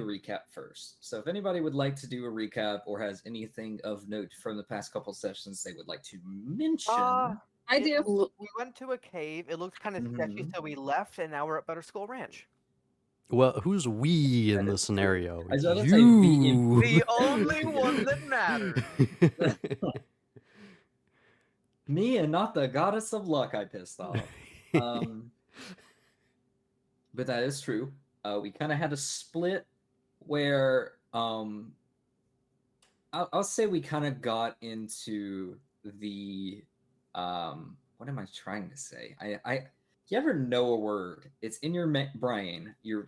a recap first. So if anybody would like to do a recap or has anything of note from the past couple sessions they would like to Uh, mention. I do. we went to a cave. It looked kind of sketchy, Mhm. so we left, and now we're at Butterskull Ranch. Well, who's we in That this is true. scenario? I was about to say You. The only one that matters. me and not the goddess of luck I pissed off. Um, but that is true. We kind of had a split where I'll say we kind of got into the what am I trying to say? You ever know a word? It's in your brain. You're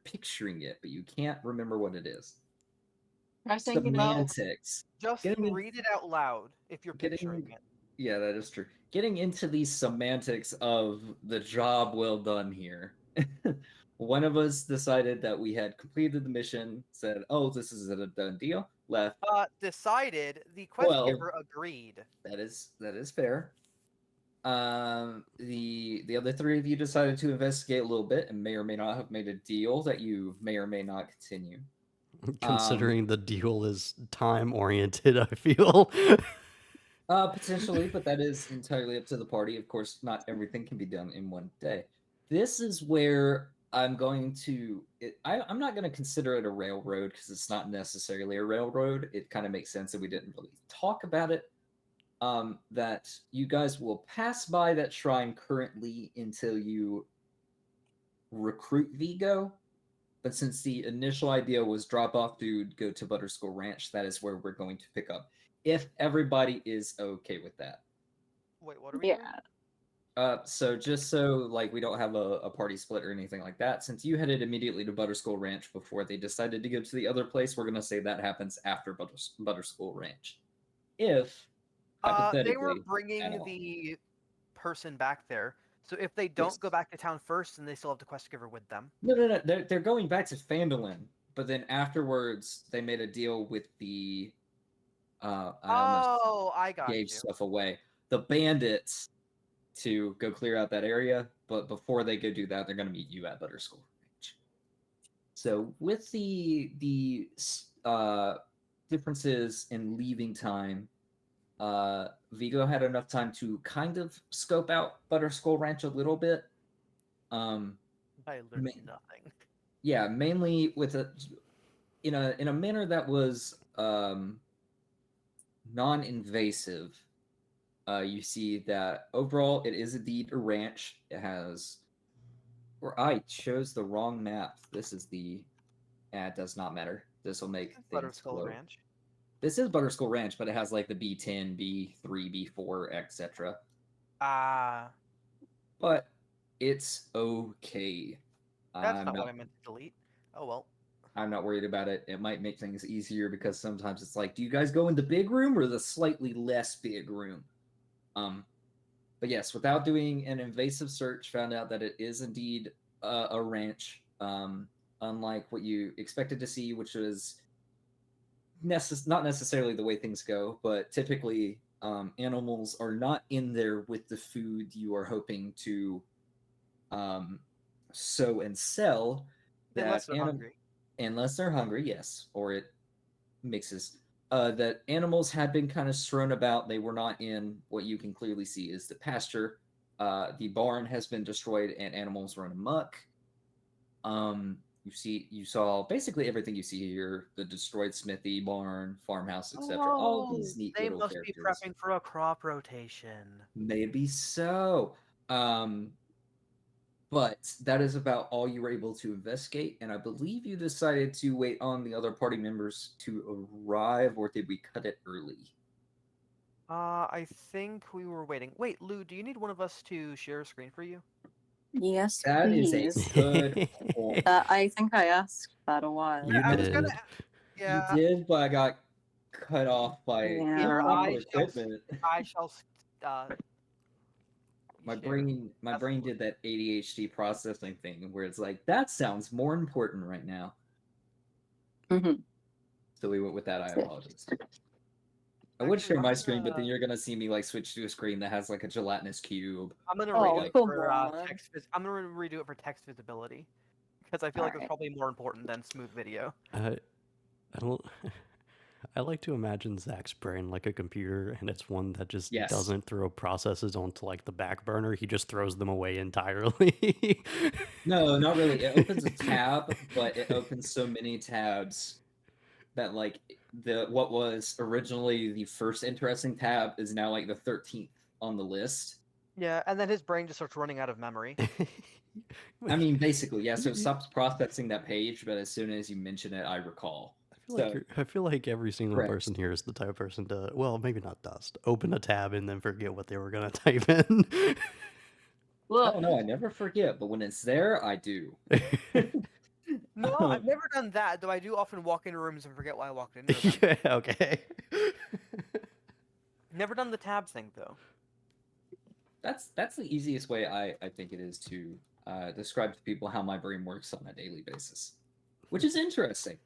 picturing it, but you can't remember what it is. I was thinking about Semantics. Just Getting in- read it out loud if you're picturing getting it. Yeah, that is true. Getting into these semantics of the job well done here. One of us decided that we had completed the mission, said, "Oh, this is a done deal." Left. Decided the quest Well, giver agreed. that is fair. The other three of you decided to investigate a little bit and may or may not have made a deal that you may or may not continue. Considering the deal is time oriented, I feel. Potentially, but that is entirely up to the party. Of course, not everything can be done in one day. This is where I'm going to. I'm not going to consider it a railroad because it's not necessarily a railroad. It kind of makes sense that we didn't really talk about it. That you guys will pass by that shrine currently until you recruit Vigo. But since the initial idea was drop off dude, go to Butterskull Ranch, that is where we're going to pick up. If everybody is okay with that. Wait, what are we doing? So just so like we don't have a party split or anything like that, since you headed immediately to Butterskull Ranch before they decided to go to the other place, we're gonna say that happens after Butterskull Ranch. If hypothetically, they were bringing the person back there, so if they don't go back to town first, then they still have the quest giver with them. No. They're going back to Phandalin, but then afterwards they made a deal with the. I got gave you. stuff away. The bandits to go clear out that area, but before they go do that, they're going to meet you at Butterskull Ranch. So with the differences in leaving time, Vigo had enough time to kind of scope out Butterskull Ranch a little bit. I learned nothing. Yeah, mainly with in a manner that was non-invasive. You see that overall it is indeed a ranch. It has, or I chose the wrong map. This is the. It does not matter. This will make things Butterskull flow. Ranch. This is Butterskull Ranch, but it has like the B10, B3, B4, etc. But it's okay. That's not what I meant to delete. Oh well. I'm not worried about it. It might make things easier because sometimes it's like, do you guys go in the big room or the slightly less big room? But yes, without doing an invasive search, found out that it is indeed a ranch. Unlike what you expected to see, which was not necessarily the way things go, but typically animals are not in there with the food you are hoping to sow and sell. Unless they're hungry. Unless they're hungry, yes, or it mixes. That animals had been kind of strewn about. They were not in what you can clearly see is the pasture. The barn has been destroyed and animals run amok. You saw basically everything you see here: the destroyed smithy, barn, farmhouse, etc. All these neat they little must characters. be prepping for a crop rotation. Maybe so. But that is about all you were able to investigate, and I believe you decided to wait on the other party members to arrive, or did we cut it early? I think we were waiting. Wait, Lou, do you need one of us to share a screen for you? Yes, That please. is a good point. I think I asked that a while You ago. did. Yeah. You did, but I got cut off by Yeah. equipment. I shall. My share. brain did that ADHD processing thing where it's like that sounds more important right now. Mm-hmm. So we went with that. I apologize. I would share my screen, but then you're gonna see me like switch to a screen that has like a gelatinous cube. I'm gonna Oh, redo it come for on. I'm gonna redo it for text visibility. because I feel like it's Alright. probably more important than smooth video. I don't. I like to imagine Zach's brain like a computer, and it's one that just Yes. doesn't throw processes onto like the back burner. He just throws them away entirely. No, not really. It opens a tab, but it opens so many tabs that like what was originally the first interesting tab is now like the 13th on the list. Yeah, and then his brain just starts running out of memory. I mean, basically, yeah. So it stops processing that page, but as soon as you mention it, I recall. I feel like every single Correct. person here is the type of person to, well, maybe not dust, open a tab and then forget what they were gonna type in. Oh no, I never forget, but when it's there, I do. No, I've never done that, though I do often walk into rooms and forget why I walked into them. Yeah, okay. Never done the tabs thing, though. That's the easiest way I think it is to describe to people how my brain works on a daily basis, which is interesting.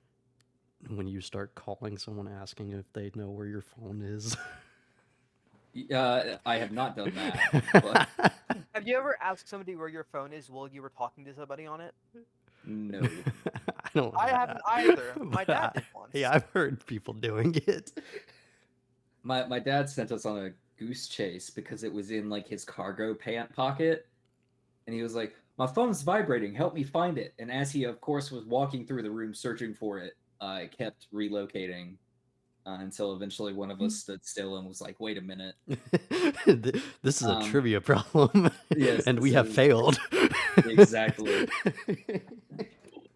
When you start calling someone asking if they know where your phone is. I have not done that. But Have you ever asked somebody where your phone is while you were talking to somebody on it? no. I haven't either. My dad did once. Yeah, I've heard people doing it. My dad sent us on a goose chase because it was in like his cargo pant pocket, and he was like, "My phone's vibrating. Help me find it." And as he, of course, was walking through the room searching for it, it kept relocating until eventually one of us stood still and was like, "Wait a minute." This is a trivia problem. Yes, and we have failed. Exactly.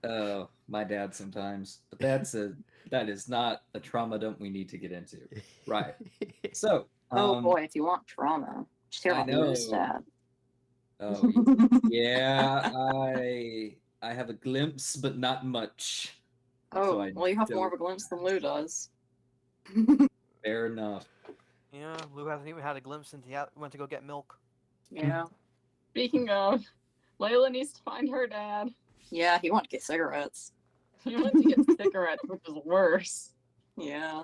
Oh, my dad sometimes, but that is not a trauma dump we need to get into, right? So, Oh boy, if you want trauma, just hear I about Lou's know. dad. Oh, yeah, I have a glimpse, but not much. Oh, I well, you have more of don't- a glimpse than Lou does. Fair enough. Yeah, Lou hasn't even had a glimpse since he went to go get milk. Yeah. Speaking of, Layla needs to find her dad. Yeah, he wanted to get cigarettes. He went to get cigarettes, which is worse. Yeah.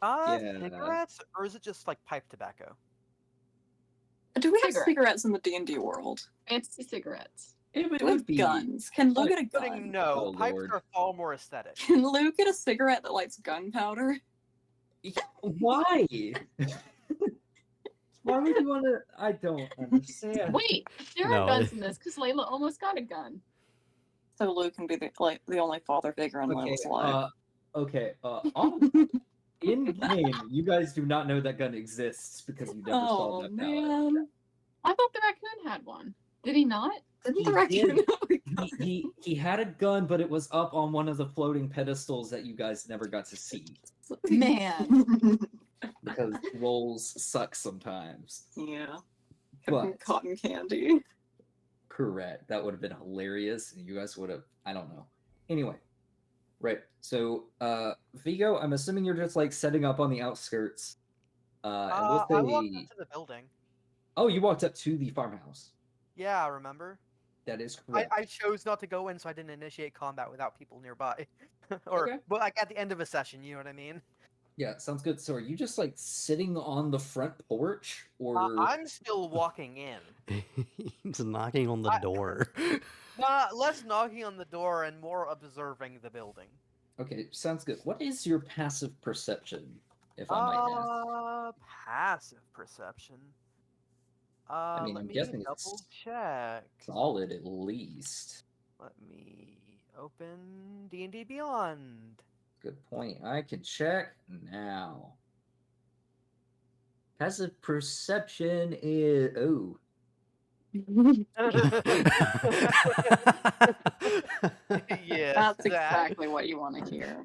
Yeah. Cigarettes, or is it just like pipe tobacco? Do we have Cigarettes. cigarettes in the D&D world? Fancy cigarettes. It Do we have guns? Can Lou get a Putting gun? no, Oh, pipes Lord. are far more aesthetic. Can Lou get a cigarette that lights gunpowder? Why? Why would you want to? I don't understand. Wait, there No, are guns in this because Layla almost got a gun. So Lou can be the only father figure in Okay. Layla's life. In game, you guys do not know that gun exists because you never saw Oh that ballot. man. I thought the raccoon had one. Did he not? Didn't He the raccoon did. have a gun? He had a gun, but it was up on one of the floating pedestals that you guys never got to see Man. because rolls suck sometimes. Yeah. But Cotton candy. correct, that would have been hilarious, and you guys would have. I don't know. Anyway, right. So, Vigo, I'm assuming you're just like setting up on the outskirts. And I we'll walked say, into the building. oh, you walked up to the farmhouse. Yeah, remember? That is correct. I chose not to go in, so I didn't initiate combat without people nearby. Or, Okay. well, like at the end of a session, you know what I mean? Yeah, sounds good. So, are you just like sitting on the front porch, or I'm still walking in. He's knocking on the door. Less knocking on the door and more observing the building. okay? Sounds good. What is your passive perception, if I might ask? Passive perception. mean, Let I'm me guessing double it's check. Solid, at least. Let me open D&D Beyond. Good point. I can check now. Passive perception is Yes, That's that. exactly what you want to hear.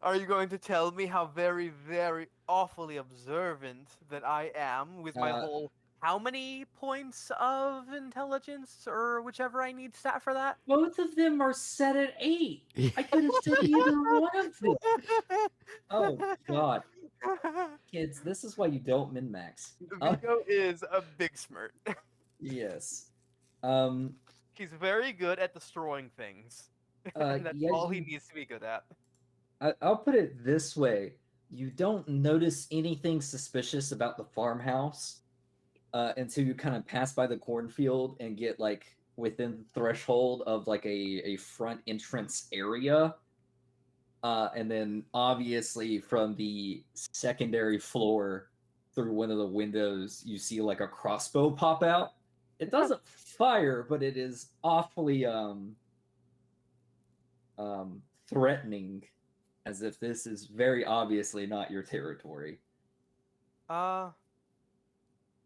Are you going to tell me how very, very awfully observant that I am with my whole how many points of intelligence or whichever I need stat for that? both of them are set at 8. I could have said either one of them. Oh God, kids, this is why you don't min max. Vigo is a big smirt. Yes. He's very good at destroying things. That's yeah, all he needs to be good at. I'll put it this way: you don't notice anything suspicious about the farmhouse until you kind of pass by the cornfield and get like within the threshold of like a front entrance area. And then obviously from the secondary floor through one of the windows, you see like a crossbow pop out. It doesn't fire, but it is awfully threatening, as if this is very obviously not your territory. I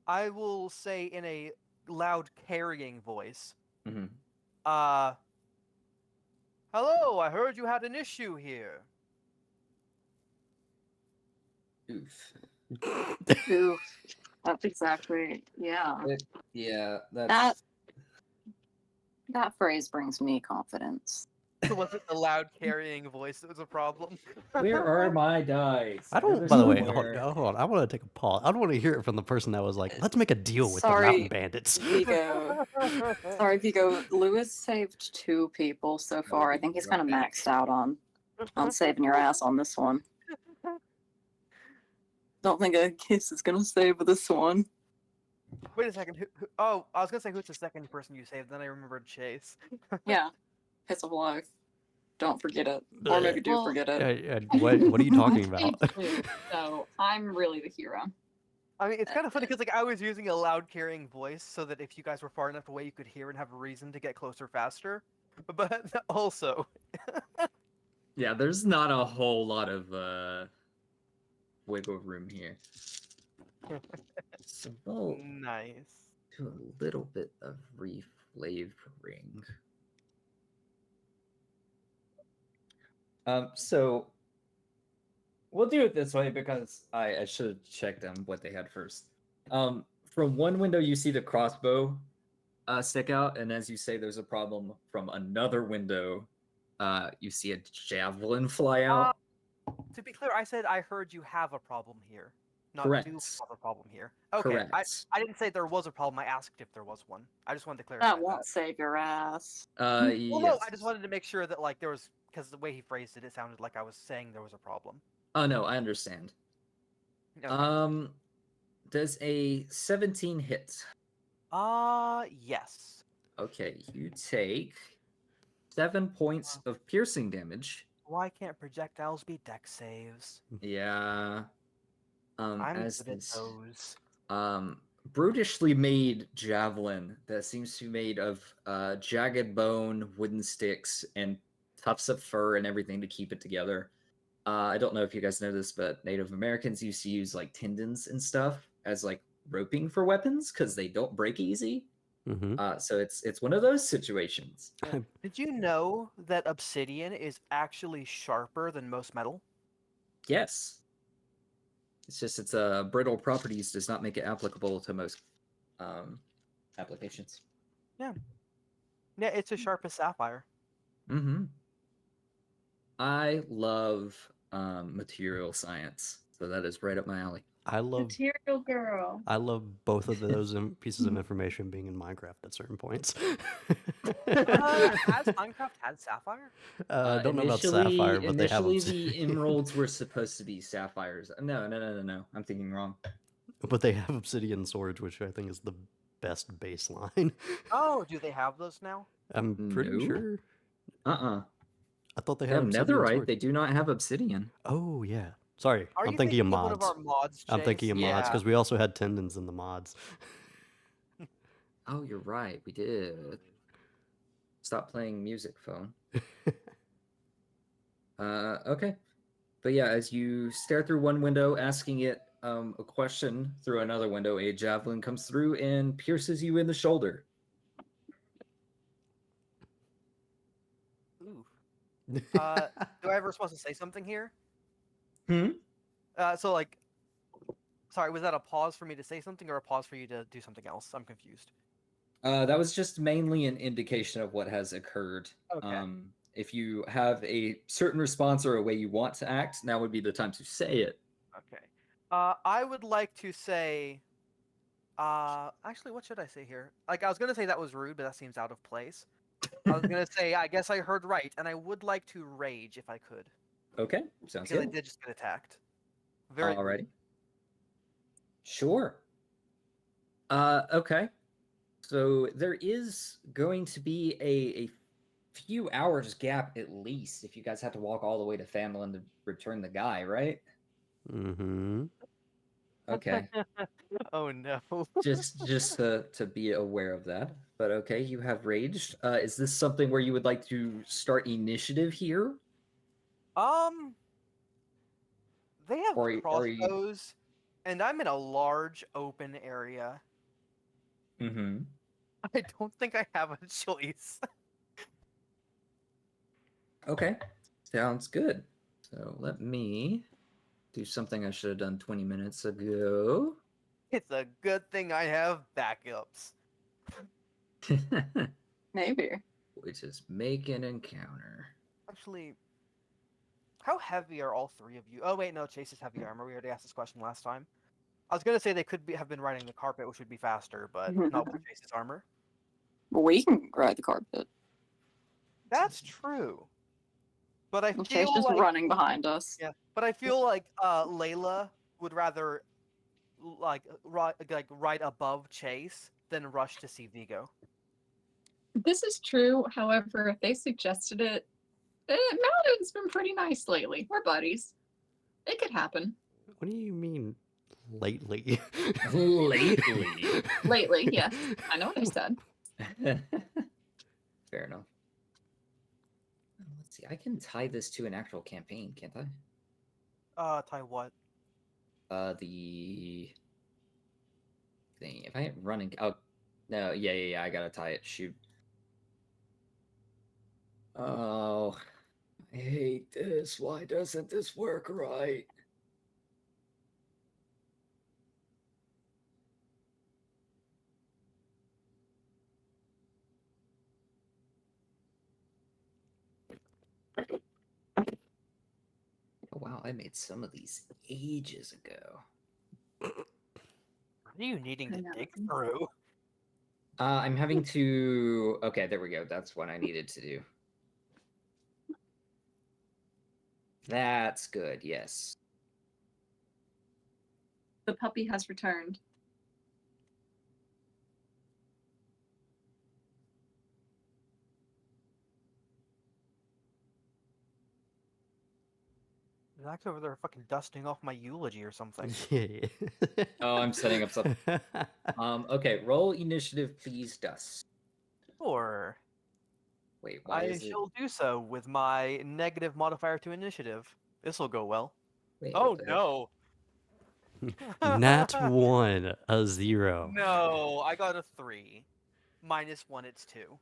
will say in a loud carrying voice. Mhm. Hello, I heard you had an issue here. Oof. Oof. That's exactly, yeah. Yeah, That that's that phrase brings me confidence. Was it the loud carrying voice that was a problem? Where are my dice? I know don't. they're By the way, somewhere. hold on. I want to take a pause. I want to hear it from the person that was like, "Let's make a deal with the Sorry. mountain bandits." Vigo. Sorry, Vigo. Lewis saved 2 people so far. I think he's kind of maxed out on saving your ass on this one. Don't think a kiss is gonna save this one. Wait a second. Oh, I was gonna say who's the second person you saved. Then I remembered Chase. Yeah. Piss of life. Don't forget it. Or maybe do Well, forget it. What are you talking I about? saved 2, so I'm really the hero. I mean, it's kind of funny because like I was using a loud carrying voice so that if you guys were far enough away, you could hear and have a reason to get closer faster. But also, Yeah, there's not a whole lot of wiggle room here. So we'll nice. do a little bit of reflavoring. So we'll do it this way because I should have checked on what they had first. From one window you see the crossbow stick out, and as you say, there's a problem. From another window, you see a javelin fly out. To be clear, I said I heard you have a problem here, not Correct. do have a problem here. Okay, Correct. I didn't say there was a problem. I asked if there was one. I just wanted to clarify That won't save your ass. Well, Yes. no, I just wanted to make sure that like there was because the way he phrased it, it sounded like I was saying there was a problem. Oh no, I understand. Okay. Does a 17 hit? Yes. Okay, you take 7 points of piercing damage. Why can't projectiles be deck saves? Yeah. I'm As good at this those. brutishly made javelin that seems to be made of jagged bone, wooden sticks, and tufts of fur and everything to keep it together. I don't know if you guys know this, but Native Americans used to use like tendons and stuff as like roping for weapons because they don't break easy. Mm-hmm. So it's one of those situations. Did you know that obsidian is actually sharper than most metal? Yes. It's just its brittle properties does not make it applicable to most applications. Yeah, it's as sharp as sapphire. Mm-hmm. I love material science, so that is right up my alley. I love Material girl. both of those pieces of information being in Minecraft at certain points. Has Minecraft had sapphire? I don't know about sapphire, but they have initially the emeralds were supposed to be sapphires. No. I'm thinking wrong. but they have obsidian swords, which I think is the best baseline. Oh, do they have those now? I'm pretty No. sure. I thought they They had have obsidian netherite. swords. They do not have obsidian. Oh yeah. Sorry, Are I'm you thinking of one mods. of our mods? I'm Chase? thinking of mods Yeah. because we also had tendons in the mods. Oh, you're right. We did. Stop playing music, phone. Okay. But yeah, as you stare through one window, asking it a question through another window, a javelin comes through and pierces you in the shoulder. Ooh. Do I ever supposed to say something here? Hmm? So like, sorry, was that a pause for me to say something or a pause for you to do something else? I'm confused. That was just mainly an indication of what has occurred. Okay. If you have a certain response or a way you want to act, now would be the time to say it. Okay. I would like to say. Actually, what should I say here? Like, I was gonna say that was rude, but that seems out of place. I was gonna say, I guess I heard right, and I would like to rage if I could, Okay, sounds because I good. did just get attacked. Very rude. Alrighty. Sure. Okay. So there is going to be a few hours gap at least if you guys have to walk all the way to Famlin to return the guy, right? Mm-hmm. Okay. Oh no. just to be aware of that. But okay, you have raged. Is this something where you would like to start initiative here? Um, they have Or you crossbows, and I'm in a large open area. Mm-hmm. I don't think I have a choice. Okay. Sounds good. So let me do something I should have done 20 minutes ago. It's a good thing I have backups. Maybe. Which is make an encounter. Actually, how heavy are all three of you? Oh wait, no, Chase is heavy armor. We already asked this question last time. I was gonna say they could have been riding the carpet, which would be faster, but not with Chase's armor. We can ride the carpet. That's true. But I Chase feel just like running behind us. yeah, but I feel like Layla would rather like right above Chase than rush to see Vigo. This is true. However, if they suggested it, Mountain's been pretty nice lately. We're buddies. It could happen. What do you mean lately? Lately. Lately, yes. I know what I said. Fair enough. Let's see. I can tie this to an actual campaign, can't I? Tie what? The thing. If I hit running, oh no, yeah. I gotta tie it. Shoot. Oh, I hate this. Why doesn't this work right? Oh, wow, I made some of these ages ago. What are you needing I to know. dig through? I'm having to. Okay, there we go. That's what I needed to do. That's good. Yes. The puppy has returned. Zach's over there fucking dusting off my eulogy or something. Yeah. Oh, I'm setting up something. Okay, roll initiative, please, Dust. Sure. Wait, why I is it? shall do so with my negative modifier to initiative. This'll go well. Wait, Oh what the heck? no. Nat 1, a 0. No, I got a 3. -1, it's 2.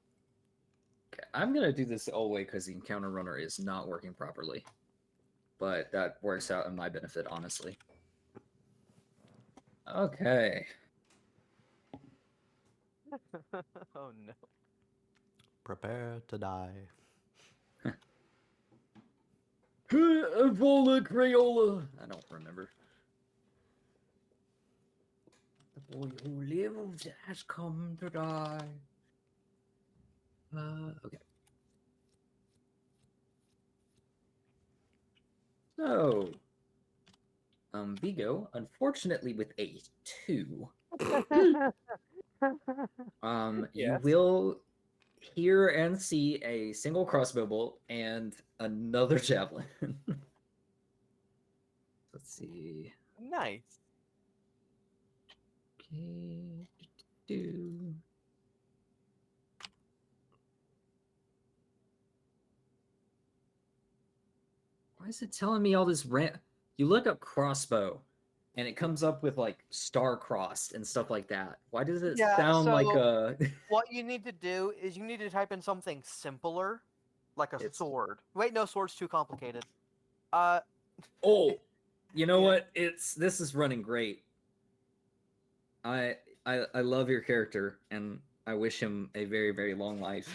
Okay, I'm gonna do this all the way because the encounter runner is not working properly. But that works out in my benefit, honestly. Okay. Oh no. Prepare to die. Ebola Crayola. I don't remember. The boy who lived has come to die. Okay. So, Vigo, unfortunately with a 2, you Yes. will hear and see a single crossbow bolt and another javelin. Let's see. Nice. Okay. Do. Why is it telling me all this You look up crossbow, and it comes up with like star-crossed and stuff like that. Why does it Yeah, sound like so- a? What you need to do is you need to type in something simpler, like a It's- sword. Wait, no, sword's too complicated. Oh, you know Yeah. what? This is running great. I love your character, and I wish him a very, very long life.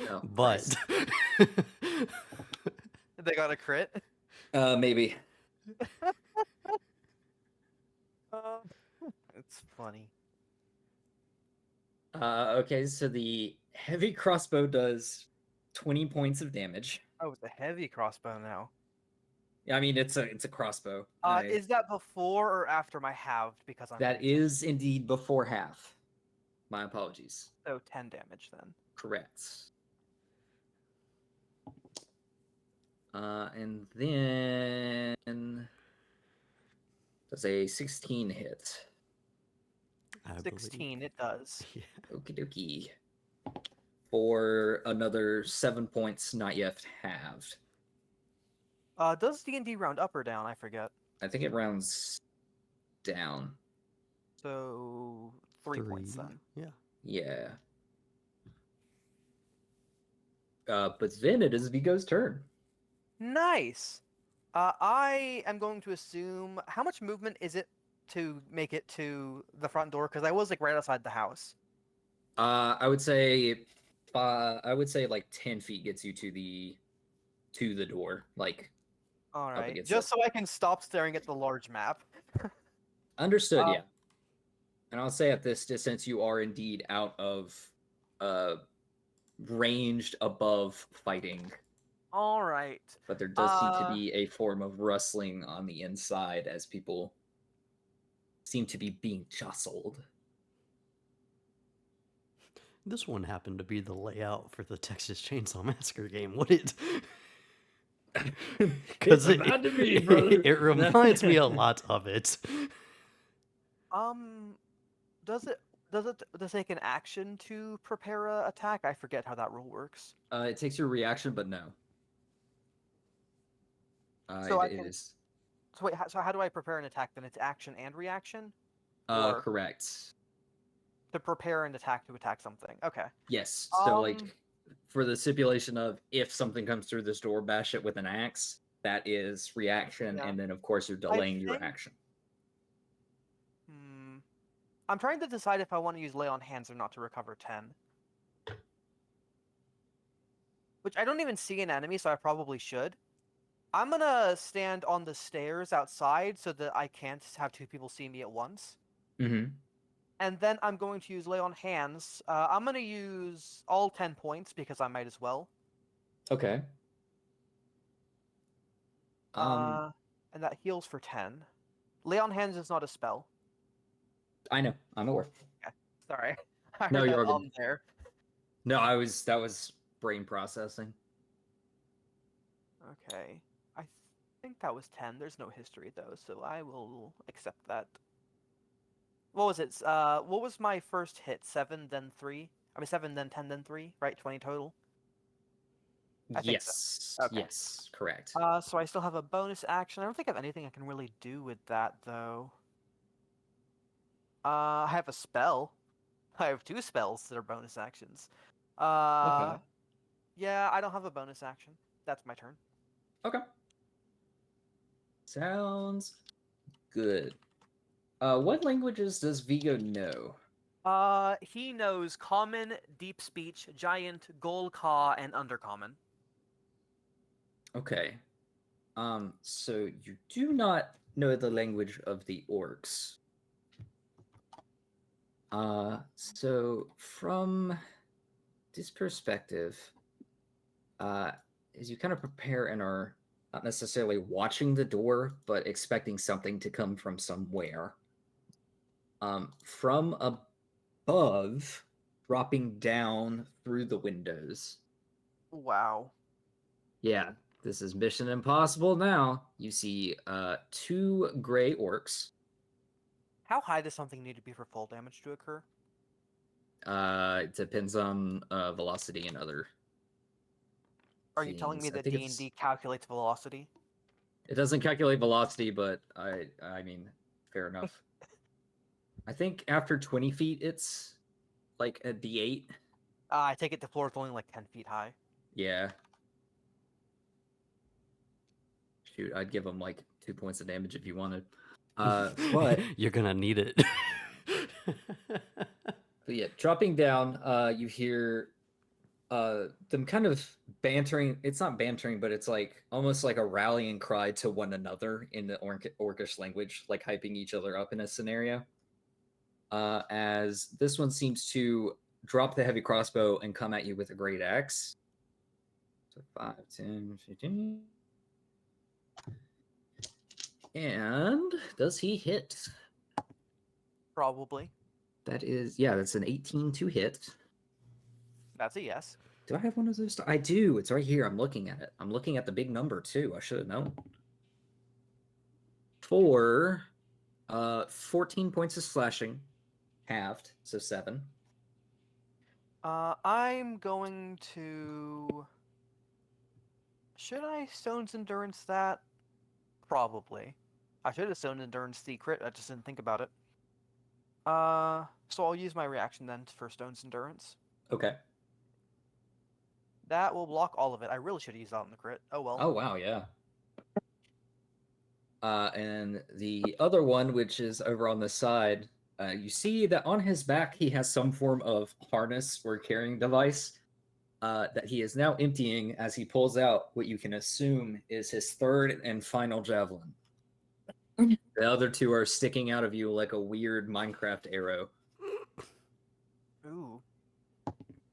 Oh, But They got a crit. maybe. It's funny. Okay, so the heavy crossbow does 20 points of damage. Oh, it's a heavy crossbow now. I mean, it's a crossbow. Is that before or after my halved? Because I'm That raging? is indeed before half. My apologies. So 10 damage then. Correct. And then does a 16 hit? I believe. 16, it does. Yeah. Okie dokie. For another 7 points, not yet halved. Does D&D round up or down? I forget. I think it rounds down. So 3 points then. Yeah. Yeah. But then it is Vigo's turn. Nice. I am going to assume how much movement is it to make it to the front door? Because I was like right outside the house. I would say like 10 feet gets you to the door, like All up right, against just it. so I can stop staring at the large map. Understood, Uh, yeah. And I'll say at this distance you are indeed out of ranged above fighting, All right. but there does seem to be a form of rustling on the inside as people seem to be being jostled. This one happened to be the layout for the Texas Chainsaw Massacre game, would it? Because It's about to be, brother. it reminds me a lot of it. Does it take an action to prepare a attack? I forget how that rule works. It takes your reaction, but no. So it I can. is So wait, so how do I prepare an attack? Then it's action and reaction, or correct. to prepare an attack to attack something. Okay. Yes. So like for the stipulation of if something comes through this door, bash it with an axe. That is reaction, Yeah. and then of course you're delaying your think- action. I'm trying to decide if I want to use lay on hands or not to recover 10. Which I don't even see an enemy, so I probably should. I'm gonna stand on the stairs outside so that I can't have two people see me at once. Mm-hmm. And then I'm going to use lay on hands. I'm gonna use all 10 points because I might as well. Okay. And that heals for 10. Lay on hands is not a spell. I know. I'm aware. Okay. Sorry. I No, heard you're that all good. there. No, that was brain processing. Okay. I think that was 10. There's no history though, so I will accept that. What was it? What was my first hit? 7, then 3? I mean 7, then 10, then 3, right? 20 total? I think so. Yes. Okay. Yes, correct. So I still have a bonus action. I don't think I have anything I can really do with that though. I have a spell. I have 2 spells that are bonus actions. Okay. Yeah, I don't have a bonus action. That's my turn. Okay. Sounds good. What languages does Vigo know? He knows Common, Deep Speech, Giant, Golka, and Undercommon. Okay. So you do not know the language of the orcs. So from this perspective, as you kind of prepare and are not necessarily watching the door, but expecting something to come from somewhere, from above, dropping down through the windows. Wow. Yeah, this is Mission Impossible now. You see 2 gray orcs. How high does something need to be for full damage to occur? It depends on velocity and other. Are you telling me things. I that think D&D calculates velocity? it doesn't calculate velocity, but I mean, fair enough. I think after 20 feet, it's like a D8. I take it the floor is only like 10 feet high. Yeah. Shoot, I'd give him like 2 points of damage if you wanted. But You're gonna need it. But yeah, dropping down, you hear them kind of bantering. It's not bantering, but it's like almost like a rallying cry to one another in the Orcish language, like hyping each other up in a scenario. As this one seems to drop the heavy crossbow and come at you with a great axe. So 5, 10, 15. And does he hit? Probably. That is, yeah, that's an 18 to hit. That's a yes. Do I have one of those? I do. It's right here. I'm looking at it. I'm looking at the big number too. I should have known. For 14 points of slashing, halved, so 7. I'm going to. Should I Stone's Endurance that? Probably. I should have Stone's Endurance Secret. I just didn't think about it. So I'll use my reaction then for Stone's Endurance. Okay. That will block all of it. I really should have used that on the crit. Oh well. Oh wow, yeah. And the other one, which is over on the side, you see that on his back he has some form of harness or carrying device that he is now emptying as he pulls out what you can assume is his third and final javelin. The other two are sticking out of you like a weird Minecraft arrow. Ooh.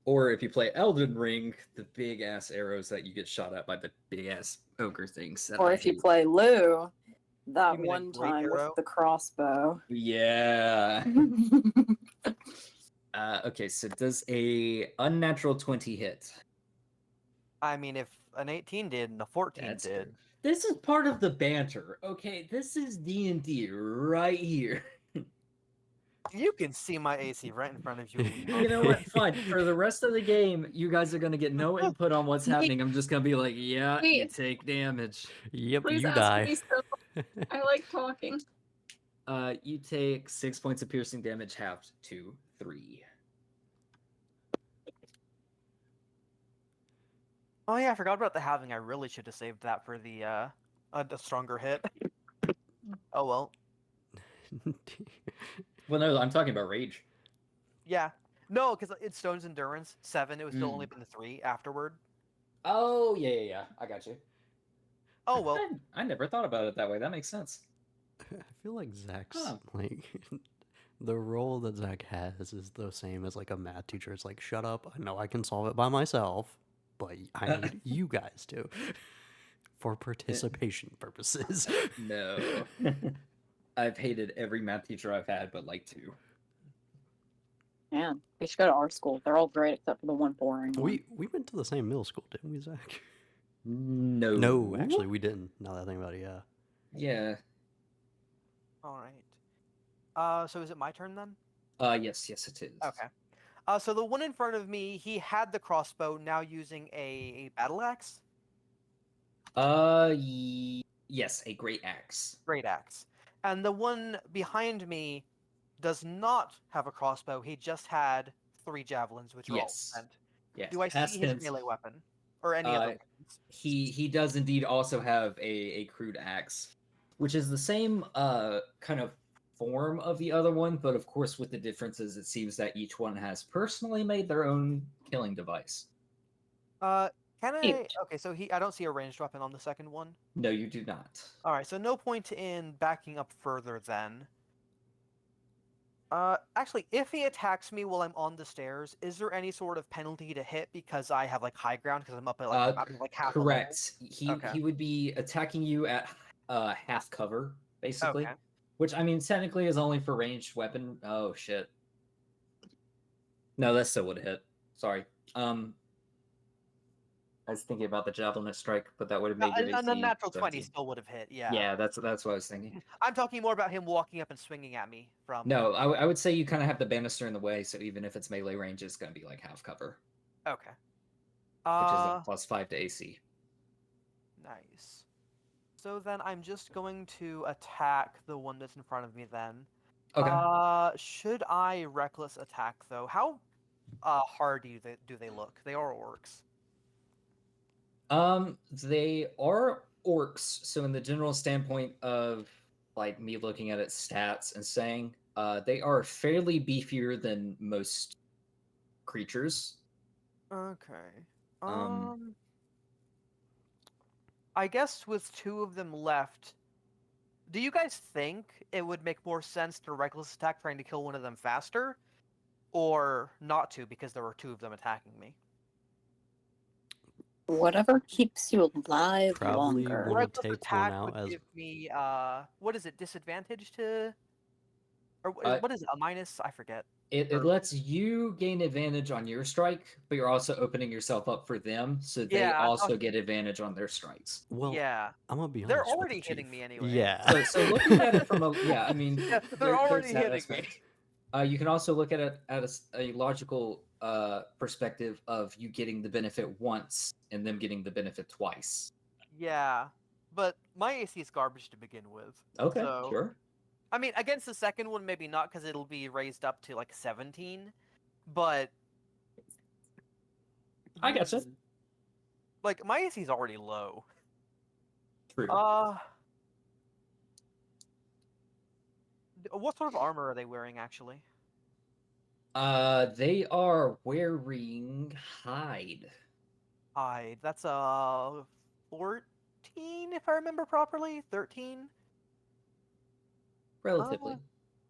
Or if you play Elden Ring, the big ass arrows that you get shot at by the big ass ogre things. Or if you play Lou, that You mean a one great time arrow? with the crossbow. Yeah. Okay, so does a unnatural 20 hit? I mean, if an 18 did and a 14 That's did. true. This is part of the banter. Okay, this is D&D right here. You can see my AC right in front of you. You know what? Fine. For the rest of the game, you guys are gonna get no input on what's happening. I'm just gonna be like, yeah, you Wait. take damage. Yep, Please you ask die. me so. I like talking. You take 6 points of piercing damage, halved to 3. Oh yeah, I forgot about the halving. I really should have saved that for the stronger hit. Oh well. Well, no, I'm talking about rage. Yeah. No, because it's Stone's Endurance 7. It would still only been the 3 afterward. Oh, yeah. I got you. Oh well. I never thought about it that way. That makes sense. I feel like Zach's Huh. like the role that Zach has is the same as like a math teacher. It's like, shut up, I know I can solve it by myself, but I need you guys to for participation purposes. No. I've hated every math teacher I've had, but like 2. Man, we should go to our school. They're all great except for the one boring one. We went to the same middle school, didn't we, Zach? No. No, actually we didn't. Now that I think about it, yeah. Yeah. All right. So is it my turn then? Yes, it is. Okay. So the one in front of me, he had the crossbow, now using a battle axe. Yes, a great axe. Great axe. And the one behind me does not have a crossbow. He just had 3 javelins, which are all Yes. spent. Yes. Do I past see his tense. melee weapon or any other weapons? He does indeed also have a crude axe, which is the same kind of form of the other one, but of course with the differences, it seems that each one has personally made their own killing device. Can I? Cute. Okay, so I don't see a ranged weapon on the second one. No, you do not. All right, so no point in backing up further then. Actually, if he attacks me while I'm on the stairs, is there any sort of penalty to hit because I have like high ground because I'm up at like, I'm, like half a level? Correct. Okay. He would be attacking you at half cover, basically. Okay. Which I mean technically is only for ranged weapon. Oh shit. No, that still would hit. Sorry. I was thinking about the javelin strike, but that would have made your A AC natural 20 17. still would have hit, yeah. Yeah, that's what I was thinking. I'm talking more about him walking up and swinging at me from... No, I would say you kind of have the banister in the way, so even if it's melee range, it's going to be like half cover, Okay. which is a +5 to AC. Nice. So then I'm just going to attack the one that's in front of me then. Okay. Should I reckless attack though? How hard do they look? They are orcs. They are orcs, so in the general standpoint of like me looking at its stats and saying, they are fairly beefier than most creatures. Okay. I guess with 2 of them left, do you guys think it would make more sense to reckless attack trying to kill one of them faster? Or not to because there were 2 of them attacking me? Whatever keeps you alive Probably longer. wanna Reckless take attack one out would as- give me, what is it, disadvantage to... Or Uh, what is it, a minus? I forget. It lets you gain advantage on your strike, but you're also opening yourself up for them, so they Yeah, also get advantage on their strikes. Well, yeah. I'm gonna be honest. They're with you, already hitting Chief. me anyway. Yeah. So looking at it from a I mean, Yeah, they're there's already that hitting me. aspect. You can also look at it at a logical perspective of you getting the benefit once and them getting the benefit twice. Yeah, but my AC is garbage to begin with. Okay, So, sure. I mean, against the second one, maybe not because it'll be raised up to like 17, but I gotcha. like my AC is already low. True. What sort of armor are they wearing actually? They are wearing hide. Hide. That's a 14, if I remember properly. 13. Relatively.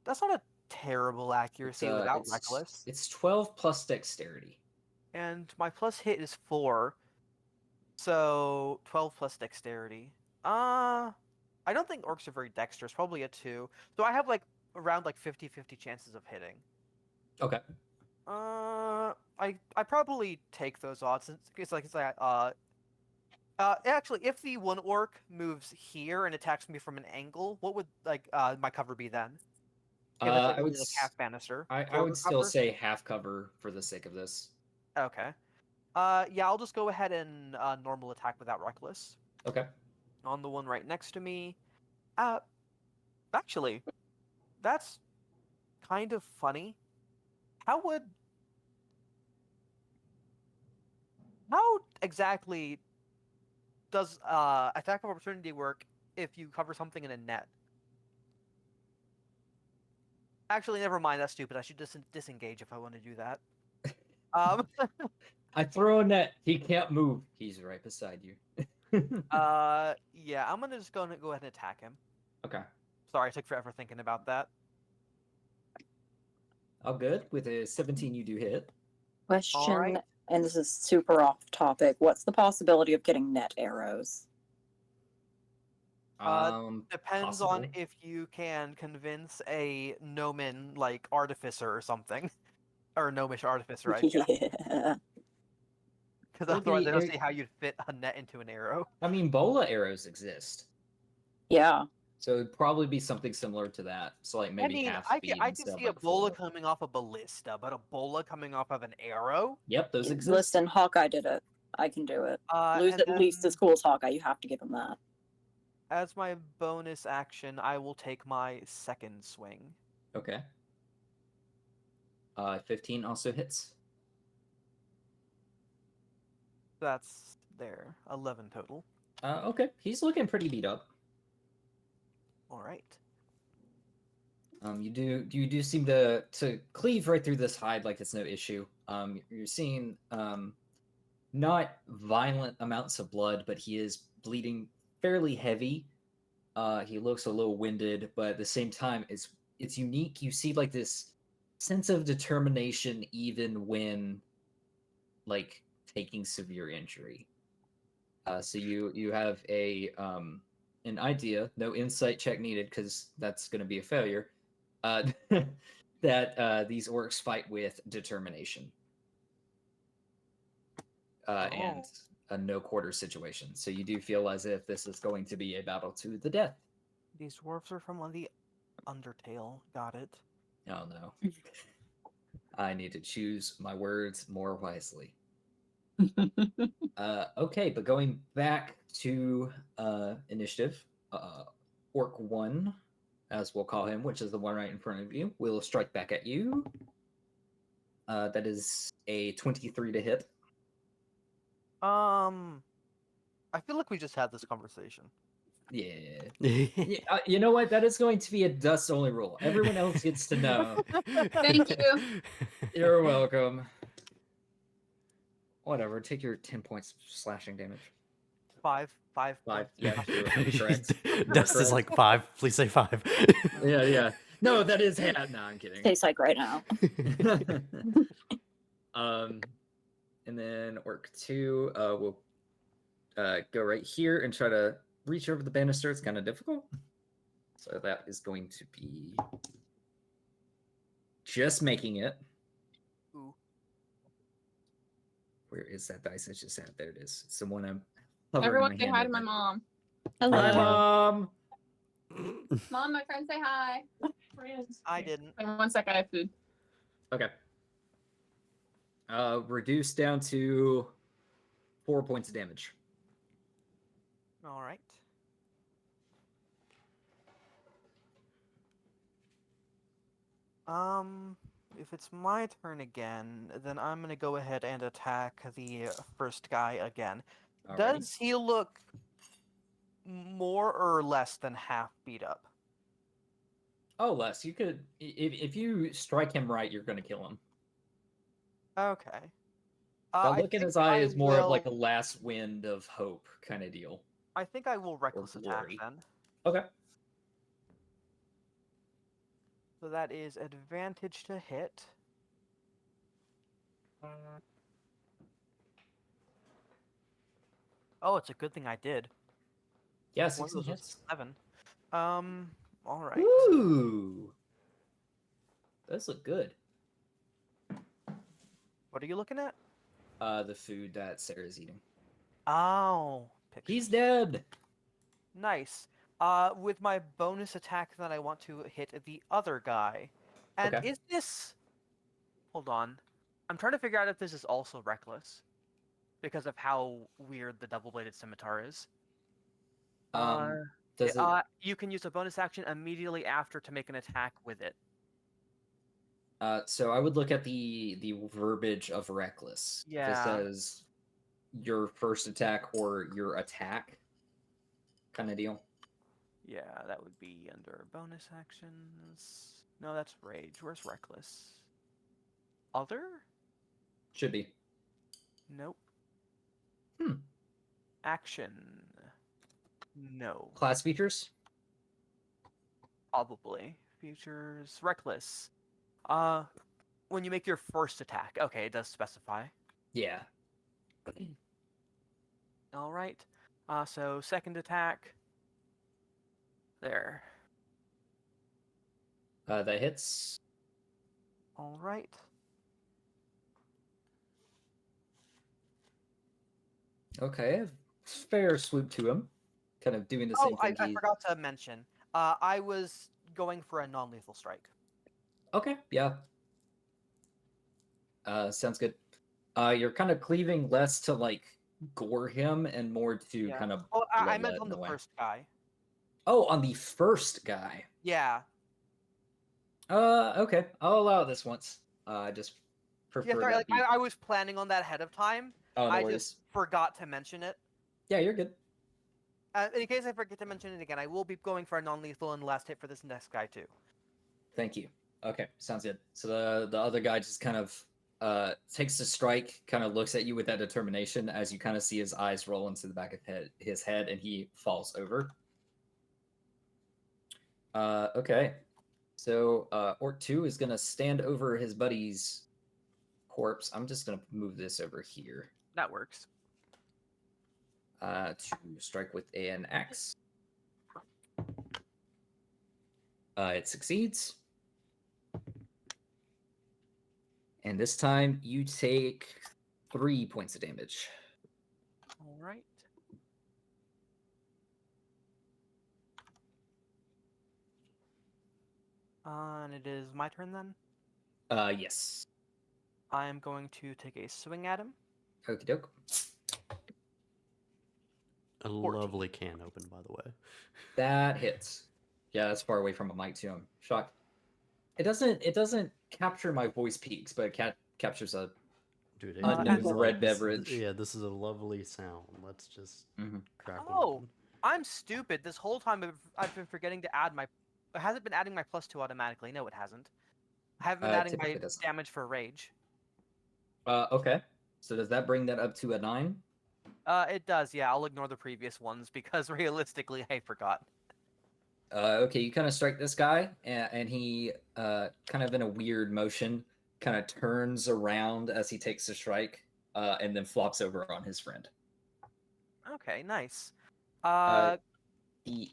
That's not a terrible accuracy without reckless. It's 12 plus dexterity. And my plus hit is 4. So 12 plus dexterity. I don't think orcs are very dexterous, probably a 2. So I have like around like 50-50 chances of hitting. Okay. I probably take those odds since it's like actually if the one orc moves here and attacks me from an angle, what would like my cover be then? If it's like I would only like half banister. I Quarter would still cover? say half cover for the sake of this. Okay. Yeah, I'll just go ahead and normal attack without reckless. Okay. On the one right next to me. Actually, that's kind of funny. How exactly does attack of opportunity work if you cover something in a net? Actually, never mind. That's stupid. I should disengage if I want to do that. I throw a net. He can't move. He's right beside you. Yeah, I'm just gonna go ahead and attack him. Okay. Sorry, I took forever thinking about that. All good. With a 17, you do hit. Question, right. and this is super off topic. What's the possibility of getting net arrows? Depends Possible. on if you can convince a gnomon like artificer or something, or gnomish artificer, I guess. Yeah. Because Or otherwise, I don't the- see how you'd fit a net into an arrow. I mean, bola arrows exist. Yeah. So it'd probably be something similar to that. So like maybe I mean, half I speed can instead of see a like bola full. coming off a ballista, but a bola coming off of an arrow. Yep, those exist. Listen, Hawkeye did it. I can do it. Lose And at least then, as cool as Hawkeye. You have to give him that. as my bonus action, I will take my second swing. Okay. 15 also hits. That's there. 11 total. Okay. He's looking pretty beat up. All right. You do seem to cleave right through this hide like it's no issue. You're seeing not violent amounts of blood, but he is bleeding fairly heavy. He looks a little winded, but at the same time, it's unique. You see like this sense of determination even when like taking severe injury. So you have an idea, no insight check needed because that's going to be a failure. That these orcs fight with determination and a no quarter situation. So you do feel as if this is going to be a battle to the death. These dwarves are from the Undertale. Got it. Oh no. I need to choose my words more wisely. Okay, but going back to initiative, Orc 1, as we'll call him, which is the one right in front of you, will strike back at you. That is a 23 to hit. I feel like we just had this conversation. Yeah. You know what? That is going to be a dust only rule. Everyone else gets to know. Thank you. You're welcome. Whatever. Take your 10 points of slashing damage. 5 5. points. Yeah, you're correct. Dust is like 5. Please say 5. Yeah. No, that is hat. No, I'm kidding. Tastes like right now. And then Orc 2 will go right here and try to reach over the banister. It's kind of difficult. So that is going to be just making it. Ooh. Where is that dice I just had? There it is. It's the one I'm hovering Everyone my say hand hi to my over. mom. Hi, Hello. Mom. Mom, my friend, say hi. Friends. I didn't. Wait 1 sec, I have food. Okay. Reduced down to 4 points of damage. All right. If it's my turn again, then I'm gonna go ahead and attack the first guy again. Alrighty. Does he look more or less than half beat up? Oh, Les, you could if you strike him right, you're gonna kill him. Okay. The I look in think his eye I is more of like a will- last wind of hope kind of deal. I think I will reckless attack glory. then. Okay. So that is advantage to hit. Oh, it's a good thing I did. Yeah, One of 16 those was hits. 7. All right. Ooh. Those look good. What are you looking at? The food that Sarah's eating. Oh, pictures. He's dead. Nice. With my bonus attack, then I want to hit the other guy. And Okay. is this? Hold on. I'm trying to figure out if this is also reckless, because of how weird the double-bladed scimitar is. Does it? You can use a bonus action immediately after to make an attack with it. So I would look at the verbiage of reckless. If it Yeah. says your first attack or your attack kind of deal. Yeah, that would be under bonus actions. No, that's rage. Where's reckless? Other? Should be. Nope. Hmm. Action. No. Class features? Probably. Features. Reckless. When you make your first attack. Okay, it does specify. Yeah. All right. So second attack. There. That hits. All right. Okay. Fair swoop to him. Kind of doing the Oh, same thing I forgot to mention. I was going for a non-lethal strike. Okay, yeah. Sounds good. You're kind of cleaving less to like gore him and more to Yeah. kind of Oh, I meant bloodlet on in the a way. first guy. Oh, on the first guy. Yeah. Okay. I'll allow this once. I just Yeah, prefer sorry, that like be. I was planning on that ahead of time. Oh, no I worries. just forgot to mention it. Yeah, you're good. In case I forget to mention it again, I will be going for a non-lethal and last hit for this next guy too. Thank you. Okay, sounds good. So the other guy just kind of takes the strike, kind of looks at you with that determination as you kind of see his eyes roll into the back of his head, and he falls over. Okay. So Orc 2 is gonna stand over his buddy's corpse. I'm just gonna move this over here. That works. To strike with an axe. It succeeds. And this time you take 3 points of damage. All right. And it is my turn then. Yes. I am going to take a swing at him. Okie doke. A 14. lovely can open, by the way. That hits. Yeah, that's far away from a mic too. I'm shocked. It doesn't capture my voice peaks, but it captures a Dude, unknown it's red like, beverage. yeah, this is a lovely sound. Let's just crack one Oh, open. I'm stupid. This whole time I've been forgetting to add my. It hasn't been adding my +2 automatically. No, it hasn't. I haven't been adding my Typically doesn't. damage for rage. Okay. So does that bring that up to a 9? It does. Yeah, I'll ignore the previous ones because realistically, I forgot. Okay, you kind of strike this guy, and he kind of in a weird motion, kind of turns around as he takes the strike, and then flops over on his friend. Okay, nice. The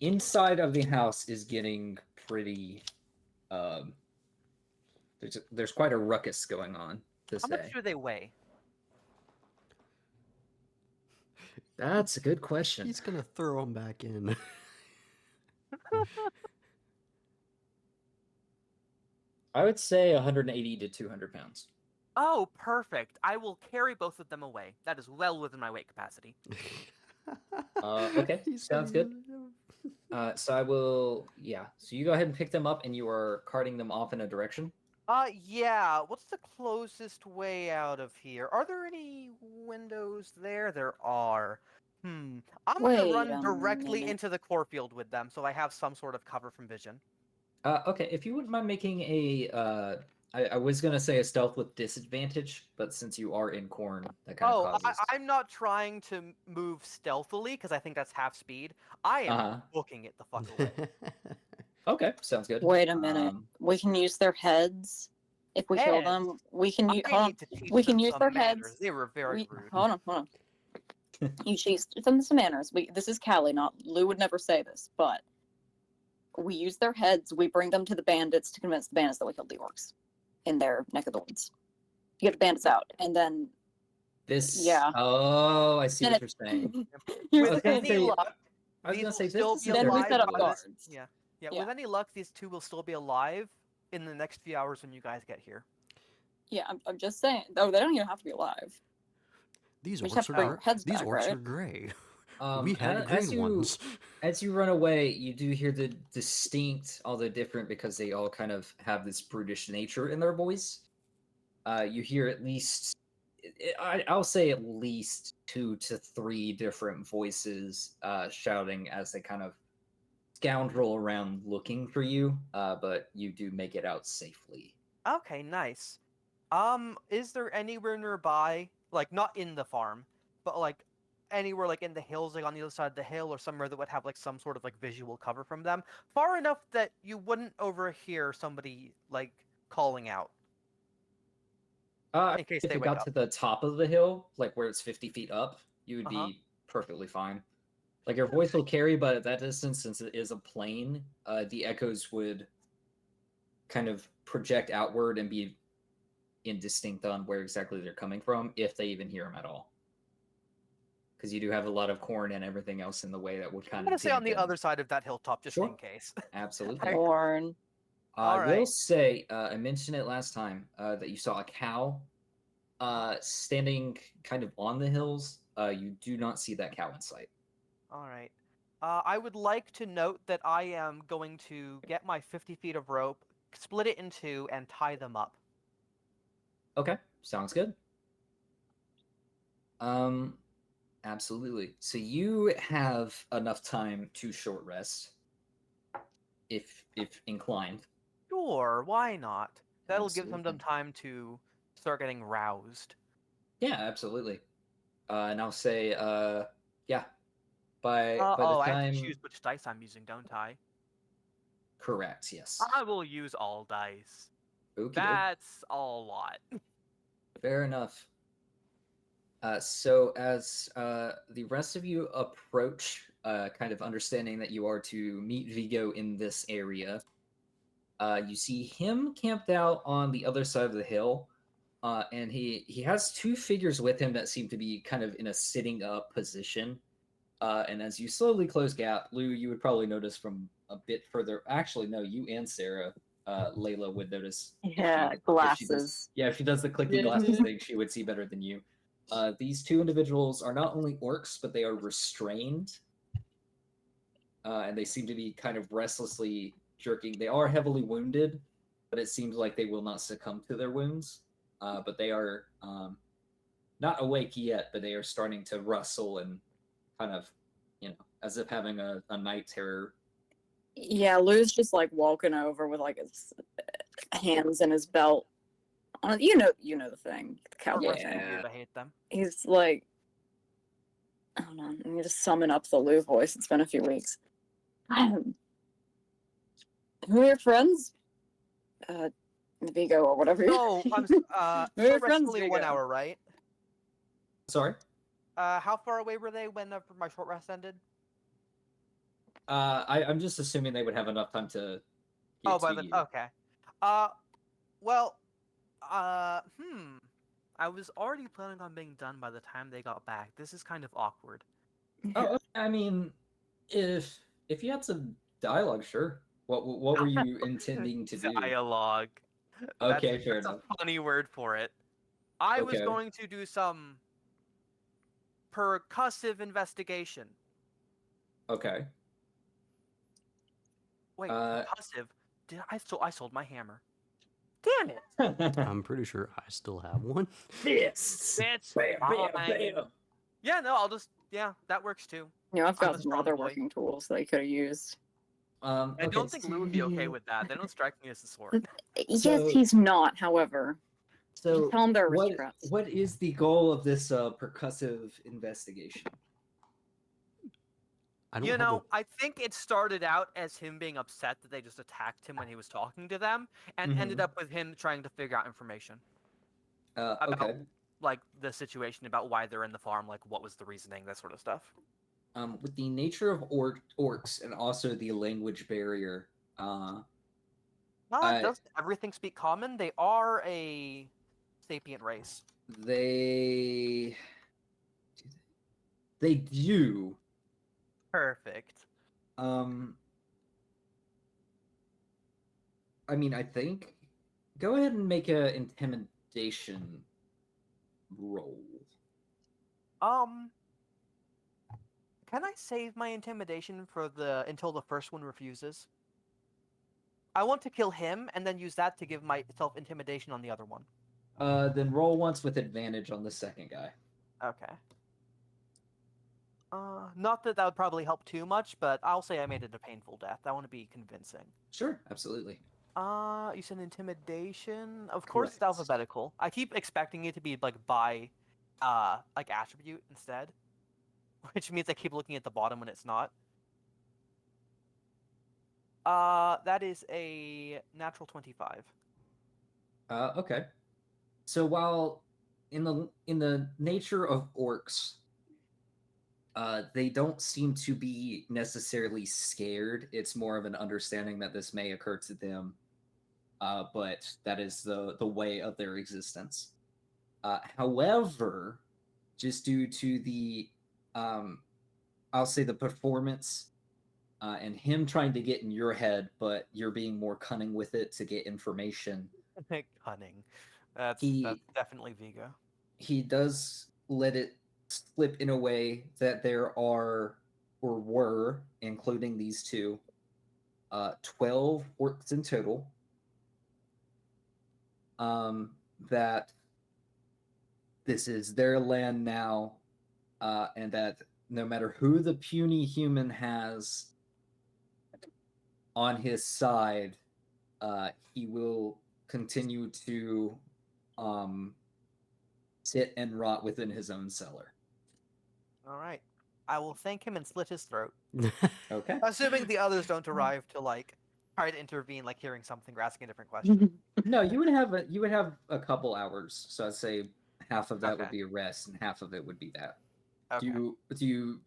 inside of the house is getting pretty There's quite a ruckus going on this How much day. do they weigh? That's a good question. He's gonna throw him back in. I would say 180 to 200 pounds. Oh, perfect. I will carry both of them away. That is well within my weight capacity. Okay, He sounds said good. So I will, yeah. So you go ahead and pick them up, and you are carting them off in a direction. Yeah. What's the closest way out of here? Are there any windows there? There are. I'm gonna Wait run a directly minute. into the cornfield with them, so I have some sort of cover from vision. Okay, if you wouldn't mind making I was gonna say a stealth with disadvantage, but since you are in corn, that kind of Oh, causes. I'm not trying to move stealthily because I think that's half speed. I am Uh-huh. booking it the fuck away. Okay, sounds good. Wait a minute. We can use their heads if we kill Heads? them. We can use. I Hold on. need to teach We can them use some their manners. heads. They were very rude. Hold on. Hold on. You teach them some manners. This is Callie, not Lou would never say this, but we use their heads. We bring them to the bandits to convince the bandits that we killed the orcs in their neck of the woods. You get the bandits out, and then This. Yeah. Oh, I see Then what you're saying. here's With the gonna any thing. say- luck, I was these gonna will say this still is be Then we alive. set up by guards. yeah. Yeah. With any luck, these two will still be alive in the next few hours when you guys get here. Yeah, I'm just saying. Oh, they don't even have to be alive. These We just have orcs to bring are their heads these back, orcs right? are gray. We had as green you ones. as you run away, you do hear the distinct, although different, because they all kind of have this brutish nature in their voice. You hear at least, I'll say at least 2 to 3 different voices shouting as they kind of scoundrel around looking for you, but you do make it out safely. Okay, nice. Is there anywhere nearby, like not in the farm, but like anywhere like in the hills, like on the other side of the hill, or somewhere that would have like some sort of like visual cover from them, far enough that you wouldn't overhear somebody like calling out in case If they you wake got up? to the top of the hill, like where it's 50 feet up, you would Uh-huh. be perfectly fine. Like your voice will carry, but at that distance, since it is a plane, the echoes would kind of project outward and be indistinct on where exactly they're coming from, if they even hear them at all. Because you do have a lot of corn and everything else in the way that would I'm kind gonna of say on the dampen. other side of that hilltop just Sure. in case. Absolutely. Corn. I All will right. say, I mentioned it last time, that you saw a cow standing kind of on the hills. You do not see that cow in sight. All right. I would like to note that I am going to get my 50 feet of rope, split it in two, and tie them up. Okay, sounds good. Absolutely. So you have enough time to short rest, if inclined. Sure, why not? That'll give them Absolutely. time to start getting roused. Yeah, absolutely. And I'll say, yeah, by the I have to time. choose which dice I'm using, don't I? Correct. Yes. I will use all dice. Okay. That's a lot. Fair enough. So as the rest of you approach, kind of understanding that you are to meet Vigo in this area, you see him camped out on the other side of the hill, and he has 2 figures with him that seem to be kind of in a sitting up position. And as you slowly close gap, Lou, you would probably notice from a bit further. Actually, no, you and Sarah, Layla would notice. Yeah, If she does, glasses. yeah, if she does the clicking glasses thing, she would see better than you. These 2 individuals are not only orcs, but they are restrained, and they seem to be kind of restlessly jerking. They are heavily wounded, but it seems like they will not succumb to their wounds. But they are not awake yet, but they are starting to rustle and kind of, as if having a night terror. Yeah, Lou's just like walking over with like his hands in his belt. You know the thing, the cowboy Or thing. weird, I hate them. He's like, I don't know. Let me just summon up the Lou voice. It's been a few weeks. Who are your friends? Vigo or whatever. No, I'm Who short are your rest friends, only Vigo? 1 hour, right? Sorry. How far away were they when my short rest ended? I'm just assuming they would have enough time to get Oh, by to the you. okay. Uh, Well, I was already planning on being done by the time they got back. This is kind of awkward. Oh, okay. I mean, if you had some dialogue, sure. What were you intending to do? Dialogue. Okay, fair That's enough. a funny word for it. I was Okay. going to do some percussive investigation. Okay. Wait, Uh, percussive? I sold my hammer. Damn it! I'm pretty sure I still have one. fists. It's Bam, bam, fine. bam. Yeah, no, that works too. I've I'm got a some strong other boy. working tools that I could have used. I Okay. don't think Lou would be okay with that. They don't strike me as a sword. Yes, So- he's not, however. So, Tell him they're what aristocrats. what is the goal of this percussive investigation? I don't You have know, I think it started out as him being upset that they just attacked him when he was talking to them, and ended up with him trying to figure out information about Okay. like the situation, about why they're in the farm, like what was the reasoning, that sort of stuff. With the nature of orcs and also the language barrier, I- Does everything speak common? They are a sapient race. they they do. Perfect. I mean, I think go ahead and make a intimidation roll. Can I save my intimidation for until the first one refuses? I want to kill him and then use that to give myself intimidation on the other one. Then roll once with advantage on the second guy. Okay. Not that would probably help too much, but I'll say I made it a painful death. I want to be convincing. Sure, absolutely. You said intimidation? Of course it's Correct. alphabetical. I keep expecting it to be like by like attribute instead. Which means I keep looking at the bottom when it's not. That is a natural 25. Okay. So while in the nature of orcs, they don't seem to be necessarily scared. It's more of an understanding that this may occur to them, but that is the way of their existence. However, just due to the, I'll say the performance, and him trying to get in your head, but you're being more cunning with it to get information. Cunning. That's definitely Vigo. He does let it slip in a way that there are, or were, including these two, 12 orcs in total. That this is their land now, and that no matter who the puny human has on his side, he will continue to sit and rot within his own cellar. All right. I will thank him and slit his throat. Okay. Assuming the others don't arrive to like try to intervene, like hearing something or asking a different question. No, you would have a couple hours. So I'd say half of that would Okay. be a rest, and half of it would be that. Okay. Do you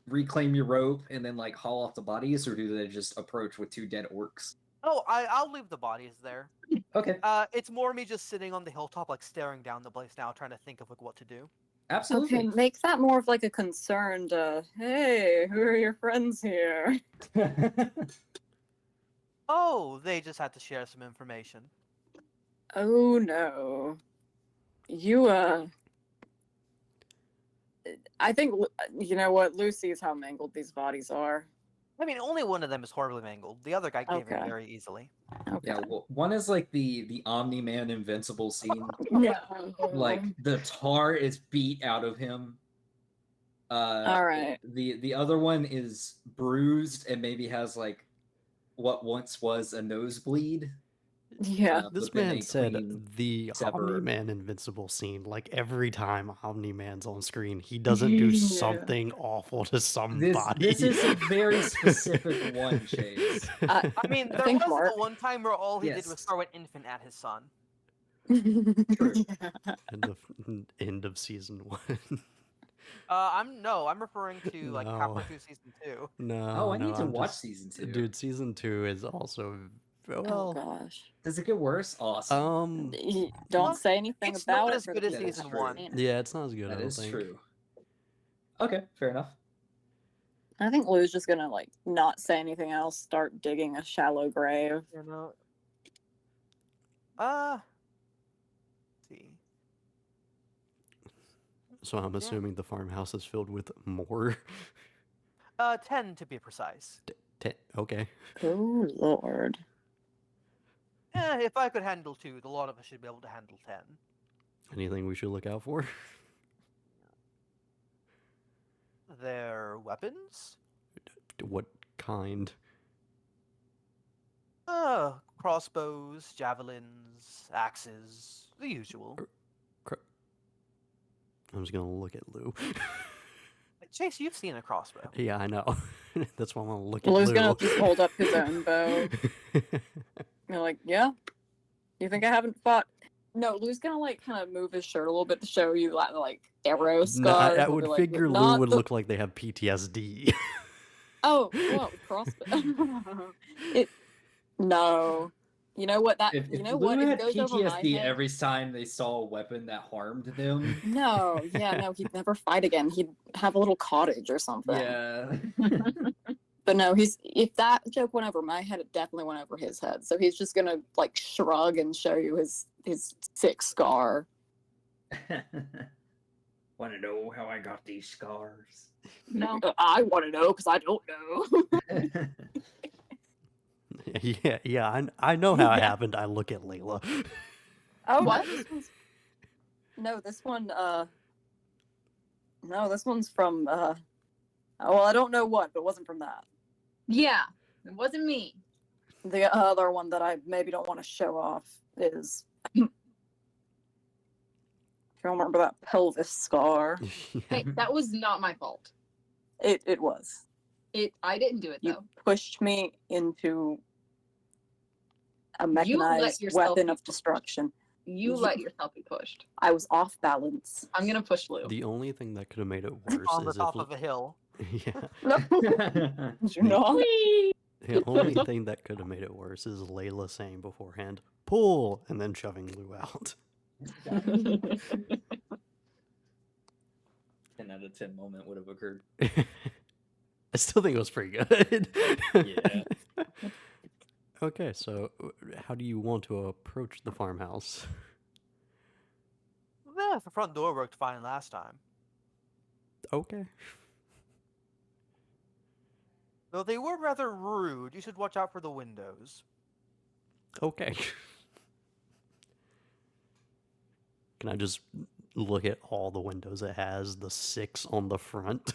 reclaim your rope and then like haul off the bodies, or do they just approach with two dead orcs? Oh, I'll leave the bodies there. Okay, It's more me just sitting on the hilltop, like staring down the place now, trying to think of like what to do. absolutely. Okay, make that more of like a concerned, hey, who are your friends here? Oh, they just had to share some information. Oh no. You, I think, you know what, Lou sees how mangled these bodies are. I mean, only one of them is horribly mangled. The other guy gave it Okay. very easily. Okay. Yeah, well, one is like the Omni-Man Invincible scene. Yeah. Like the tar is beat out of him. All right. The other one is bruised and maybe has like what once was a nosebleed. Yeah. This within man a said clean the severed- Omni-Man invincible scene. Like every time Omni-Man's on screen, he doesn't do Yeah. something awful to somebody. This is a very specific one, Chase. I mean, I there think was Mark- the one time where all he did was Yes. throw an infant at his son. True. End of season 1. I'm referring to like No. halfway through season 2. No. Oh, I no, need to I'm watch just- season 2. Dude, season 2 is also Oh Well, gosh. Does it get worse? Awesome. Don't say anything It's about not it. as for good the as people season who haven't 1. seen it. yeah, it's not as good. I That don't is think. true. Okay, fair enough. I think Lou's just gonna like not say anything else, start digging a shallow grave. You know. See. So I'm assuming the farmhouse is filled with more. 10 to be precise. Okay. Oh Lord. If I could handle 2, a lot of us should be able to handle 10. Anything we should look out for? Their weapons? What kind? Crossbows, javelins, axes, the usual. I'm just gonna look at Lou. Chase, you've seen a crossbow. Yeah, I know. That's why I want to look at Lou's Lou. gonna just hold up his own bow. You're like, yeah. You think I haven't fought? No, Lou's gonna like kind of move his shirt a little bit to show you like arrow No, scars. I He'll be would like, figure Lou "Not would the-" look like they have PTSD. Oh, what crossbow? No. You know what? That If you know Lou what? It had goes over my PTSD head. every time they saw a weapon that harmed them. No, yeah, no, he'd never fight again. He'd have a little cottage or something. Yeah. But no, if that joke went over my head, it definitely went over his head. So he's just gonna like shrug and show you his sick scar. Want to know how I got these scars? No. I want to know because I don't know. yeah. I know how it Yeah. happened. I look at Layla. Oh, What? No, this one. No, this one's from. Well, I don't know what, but it wasn't from that. Yeah, it wasn't me. The other one that I maybe don't want to show off is. If you remember that pelvis scar, Hey, that was not my fault. it was. I didn't do it You though. pushed me into a You let mechanized yourself weapon be of destruction. You let yourself be pushed. I was off balance. I'm gonna push Lou. The only thing that could have made it worse On the is top if of a hill. yeah. No, you're not. The only thing that could have made it worse is Layla saying beforehand, "Pull," and then shoving Lou out. 10 out of 10 moment would have occurred. I still think it was pretty good. Yeah. Okay, so how do you want to approach the farmhouse? The front door worked fine last time. Okay. Though they were rather rude, you should watch out for the windows. Okay. Can I just look at all the windows it has? The 6 on the front?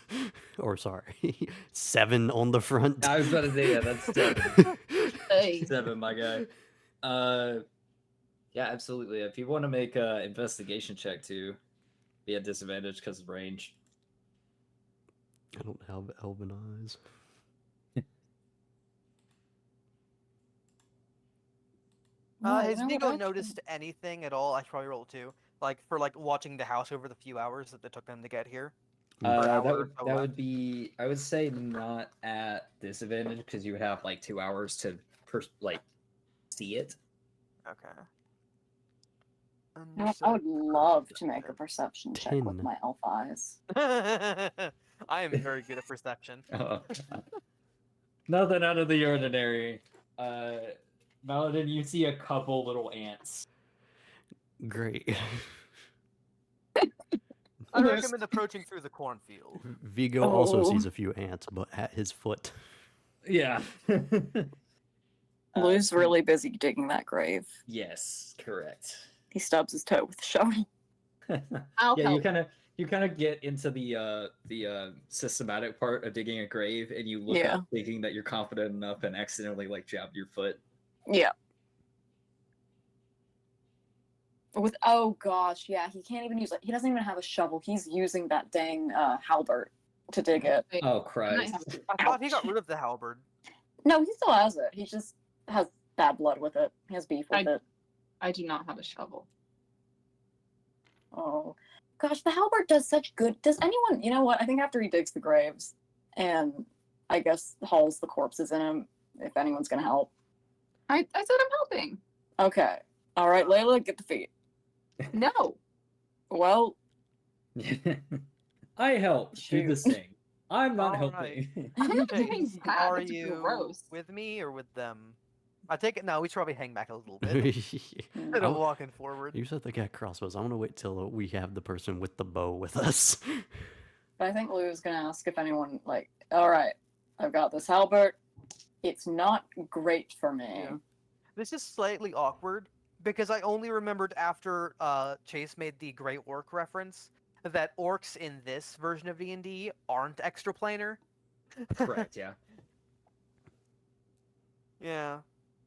Or sorry, 7 on the front? I was about to say, yeah, that's 7. Hey. 7, my guy. Yeah, absolutely. If you want to make an investigation check too, be at disadvantage because of range. I don't have elven eyes. Has Vigo noticed anything at all? I should probably roll 2. Like for watching the house over the few hours that it took them to get here. That hour would or so that left. would be, I would say, not at disadvantage because you would have like 2 hours to see it. Okay. I would love to make a perception check with 10. my elf eyes. I am very good at perception. Oh, nothing out of the ordinary. Maladin, you see a couple little ants. Great. I recommend approaching through the cornfield. Vigo also Oh. sees a few ants, but at his foot. Yeah. Lou's really busy digging that grave. Yes, correct. He stubs his toe with the shovel. I'll Yeah, help. you kind of get into the systematic part of digging a grave, and you look Yeah. up thinking that you're confident enough, and accidentally jab your foot. Yeah. Oh gosh, yeah, he can't even use it. He doesn't even have a shovel. He's using that dang halberd to dig it. Wait, Oh I might Christ! have to- I thought he got rid of the halberd. No, he still has it. He just has bad blood with it. He has beef with it. I do not have a shovel. Oh gosh, the halberd does such good. Does anyone? You know what? I think after he digs the graves, and I guess hauls the corpses in him, if anyone's gonna help. I said I'm helping. Okay. All right, Layla, get the feet. No. Well, I help do the Shoot. thing. I'm not All right. helping. I'm not Hey, getting bad. Are That's you gross. with me or with them? I take it. No, we should probably hang back a little bit. Instead I'll- of walking forward. You said they got crossbows. I'm gonna wait till we have the person with the bow with us. but I think Lou's gonna ask if anyone like. All right, I've got this halberd. It's not great for me. Yeah. This is slightly awkward because I only remembered after Chase made the Grey Orc reference that orcs in this version of D&D aren't extraplanar. Correct, yeah. Yeah.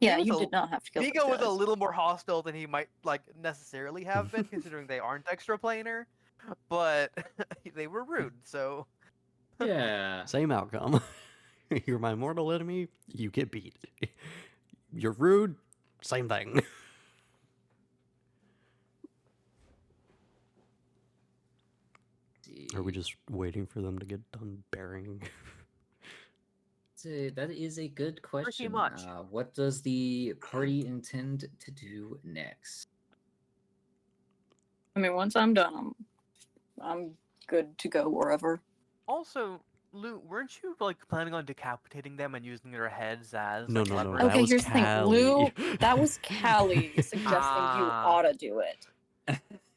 Yeah, was you a- did not have to kill Vigo those was a guys. little more hostile than he might like necessarily have been, considering they aren't extraplanar, but they were rude. So Yeah. Same outcome. You're my mortal enemy, you get beat. You're rude, same thing. Are we just waiting for them to get done burying? That is a good question. much. What does the party intend to do next? I mean, once I'm done, I'm good to go wherever. also, Lou, weren't you like planning on decapitating them and using their heads as No, like, no, no, leverage? that Okay, was here's the thing, Callie. Lou. That was Callie suggesting you Ah. ought to do it.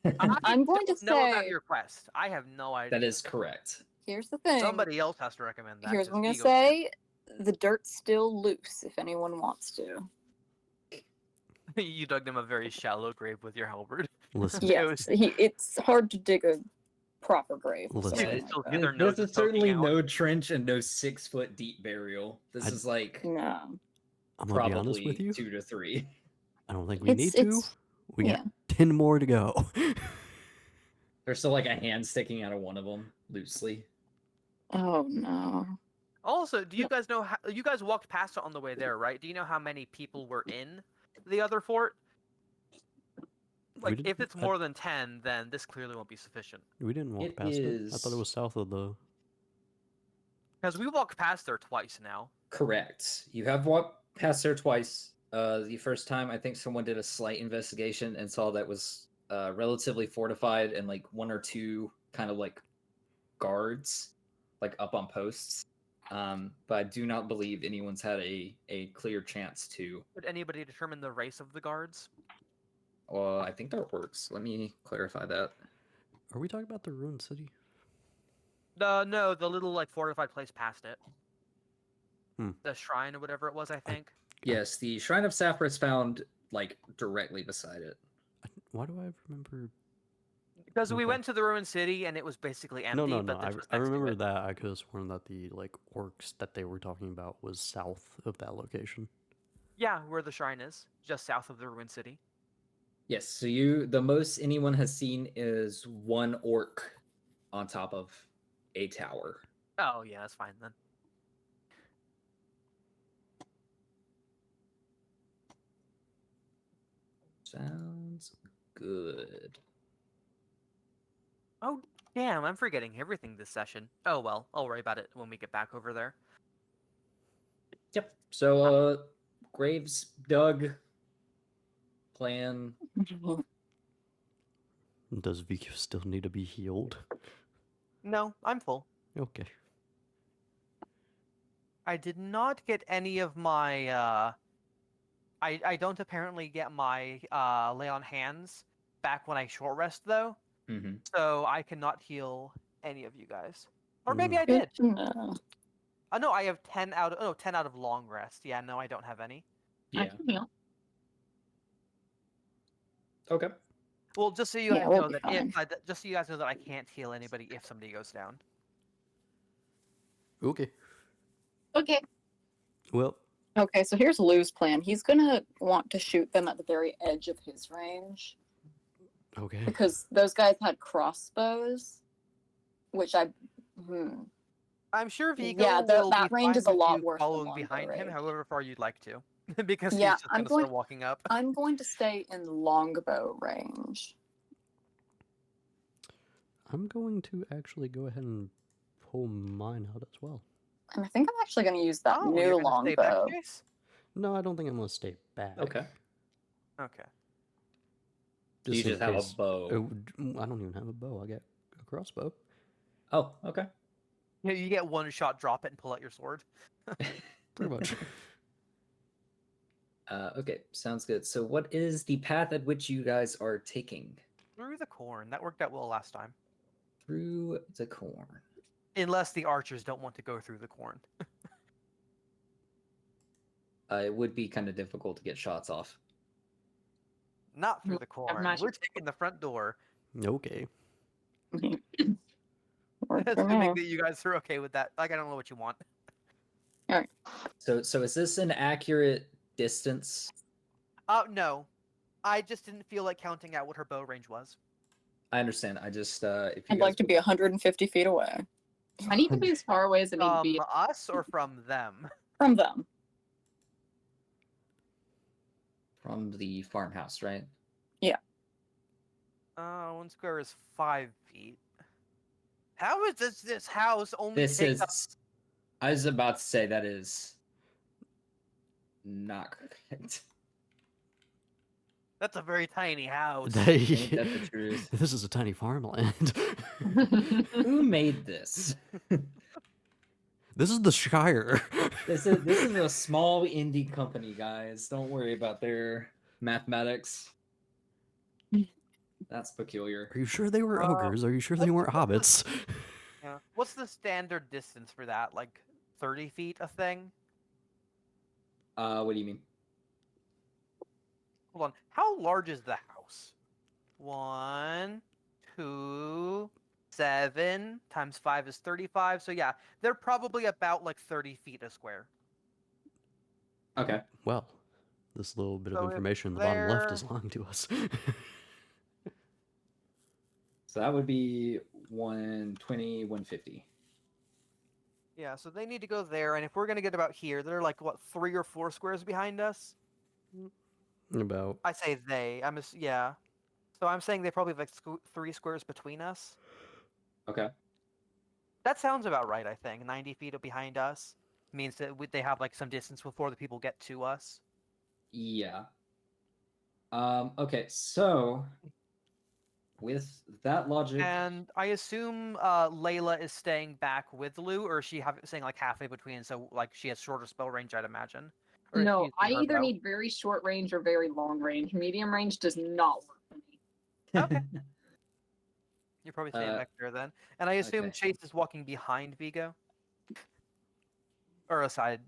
I I'm going to don't know about say- your quest. I have no idea. That is correct. Here's the thing. Somebody else has to recommend that. Here's what I'm 'cause gonna Vigo say: the dirt's still loose. If anyone wants to. can't. You dug them a very shallow grave with your halberd. Listen, Yeah. Yes, it's hard to dig a proper grave. with Listen. something You can still like get that. their This noses is certainly poking out. no trench and no 6-foot deep burial. This I- is like No, I'm gonna be honest probably with you. 2 to 3. I don't think we need to. it's We got yeah. 10 more to go. There's still like a hand sticking out of one of them loosely. Oh no. Also, do you guys know how you guys walked past it on the way there, right? Do you know how many people were in the other fort? Like, did- if it's I- more than 10, then this clearly won't be sufficient. We didn't walk It past it. I thought it is- was south of the. Because we walked past there twice now. Correct. You have walked past there twice. The first time, I think someone did a slight investigation and saw that was relatively fortified and like 1 or 2 kind of like guards, like up on posts. But I do not believe anyone's had a clear chance to. Did anybody determine the race of the guards? Well, I think that works. Let me clarify that. Are we talking about the ruined city? No, the little like fortified place past it. Hmm. The shrine or whatever it was, I think. Yes, the Shrine of Saphira is found like directly beside it. Why do I remember? Because we Okay. went to the ruined city and it was basically empty. No. But this was I next to remember it. that. I could have sworn that the like orcs that they were talking about was south of that location. Yeah, where the shrine is, just south of the ruined city. Yes, so the most anyone has seen is 1 orc on top of a tower. Oh yeah, that's fine then. Sounds good. Oh damn, I'm forgetting everything this session. Oh well, I'll worry about it when we get back over there. Yep. So graves dug. Plan. Does Vico still need to be healed? No, I'm full. Okay. I did not get any of my I don't apparently get my lay on hands back when I short rest though, Mm-hmm. so I cannot heal any of you guys. Or maybe Mm. I did. Good to know. No, I have 10 out of long rest. Yeah, no, I don't have any. I Yeah. can heal. Well, just so you Yeah, guys we'll know be that fine. just so you guys know that I can't heal anybody if somebody goes down. Okay. Okay. Well, Okay, so here's Lou's plan. He's gonna want to shoot them at the very edge of his range okay. because those guys had crossbows, which I'm sure Vigo Yeah, will that be range fine is a with lot you worse than following longbow behind him, range. however far you'd like to, because Yeah, he's just I'm gonna going- start walking up. I'm going to stay in longbow range. I'm going to actually go ahead and pull mine out as well. And I think I'm actually going to use that Oh, new you're gonna stay back, longbow. Chase? No, I don't think I'm gonna stay back. Okay. Okay. You in just have a case- bow. I don't even have a bow. I got a crossbow. Oh, okay. Yeah, you get one shot, drop it, and pull out your sword. Pretty much. Okay, sounds good. So, what is the path at which you guys are taking? Through the corn. That worked out well last time. Through the corn. Unless the archers don't want to go through the corn. It would be kind of difficult to get shots off. Not through Well, the I have corn. magic. We're taking the front door. Okay. Works for Assuming me. that you guys are okay with that. Like, I don't know what you want. So is this an accurate distance? No. I just didn't feel like counting out what her bow range was. I understand. I just if you I'd guys like to be 150 feet away I need to be as far away as I need to From be. us or from them? from them. from the farmhouse, right? One square is 5 feet. How is this house only This take up... is. I was about to say that is not correct. That's a very tiny house. Ain't that the truth? This is a tiny farmland. Who made this? This is the Shire. This is a small indie company, guys. Don't worry about their mathematics. That's peculiar. Are you sure they were ogres? Are you sure they weren't hobbits? Yeah. What's the standard distance for that? Like 30 feet a thing? What do you mean? Hold on. How large is the house? 1, 2, 7 times 5 is 35. So yeah, they're probably about like 30 feet a square. Okay. Well, this little bit So of if information in the bottom left they're- is lying to us. So that would be 120, 150. Yeah, so they need to go there, and if we're gonna get about here, they're like what 3 or 4 squares behind us. About. I say they. Yeah. So I'm saying they probably have like 3 squares between us. Okay. That sounds about right. I think 90 feet behind us means that they have like some distance before the people get to us. Yeah. Okay, so with that logic, And I assume Layla is staying back with Lou, or is she staying like halfway between, so like she has shorter spell range, I'd imagine. Or is she No, using I her either bow? need very short range or very long range. Medium range does not work for me. Okay. You're probably staying back there then. And I assume okay. Chase is walking behind Vigo? Or aside?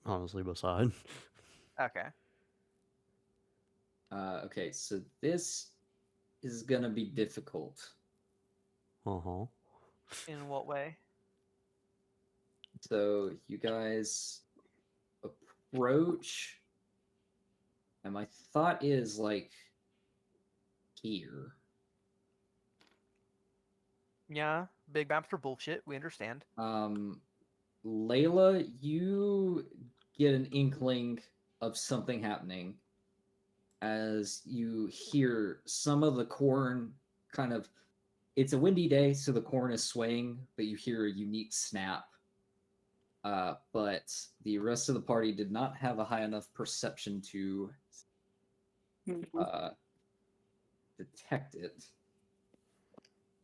Honestly, beside. Okay. Okay, so this is gonna be difficult. Uh-huh. In what way? So you guys approach, and my thought is like here. Yeah, big maps are bullshit. We understand. Layla, you get an inkling of something happening as you hear some of the corn kind of. It's a windy day, so the corn is swaying, but you hear a unique snap. But the rest of the party did not have a high enough perception to detect it.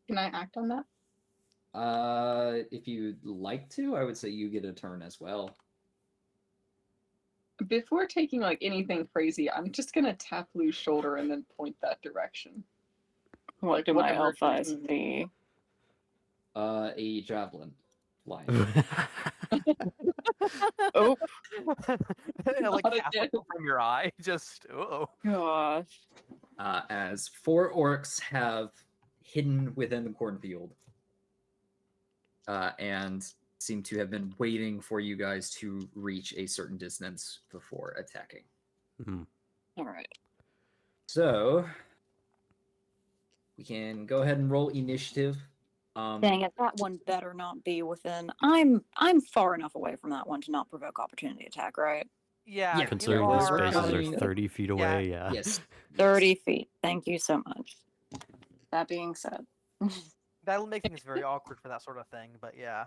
Can I act on that? If you'd like to, I would say you get a turn as well. Before taking like anything crazy, I'm just gonna tap Lou's shoulder and then point that direction. What do my Whatever elf it eyes is. see? A javelin flying. Oh Like Not halfway again. from your eye. Just, oh. gosh. As 4 orcs have hidden within the cornfield and seem to have been waiting for you guys to reach a certain distance before attacking. Mhm. All right. So we can go ahead and roll initiative. Dang it, that one better not be within. I'm far enough away from that one to not provoke opportunity attack, right? Yeah, Yeah, you Considering we're the are- spaces counting- are 30 feet away, yeah. Yes. 30 feet. Thank you so much. That being said, That'll make things very awkward for that sort of thing, but yeah.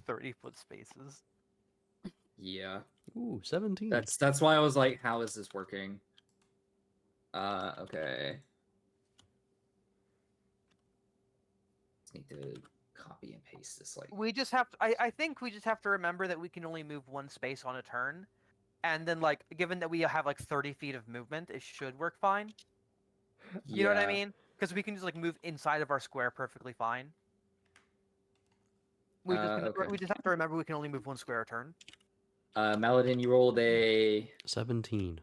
30-foot spaces. Yeah. Ooh, 17. That's why I was like, how is this working? Okay. Just need to copy and paste this like We just have to. I think we just have to remember that we can only move one space on a turn, and then like given that we have like 30 feet of movement, it should work fine. You know what I Yeah. mean? Because we can just like move inside of our square perfectly fine. Okay. We just have to remember we can only move one square a turn. Maladin, you rolled a 17.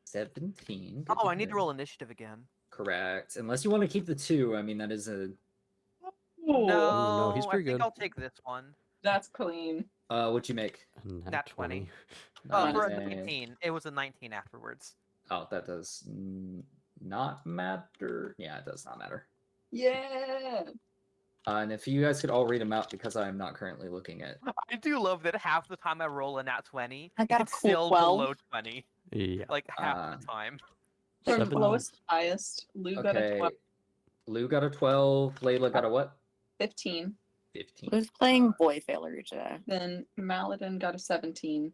17. Good Oh, to I need hear. to roll initiative again. Correct. Unless you want to keep the 2. I mean, that is a. No, no, he's pretty I think good. I'll take this one. That's clean. What'd you make? Nat 20. 20. Oh, for a Nice. 19. It was a 19 afterwards. Oh, that does not matter. Yeah, it does not matter. Yeah. And if you guys could all read them out, because I am not currently looking at. I do love that half the time I roll a nat 20, I got a it's cool still 12. below 20. Yeah. Like half the time. From Seven- lowest to highest, Lou got a Okay. 12, Lou got a 12. Layla got a what? 15. 15. Who's playing boy failure today? Then Maladin got a 17,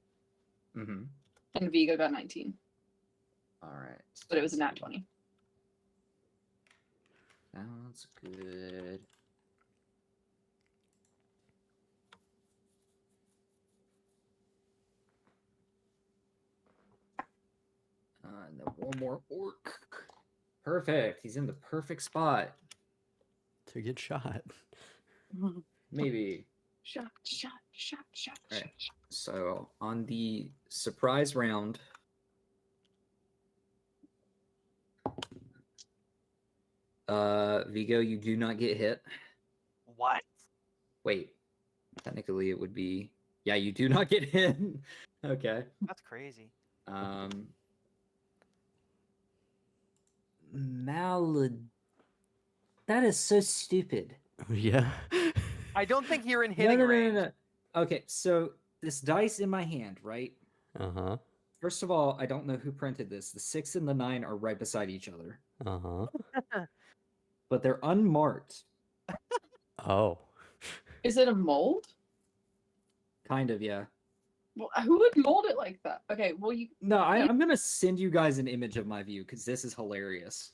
Mm-hmm. and Vigo got 19. All right. But it was a nat 20. Sounds good. And then one more orc. Perfect. He's in the perfect spot. To get shot. Maybe. Shot, shot, shot, shot, Right. shot, shot. So on the surprise round, Vigo, you do not get hit. What? Wait, technically it would be. Yeah, you do not get hit. Okay. That's crazy. Malad. That is so stupid. Yeah. I don't think you're in No, hitting no, range. no. Okay, so this dice in my hand, right? Uh-huh. First of all, I don't know who printed this. The 6 and the 9 are right beside each other, Uh-huh. but they're unmarked. Oh. Is it a mold? Kind of, yeah. Well, who would mold it like that? Okay, well, No, I'm gonna send you guys an image of my view because this is hilarious.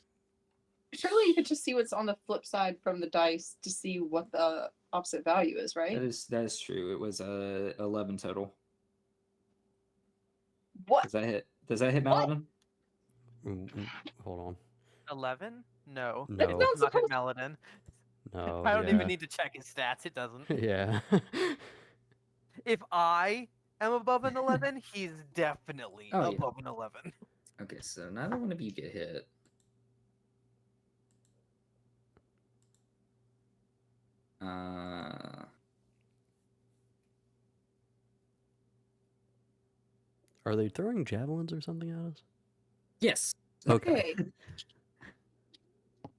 surely you could just see what's on the flip side from the dice to see what the opposite value is, right? That is true. It was 11 total. What? Does that hit? Does that hit What? Maladin? Hold on. 11? No. No. It does not hit Maladin. No. I don't yeah. even need to check his stats. It doesn't. Yeah. If I am above an 11, he's definitely Oh, yeah. above an 11. Okay, so neither one of you get hit. Are they throwing javelins or something at us? Yes. Okay.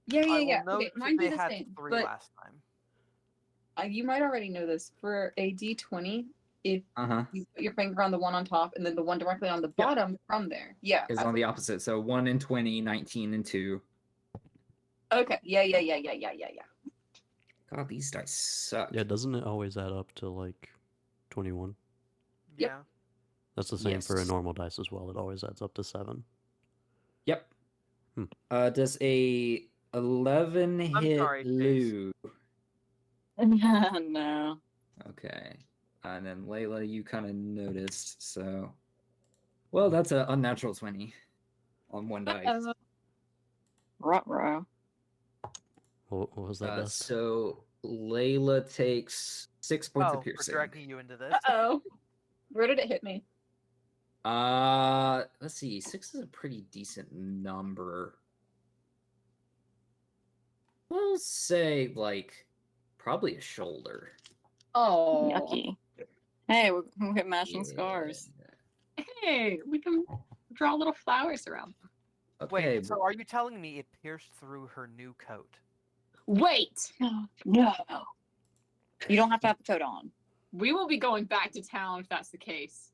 Yeah, I yeah, will yeah. note Okay, that mine they do the had same. 3 But last time. you might already know this. For a D20, if Uh-huh. you put your finger on the one on top and then the one directly on the bottom from there. Yeah. Is on the opposite. So 1 and 20, 19 and 2. Okay. Yeah. God, these dice suck. Yeah, doesn't it always add up to like 21? Yep. Yeah. That's the same for a Yes. normal dice as well. It always adds up to 7. Yep. Hmm. Does a 11 hit sorry, Chase. Lou? No. Okay. And then Layla, you kind of noticed, so. Well, that's an unnatural 20 on one dice. Ruh-roh. What was that, Dust? So Layla takes 6 points of For piercing. dragging you into this. Uh-oh. Where did it hit me? Let's see. 6 is a pretty decent number. We'll say like probably a shoulder. Oh. Yucky. Hey, we're getting matching scars. Hey, we can draw little flowers around them. Okay. Wait, so are you telling me it pierced through her new coat? Wait. No. You don't have to have the coat on. We will be going back to town if that's the case.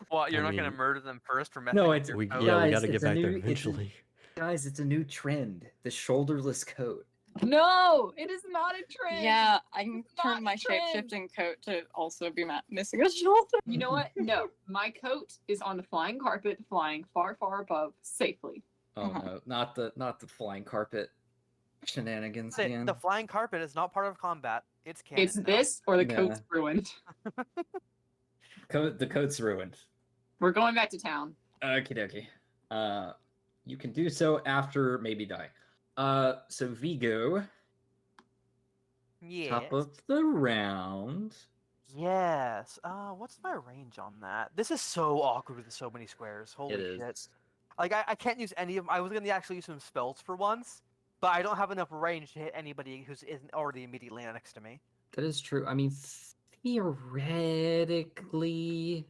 What, you're I not going to mean- murder them first for messing No, with it's- your We coat? we Guys, got to get it's a back there new- it's a- eventually. Guys, it's a new trend. The shoulderless coat. No, it is not a trend. Yeah, I can It's not turn my a trend. shape-shifting coat to also be missing a shoulder. You know what? No, my coat is on the flying carpet, flying far, far above, safely. Oh no, not the flying carpet shenanigans Say, again. the flying carpet is not part of combat. It's canon It's now. this or the Nah. coat's ruined. The code's ruined. We're going back to town. Okie dokie. You can do so after maybe die. So Vigo, Yes. top of the round. Yes. What's my range on that? This is so awkward with so many squares. Holy It shit. is. Like, I can't use any of... I was gonna actually use some spells for once, but I don't have enough range to hit anybody who's isn't already immediately next to me. That is true. I mean, theoretically,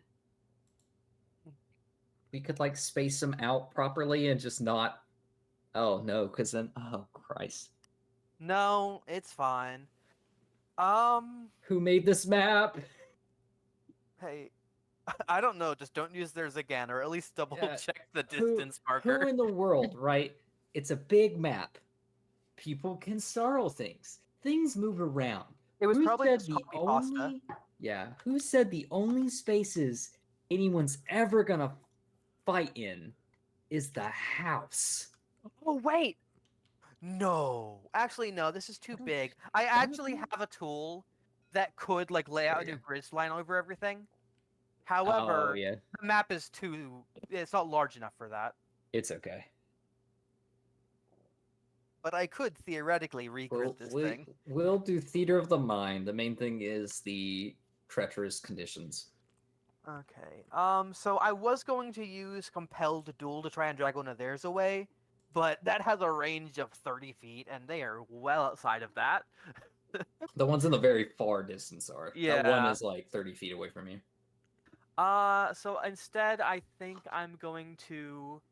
we could like space them out properly and just not. Oh no, because then, oh Christ, No, it's fine. who made this map? Hey, I don't know. Just don't use theirs again, or at least double Yeah, check the Who- distance marker. Who in the world, right? It's a big map. People can sorrow things. Things move around. It was Who probably said just the copy pasta. only? Yeah. Who said the only spaces anyone's ever gonna fight in is the house? Oh wait, no. Actually, no. This is too big. I actually have a tool that could like lay out a new grid line over everything. However, Oh yeah, the map is too. It's not large enough for that. it's okay. But I could theoretically regrid this thing. We'll do theater of the mind. The main thing is the treacherous conditions. Okay. So I was going to use compelled duel to try and drag one of theirs away, but that has a range of 30 feet, and they are well outside of that. The ones in the very far distance are. That one Yeah. is like 30 feet away from you. So instead, I think I'm going to.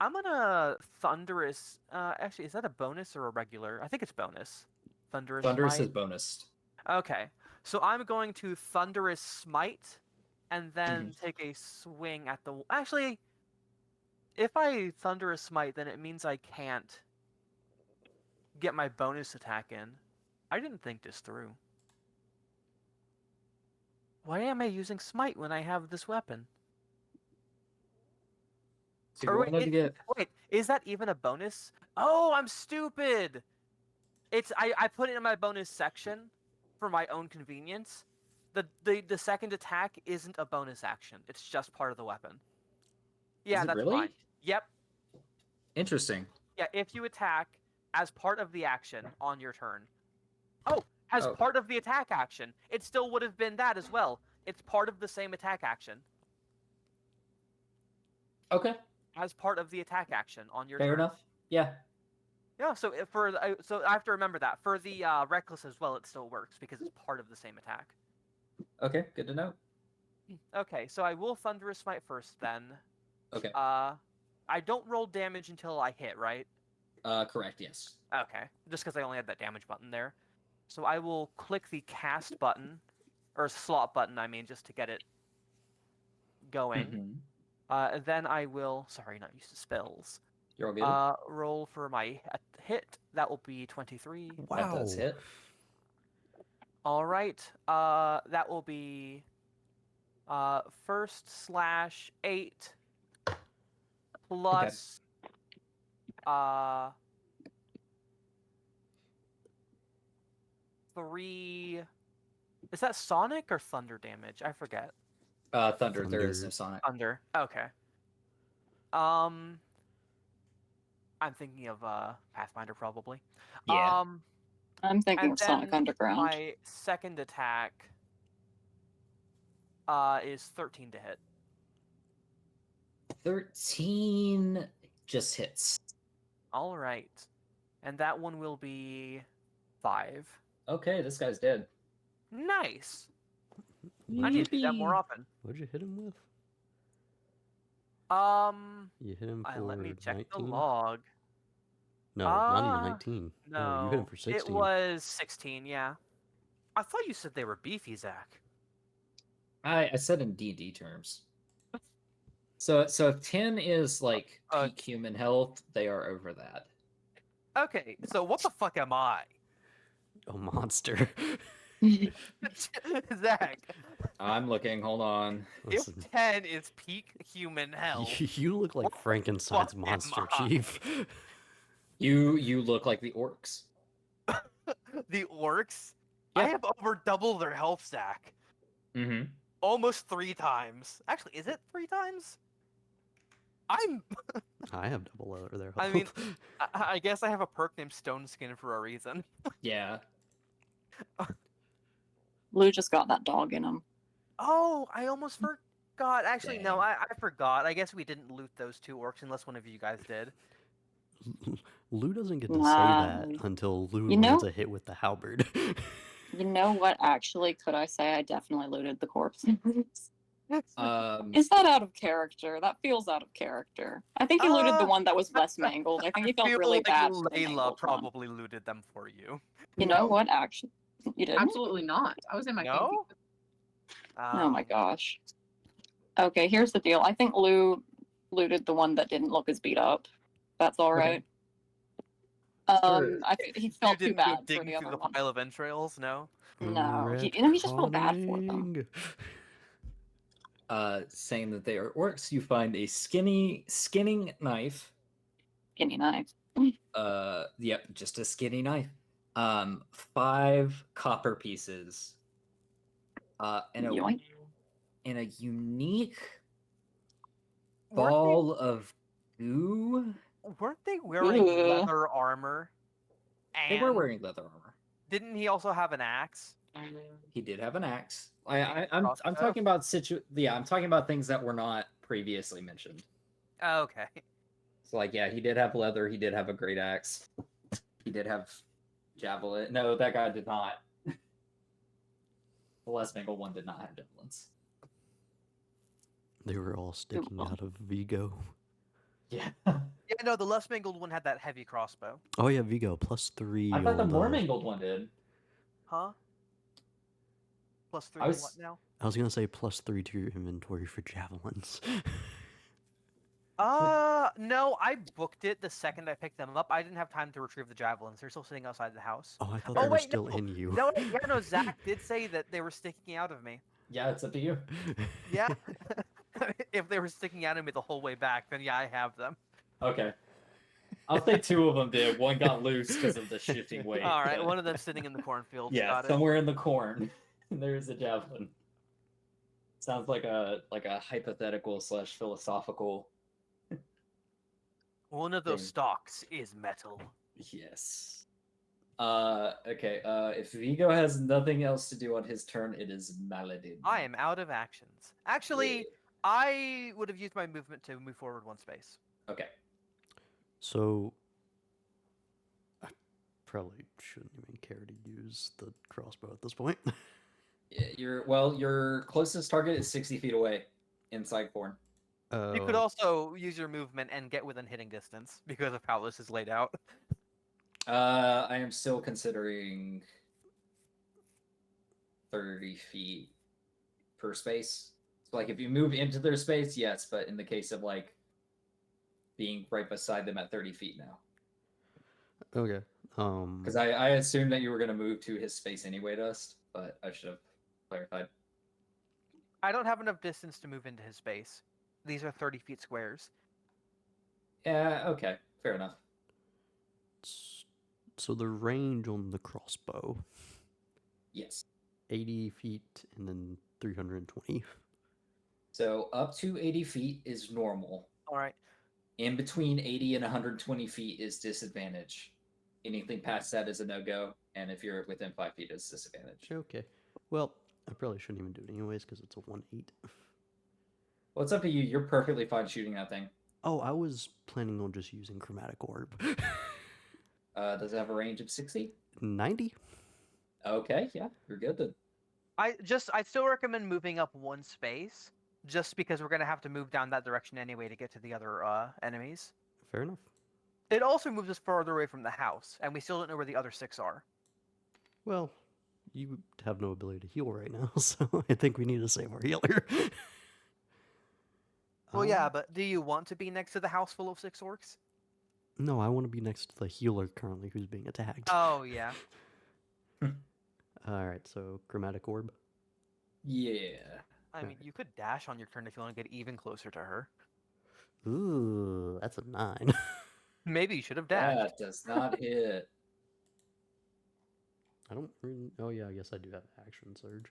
I'm gonna thunderous. Actually, is that a bonus or a regular? I think it's bonus. Thunderous. Thunderous Smite. is bonus. Okay, so I'm going to thunderous smite, and then Mm-hmm. take a swing at the. Actually, if I thunderous smite, then it means I can't get my bonus attack in. I didn't think this through. Why am I using smite when I have this weapon? So you Or wanted to get. wait, is that even a bonus? Oh, I'm stupid. I put it in my bonus section for my own convenience. The second attack isn't a bonus action. It's just part of the weapon. Yeah, Is it that's really? fine. Yep. Interesting. Yeah, if you attack as part of the action on your turn. Oh, as Oh. part of the attack action, it still would have been that as well. It's part of the same attack action. Okay. As part of the attack action on your Fair turn. enough. Yeah. Yeah, so so I have to remember that for the reckless as well, it still works because it's part of the same attack. Okay. Good to know. Okay, so I will thunderous smite first then. Okay. I don't roll damage until I hit, right? Correct. Yes. Okay, just because I only had that damage button there. So I will click the cast button, or slot button, I mean, just to get it going. Mhm. Then I will, sorry, not used to spells. You're all good. Roll for my hit. That will be 23. That does hit. All right. That will be first slash 8 plus 3. Is that sonic or thunder damage? I forget. Thunder. There is no Thunder. sonic. Thunder. Okay. I'm thinking of Pathfinder probably. Yeah. I'm thinking And of Sonic then Underground. my second attack is 13 to hit. 13 just hits. All right. And that one will be 5. Okay, this guy's dead. Nice. I need to do that more Yippee. often. What'd you hit him with? You hit him for Let me check 19? the log. No, not even 19. No, you hit him for 16. It was 16, yeah. I thought you said they were beefy, Zach. I said in D&D terms. So if 10 is like peak human health, they are over that. Okay, so what the fuck am I? A monster. Zach, I'm looking. Hold on. if Listen, 10 is peak human hell, you look like what the Frankenstein's fuck am monster, I? Chief. You look like the orcs. The orcs? Yeah. I have over double their health, Zach. Mm-hmm. Almost 3 times. Actually, is it 3 times? I'm. I have double leather there. I mean, I guess I have a perk named Stone Skin for a reason. Yeah. Lou just got that dog in him. Oh, I almost forgot. Actually, no, Dang. I forgot. I guess we didn't loot those 2 orcs unless one of you guys did. Lou doesn't get to say Nah. that until Lou You lands know- a hit with the halberd. You know what? Actually, could I say I definitely looted the corpse? Is that out of character? That feels out of character. I think he looted the one that was less mangled. I think he felt feel really like bad for the Layla mangled one. probably looted them for you. You know No. what? Actually, you didn't. Absolutely not. I was in my camping. No? Oh my gosh. Okay, here's the deal. I think Lou looted the one that didn't look as beat up. That's all right. Sure. I think he You felt too didn't go bad for digging the through other the one. pile of entrails, no? No, he just felt bad for them. Retconning. Saying that they are orcs, you find a skinning knife. Skinny knife. Yep, just a skinny knife. 5 copper pieces. And Yoink. a unique Weren't ball of goo. weren't they wearing Ugh. leather armor? They were And wearing leather armor. didn't he also have an axe? He did have an axe. And I'm crossbow? talking about I'm talking about things that were not previously mentioned. Okay. So like, yeah, he did have leather. He did have a great axe. He did have javelin. No, that guy did not. The less mangled one did not have javelins. They were all sticking out of Vigo. Yeah. Yeah, no, the less mangled one had that heavy crossbow. Oh yeah, Vigo +3. I thought the on more mangled one did. Huh? Plus 3 I to was- what now? I was gonna say +3 to your inventory for javelins. No, I booked it the second I picked them up. I didn't have time to retrieve the javelins. They're still sitting outside the house. Oh, I thought Oh, they were wait, still no. in you. No, wait, yeah, no, Zach did say that they were sticking out of me. Yeah, it's up to you. Yeah. If they were sticking out of me the whole way back, then yeah, I have them. Okay. I'll say 2 of them did. One got loose because of the shifting weight. All right, but- one of them sitting in the cornfield. Yeah, Got it. somewhere in the corn, there's a javelin. Sounds like a hypothetical / philosophical. One of those thing. stalks is metal. Yes. Okay. If Vigo has nothing else to do on his turn, it is Maladin. I am out of actions. Actually, I would have used my movement to move forward 1 space. Okay. So I probably shouldn't even care to use the crossbow at this point. Yeah, your closest target is 60 feet away, inside corn. You could also use your movement and get within hitting distance because of how this is laid out. I am still considering 30 feet per space. So like if you move into their space, yes, but in the case of like being right beside them at 30 feet now. Okay. Because I assumed that you were gonna move to his space anyway, Dust, but I should have clarified. I don't have enough distance to move into his space. These are 30 feet squares. Yeah, okay, fair enough. So the range on the crossbow, Yes. 80 feet and then 320. So up to 80 feet is normal. All right. In between 80 and 120 feet is disadvantage. Anything past that is a no-go, and if you're within 5 feet, it's disadvantage. Okay. Well, I probably shouldn't even do it anyways because it's a 1/8. Well, it's up to you. You're perfectly fine shooting that thing. Oh, I was planning on just using chromatic orb. Does it have a range of 60? 90? Okay, yeah, you're good then. I still recommend moving up 1 space, just because we're gonna have to move down that direction anyway to get to the other enemies. Fair enough. It also moves us farther away from the house, and we still don't know where the other 6 are. Well, you have no ability to heal right now, so I think we need to save our healer. Well, yeah, but do you want to be next to the house full of 6 orcs? No, I want to be next to the healer currently who's being attacked. Oh yeah. Alright, so chromatic orb. Yeah. I mean, you could dash on your turn if you want to get even closer to her. Ooh, that's a 9. Maybe you should have dashed. That does not hit. I don't really... Oh yeah, I guess I do have action surge.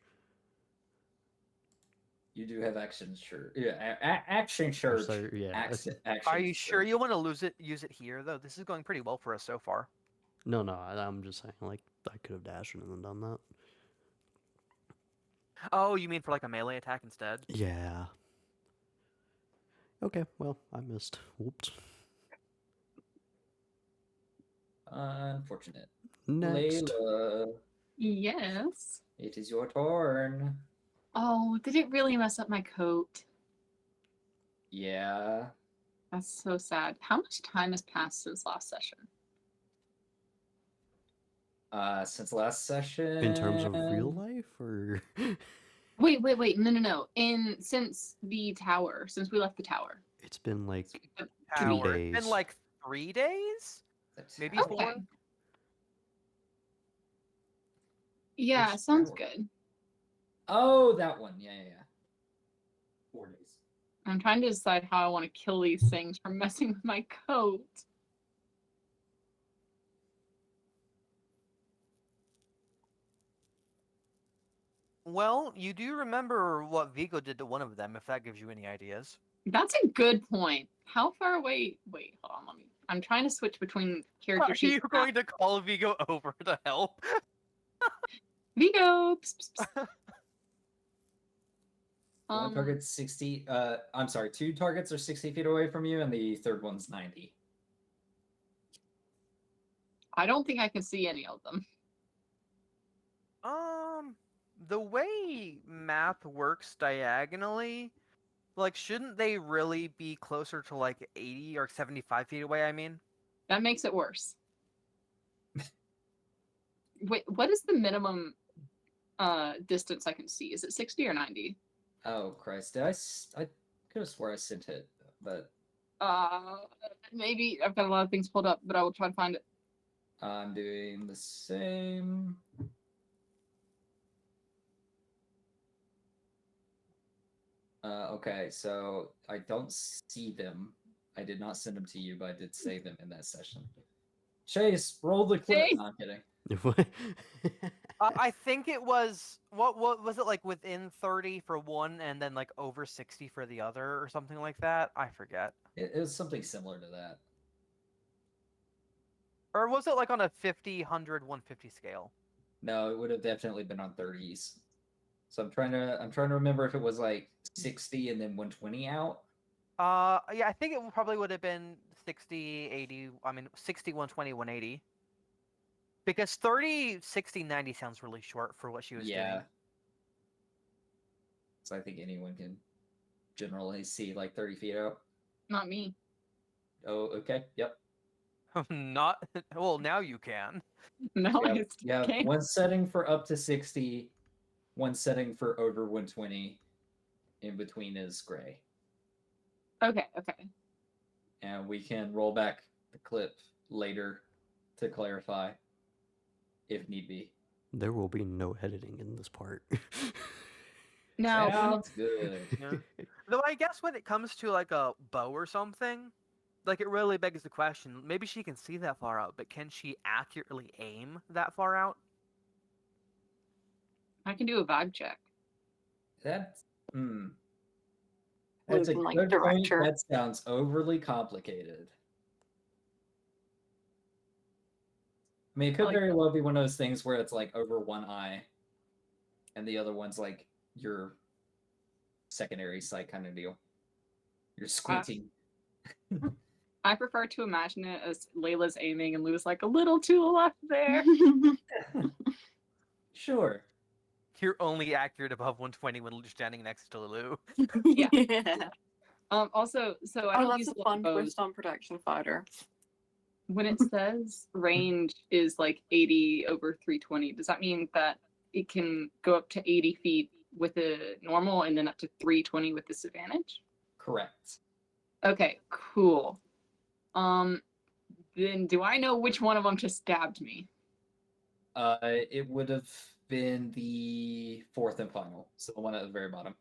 You do have action surge. Yeah, action surge. So, yeah. Action Are you sure surge. you want to use it here though? This is going pretty well for us so far. No, I'm just saying, like, I could have dashed and then done that. Oh, you mean for like a melee attack instead? Yeah. Okay, well, I missed. Whoops. Unfortunate. Next. Layla, Yes. it is your turn. Oh, did it really mess up my coat? Yeah. That's so sad. How much time has passed since last session? Since last session. In terms of real life, or... Wait. No. Since the tower, since we left the tower. It's been, like, Tower. 2 It's been days. like 3 days? Maybe Tower. 4? Okay. Yeah, Which sounds tower? good. Oh, that one. Yeah. 4 days. I'm trying to decide how I want to kill these things from messing with my coat. Well, you do remember what Vigo did to one of them, if that gives you any ideas. That's a good point. How far away? Wait, hold on. I'm trying to switch between character Are sheets. you going to call Vigo over to help? Vigo. Psst, psst, psst. One target's 60. I'm sorry, 2 targets are 60 feet away from you, and the third one's 90. I don't think I can see any of them. The way math works diagonally, like, shouldn't they really be closer to like 80 or 75 feet away? I mean, That makes it worse. Wait, what is the minimum distance I can see? Is it 60 or 90? Oh, Christ. I could have swore I sent it, but Maybe I've got a lot of things pulled up, but I will try to find it. I'm doing the same. Okay, so I don't see them. I did not send them to you, but I did save them in that session. Chase, roll the clip. Chase! No, I'm kidding. I think it was what was it, like within 30 for one, and then like over 60 for the other, or something like that. I forget. It was something similar to that. Or was it like on a 50, 100, 150 scale? No, it would have definitely been on 30s. So I'm trying to remember if it was like 60 and then 120 out. Yeah, I think it probably would have been 60, 80. I mean, 60, 120, 180. Because 30, 60, 90 sounds really short for what she was doing. So I think anyone can generally see like 30 feet out. Not me. Oh, okay. Yep. Not well. Now you can. No, Yeah, it's yeah. okay. One setting for up to 60, one setting for over 120. In between is gray. Okay. And we can roll back the clip later to clarify if need be. There will be no editing in this part. Now, Sounds good. Yeah. Though I guess when it comes to like a bow or something, like it really begs the question. Maybe she can see that far out, but can she accurately aim that far out? I can do a vibe check. That's That's a Luke can, like, good direct point. her. That sounds overly complicated. I mean, it could Like- very well be one of those things where it's like over one eye, and the other one's like your secondary sight kind of deal. You're squinting. I prefer to imagine it as Layla's aiming and Lou's like a little to the left there. Sure. You're only accurate above 120 when you're standing next to Lulu. Yeah. Also, so I Oh, don't that's use a fun longbows. twist on protection fighter. When it says range is like 80 over 320, does that mean that it can go up to 80 feet with a normal and then up to 320 with disadvantage? Correct. Okay, cool. Then do I know which one of them just stabbed me? It would have been the fourth and final, so the one at the very bottom.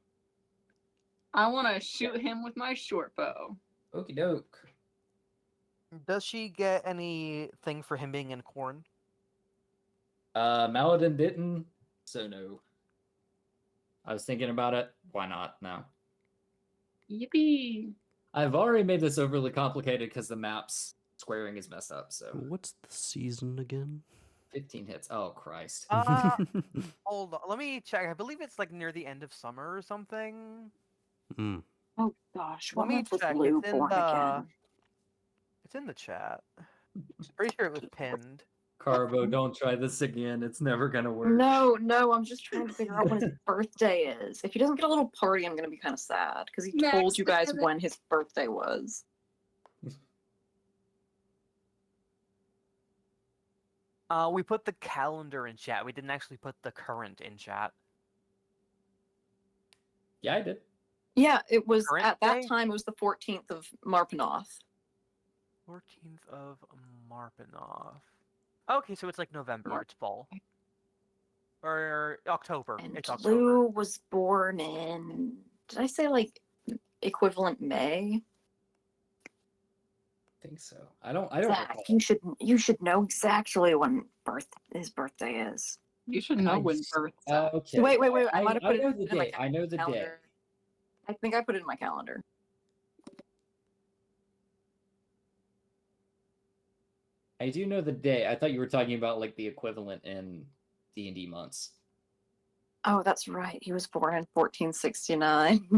I want to shoot him with my short bow. Okie doke. Does she get anything for him being in corn? Maladin didn't, so no. I was thinking about it. Why not? No. Yippee! I've already made this overly complicated because the map's squaring is messed up, so What's the season again? 15 hits. Oh, Christ. Hold on, let me check. I believe it's like near the end of summer or something. Mm. Oh gosh, Let what me month was check. Lou It's in born the again? it's in the chat. Pretty sure it was pinned. Carbo, don't try this again. It's never gonna work. No, I'm just trying to figure out when his birthday is. If he doesn't get a little party, I'm gonna be kind of sad because he told Next you guys minute. when his birthday was. We put the calendar in chat. We didn't actually put the current in chat. Yeah, I did. Yeah, it was Current at that day? time. It was the 14th of Marpanoth. 14th of Marpanoff. Okay, so it's like November. It's fall. Or October. And It's October. Lou was born in. Did I say like equivalent May? I think so. I don't Zach, recall. you should know exactly when his birthday is. You should know when Nice. births. Okay. Wait. I might have I put know it the in my day. I know the day. calendar. I think I put it in my calendar. I do know the day. I thought you were talking about like the equivalent in D&D months. Oh, that's right. He was born in 1469.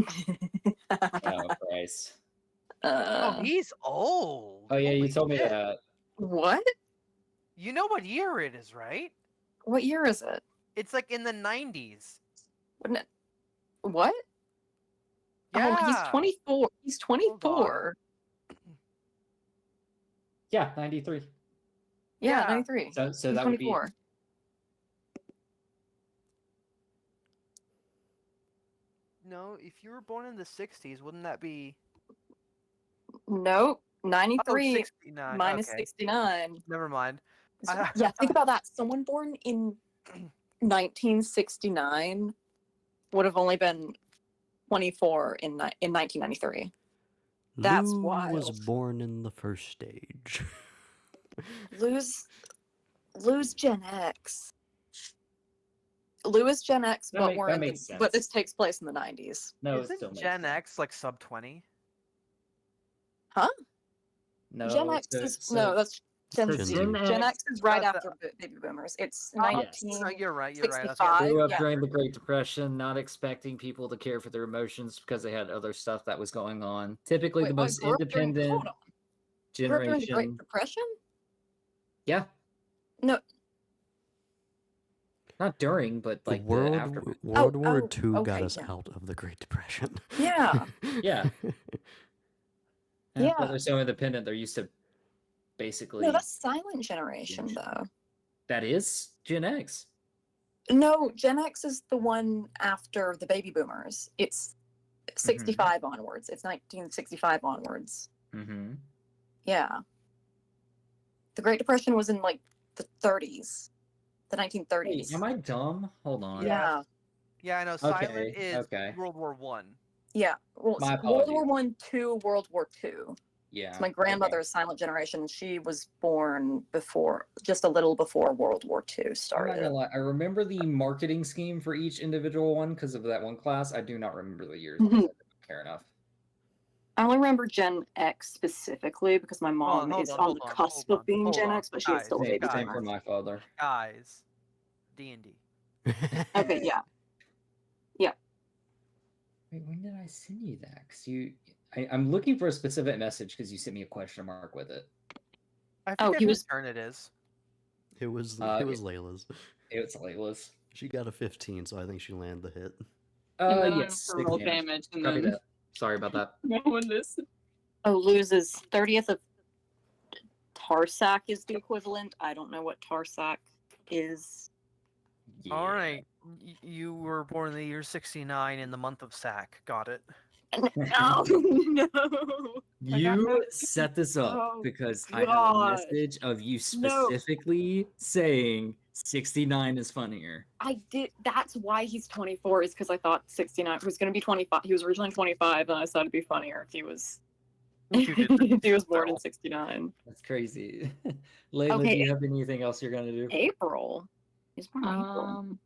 Oh, Christ. Oh, he's old. Oh, yeah, you Holy told me shit. that. What? You know what year it is, right? What year is it? It's like in the 90s. Wouldn't it? What? Yeah. Oh, he's 24. He's 24. Yeah, 93. Yeah, Yeah. 93. So He's that would be 24. No, if you were born in the 60s, wouldn't that be... Nope. Oh, 93 69. minus Okay. 69. Never mind. Yeah, think about that. Someone born in 1969 would have only been 24 in 1993. That's Lou was wild. born in the first stage. Lose Gen X. Lou is Gen X, That but make- we're that in the, makes but this sense. takes place in the 90s. No, it Isn't still makes Gen sense. X like sub 20? No, Gen X so- is so- no, that's Gen Gen Z. Z. Gen X is right Got after baby boomers. It's Yes. No, 1965. you're right. You're right. I was getting- grew up yeah. during the Great Depression, not expecting people to care for their emotions because they had other stuff that was going on. Typically, Wait, the most grew up during- independent hold on. Grew up during the Great generation. Depression? Yeah, No. not during, but like the World after. World War oh, II got okay, us yeah. out of the Great Depression. Yeah. Yeah. Yeah. But they're so independent, they're used to basically. No, that's Silent Generation, though. That is Gen X. No, Gen X is the one after the baby boomers. It's 65 onwards. It's 1965 onwards. Mm-hmm. Yeah. The Great Depression was in like the 30s, the 1930s. Wait, am I dumb? Hold on. Yeah. Yeah, I know. Okay, Silent is okay. World War One. Yeah. Well, My World War apologies. One, two, World War Two. Yeah. So my grandmother is Silent Generation. She was born before, just a little before World War II I'm not started. gonna lie. I remember the marketing scheme for each individual one because of that one class. I do not remember the years. Mhm. Because I didn't care enough. I only remember Gen X specifically because my mom hold is on, on hold the on, cusp hold of being on, Gen hold X, but on. she is still a Guys, baby Same boomer. for my father. Guys, D&D. Okay, yeah. Wait, when did I send you that? Because I'm looking for a specific message because you sent me a question mark with it. I Oh, forget he whose was- turn it is. It was Layla's. It's Layla's. She got a 15, so I think she landed the hit. And then Yes. I six roll damage. damage and Copy then that. Sorry about that. knowing this. Oh, loses 30th of Tarsak is the equivalent. I don't know what Tarsak is. Yeah. All right. You were born in the year 69 in the month of Sac. Got it. No, no. You set this up Oh, because I have a God. message of you No. specifically saying 69 is funnier. I did. That's why he's 24. Is because I thought 69 was going to be 25. He was originally 25, and I thought it'd be funnier if he was. You did if he was born in well. 69. That's crazy. Layla, Okay. do you have anything else you're gonna do? April. He's born in April.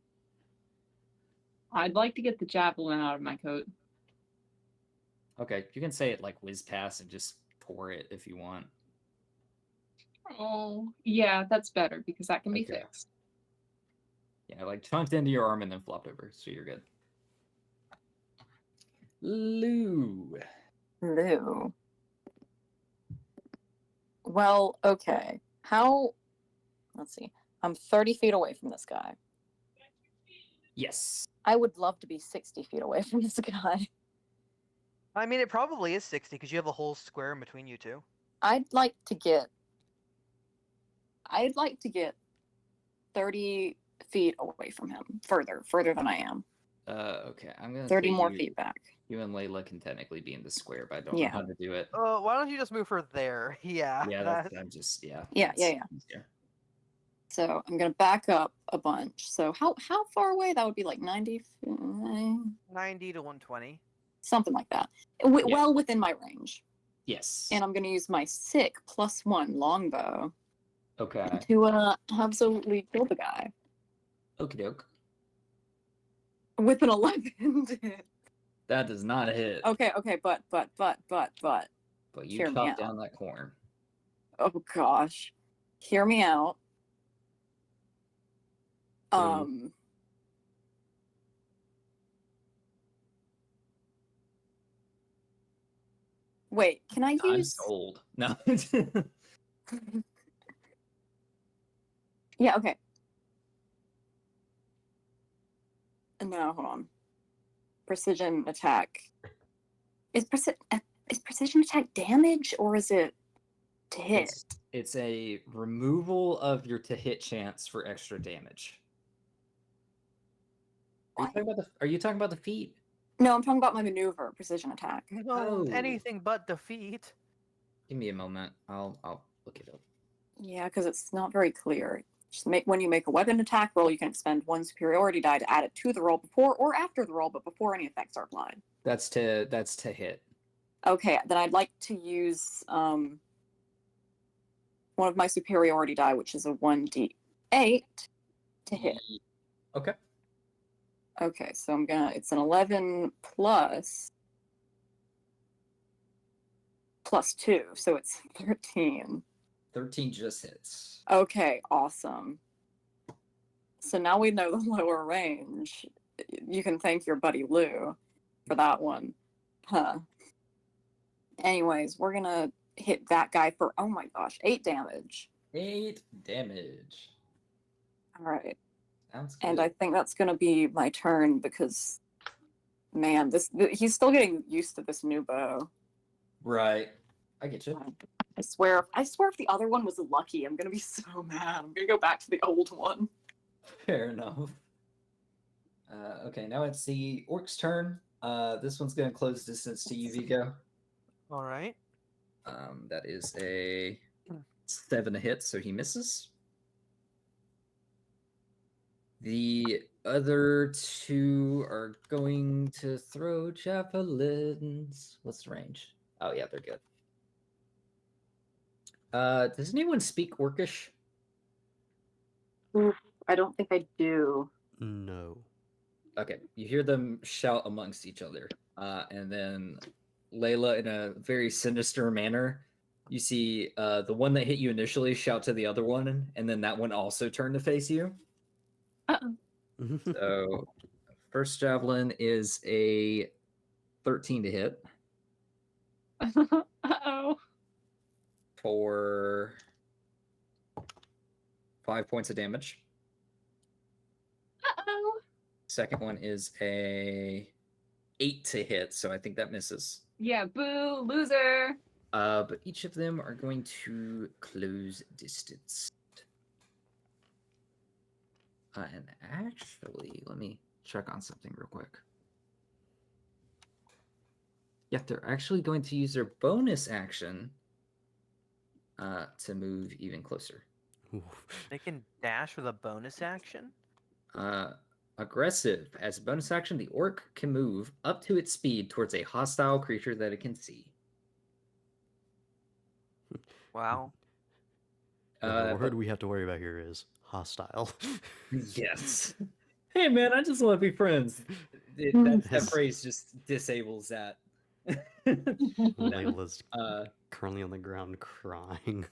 I'd like to get the javelin out of my coat. Okay, you can say it like whiz pass and just pour it if you want. Oh, yeah, that's better because that can be Okay. fixed. Yeah, like chunked into your arm and then flopped over, so you're good. Lou. Lou. Well, okay. How? Let's see. I'm 30 feet away from this guy. Yes. I would love to be 60 feet away from this guy. I mean, it probably is 60 because you have a whole square in between you two. I'd like to get 30 feet away from him. Further than I am. Okay, I'm gonna 30 say more you, feet back. you and Layla can technically be in the square, but I don't Yeah. know how to do it. Why don't you just move her there? Yeah. Yeah, that- I'm just Yeah, that's yeah. easier. So I'm gonna back up a bunch. So how far away? That would be like 90, 90 to 120. something like that. Yeah. Well within my range. Yes. And I'm gonna use my sick +1 longbow Okay. to absolutely kill the guy Okie doke. with an 11 to hit. That does not hit. Okay, but But you hear me chop out. down that corn. Oh gosh, hear me out. Ooh. Wait, can I I'm use? sold. No. Yeah, okay. No, hold on. Precision attack. Is precision attack damage or is it to hit? It's a removal of your to hit chance for extra damage. Are you talking about the feat? No, I'm talking about my maneuver, precision attack. No, Oh. anything but defeat. Give me a moment. I'll look it up. Yeah, because it's not very clear. Just when you make a weapon attack roll, you can expend 1 superiority die to add it to the roll before or after the roll, but before any effects are applied. That's to hit. Okay, then I'd like to use one of my superiority die, which is a 1d8 to hit. Okay. Okay, so it's an 11 plus 2, so it's 13. 13 just hits. Okay, awesome. So now we know the lower range. You can thank your buddy Lou for that one. Huh. Anyways, we're gonna hit that guy for, oh my gosh, 8 damage. 8 damage. All right. Sounds good. And I think that's gonna be my turn because, man, he's still getting used to this new bow. Right. I get you. I swear if the other one was lucky, I'm gonna be so mad. I'm gonna go back to the old one. Fair enough. Okay, now it's the orc's turn. This one's going to close distance to you, Vigo. All right. That is a 7 to hit, so he misses. The other 2 are going to throw javelins. What's the range? Oh, yeah, they're good. Does anyone speak Orcish? I don't think I do. No. Okay, you hear them shout amongst each other, and then Layla, in a very sinister manner, you see the one that hit you initially shout to the other one, and then that one also turn to face you. Uh-oh. So, first javelin is a 13 to hit Uh-oh. for 5 points of damage. Uh-oh. Second one is a 8 to hit, so I think that misses. Yeah, boo, loser. But each of them are going to close distance. And actually, let me check on something real quick. Yeah, they're actually going to use their bonus action to move even closer. Oof. They can dash with a bonus action. Aggressive. As a bonus action, the orc can move up to its speed towards a hostile creature that it can see. Wow. The word But- we have to worry about here is hostile. yes. Hey man, I just want to be friends. That Yes. phrase just disables that. Layla's uh, currently on the ground crying.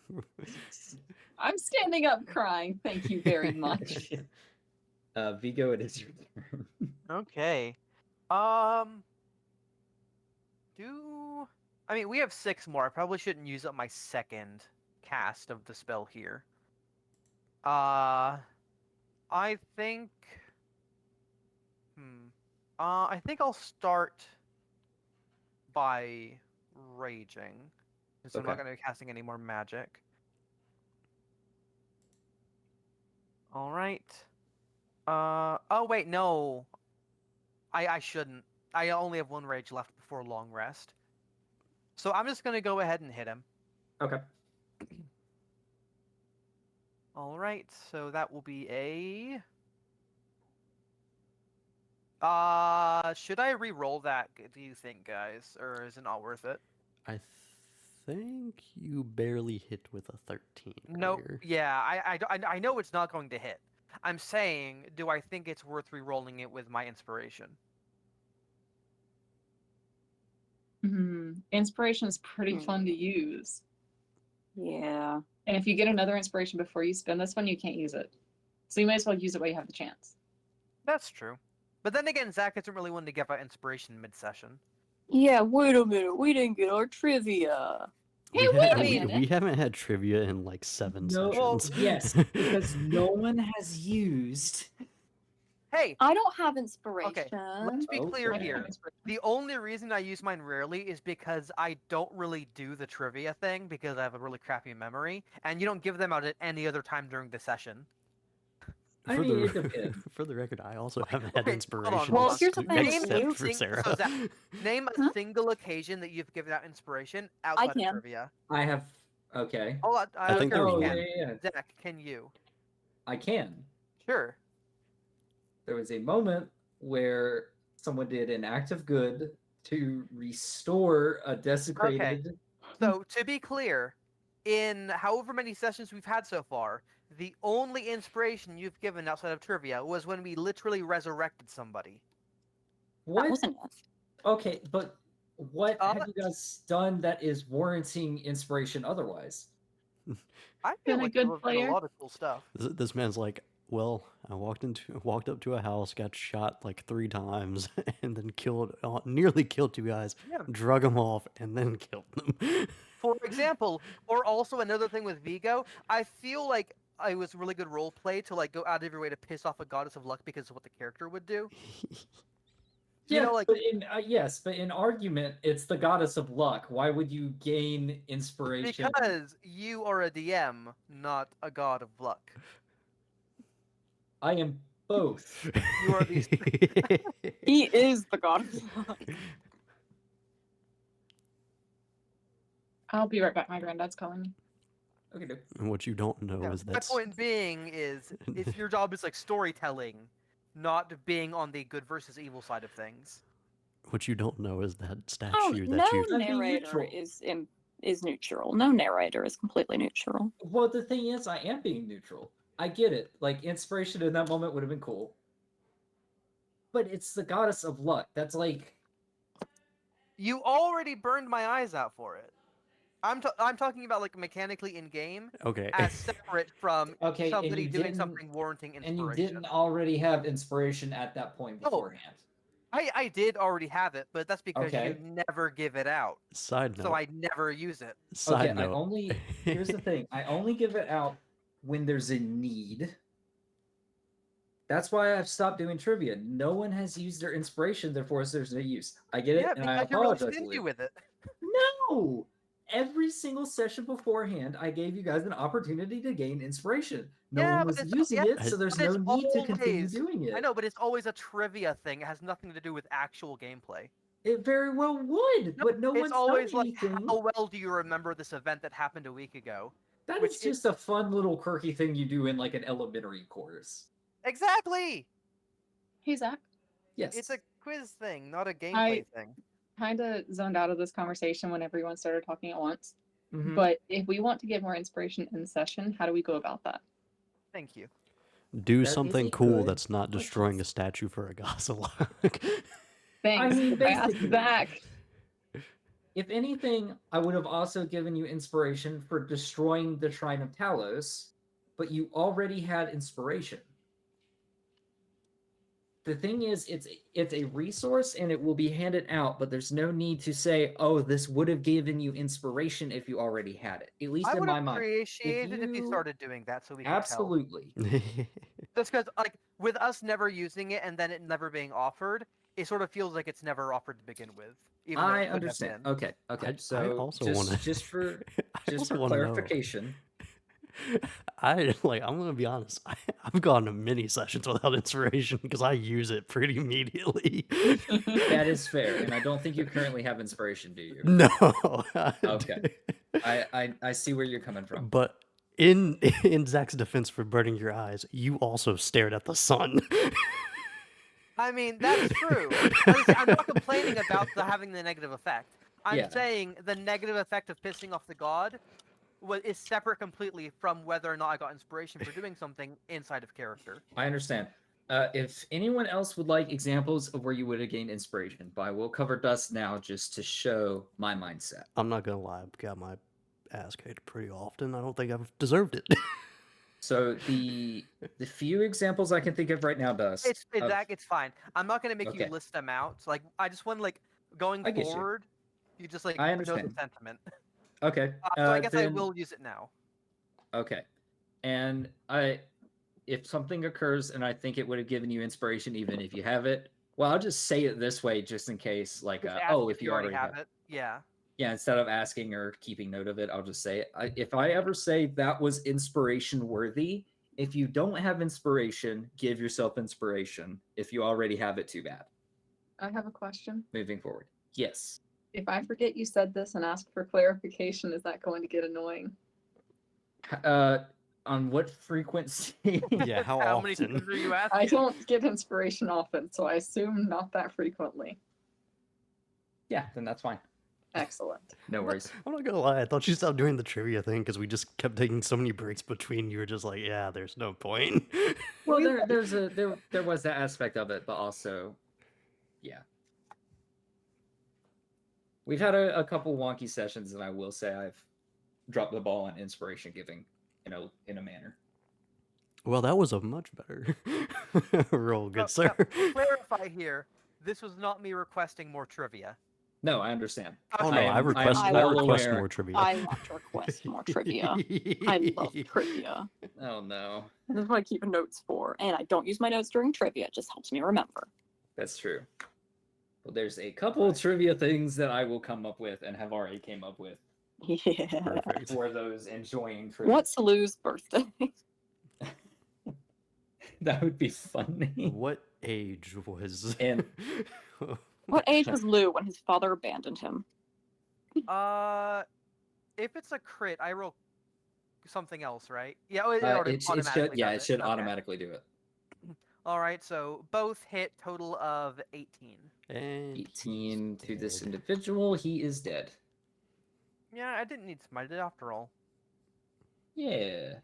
I'm standing up crying. Thank you very much. Vigo, it is your turn. Okay. Do I mean we have 6 more. I probably shouldn't use up my second cast of the spell here. I think. I think I'll start by raging, since I'm not Okay. going to be casting any more magic. All right. Oh wait, no. I shouldn't. I only have 1 rage left before long rest. So I'm just going to go ahead and hit him. Okay. All right. So that will be a. Should I re-roll that? Do you think, guys, or is it not worth it? I think you barely hit with a 13 No. earlier. Yeah, I know it's not going to hit. I'm saying, do I think it's worth re-rolling it with my inspiration? Inspiration is pretty fun to use. Yeah. And if you get another inspiration before you spend this one, you can't use it. So you might as well use it while you have the chance. That's true. But then again, Zach isn't really one to give out inspiration mid-session. Yeah, wait a minute. We didn't get our trivia. Hey, we, wait ha- a we, minute. we haven't had trivia in like 7 No, sessions. yes, because no one has used. Hey, I don't have inspiration. let's be clear Okay. here. The only reason I use mine rarely is because I don't really do the trivia thing because I have a really crappy memory, and you don't give them out at any other time during the session. I For mean, the it depends. for the record, I also haven't had okay, hold on, inspiration. hold Well, here's the thing, except Luke. for Sarah. So Zach, name a Huh? single occasion that you've given out inspiration outside of can. trivia. I have. Okay. Oh, I don't think care if there's you Oh, can. yeah, yeah. Zach, can you? I can. Sure. There was a moment where someone did an act of good to restore a desecrated. So to be clear, in however many sessions we've had so far, the only inspiration you've given outside of trivia was when we literally resurrected somebody. That What? wasn't it. Okay, but what Uh, have you guys done that is warranting inspiration otherwise? I Been feel a like good there have been player. a lot of cool stuff. This man's like, well, I walked up to a house, got shot like 3 times, and then nearly killed 2 guys, Yeah. drug them off, and then killed them. For example, or also another thing with Vigo, I feel like it was really good role play to like go out of your way to piss off a goddess of luck because of what the character would do. You Yeah, know, like but yes, but in argument, it's the goddess of luck. Why would you gain inspiration? because you are a DM, not a god of luck. I am both. You are the He is the god of luck. I'll be right back. My granddad's calling me. Okay, no. And what you don't know Yeah, is my that's point being is if your job is like storytelling, not being on the good versus evil side of things. what you don't know is that Oh, statue no that you I'm being narrator neutral. is neutral. No narrator is completely neutral. Well, the thing is, I am being neutral. I get it. Like, inspiration in that moment would have been cool. But it's the goddess of luck. That's like, You already burned my eyes out for it. I'm talking about like mechanically in game okay. as separate from okay, and somebody you doing didn't, something warranting and you inspiration. didn't already have inspiration at that point No. beforehand. I did already have it, but that's because Okay. you never give it out. Side note. So I never use it. Side Okay, note. here's the thing. I only give it out when there's a need. That's why I've stopped doing trivia. No one has used their inspiration, therefore there's no use. I get it, Yeah, and I because you're really apologize. stingy Luke. with it. No! Every single session beforehand, I gave you guys an opportunity to gain inspiration. No Yeah, one but was it's- using yeah, it, so there's but no it's need to continue always- doing it. I know, but it's always a trivia thing. It has nothing to do with actual gameplay. It very well would, but no It's one's always done like, anything. how well do you remember this event that happened a week ago? That which is just a fun little quirky thing you do in like an elementary course. Exactly! Hey, Zach. Yes. It's a quiz thing, not a gameplay thing. Kind of zoned out of this conversation when everyone started talking at once. Mhm. But if we want to get more inspiration in session, how do we go about that? Thank you. Do That is something a cool good that's not question. destroying a statue for a Gosalok. Thanks. mean, I asked basically. Zach. If anything, I would have also given you inspiration for destroying the Shrine of Talos, but you already had inspiration. The thing is, it's a resource and it will be handed out, but there's no need to say, "Oh, this would have given you inspiration if you already had it." At least I in would my mind. appreciate it if you you- started doing that so we could tell. Absolutely. Just because, like, with us never using it and then it never being offered, it sort of feels like it's never offered to begin with. Even though I it could have understand. been. Okay. I So also just wanna- just for I just also for wanna know. clarification. I'm gonna be honest. I've gone to many sessions without inspiration because I use it pretty immediately. That is fair, and I don't think you currently have inspiration, do you? No. Okay. I see where you're coming from. But in Zach's defense for burning your eyes, you also stared at the sun. I mean, that's true. I'm not complaining about having the negative effect. I'm Yeah. saying the negative effect of pissing off the god is separate completely from whether or not I got inspiration for doing something inside of character. I understand. If anyone else would like examples of where you would have gained inspiration, but I will cover dust now just to show my mindset. I'm not gonna lie, I've got my ass kicked pretty often. I don't think I've deserved it. So the few examples I can think of right now, Dust. It's fine. I'm not gonna make Okay. you list them out. Like, I just want, like, going I get you. forward, you just like I know the understand. sentiment. Okay. So I guess I then- will use it now. Okay. And if something occurs and I think it would have given you inspiration even if you have it, well, I'll just say it this way just in case, like, Just ask if you already have it. Yeah. Yeah, instead of asking or keeping note of it, I'll just say it. If I ever say that was inspiration worthy, if you don't have inspiration, give yourself inspiration. If you already have it, too bad. I have a question. Moving forward. Yes. If I forget you said this and ask for clarification, is that going to get annoying? On what frequency? Yeah, how many often? times are you asking? I don't get inspiration often, so I assume not that frequently. Yeah, then that's fine. Excellent. No worries. I'm not gonna lie, I thought you stopped doing the trivia thing because we just kept taking so many breaks between. You were just like, yeah, there's no point. Well, there was that aspect of it, but also, yeah. We've had a couple wonky sessions, and I will say I've dropped the ball on inspiration giving, in a manner. Well, that was a much better roll, good sir. Clarify here. This was not me requesting more trivia. No, I understand. Oh no, Okay. I request well aware. more trivia. I want to request more trivia. I love trivia. Oh no, This is what I keep notes for. And I don't use my notes during trivia. It just helps me remember. that's true. Well, there's a couple of trivia things that I will come up with and have already came up with Yeah. Perfect. for those enjoying trivia. What's Lou's birthday? That would be funny. What age was? And- What age was Lou when his father abandoned him? If it's a crit, I roll something else, right? Yeah, it It should does it. Okay. automatically do it. All right, so both hit, total of 18. And 18 to this dead. individual. He is dead. Yeah, I didn't need smited after all. Yeah.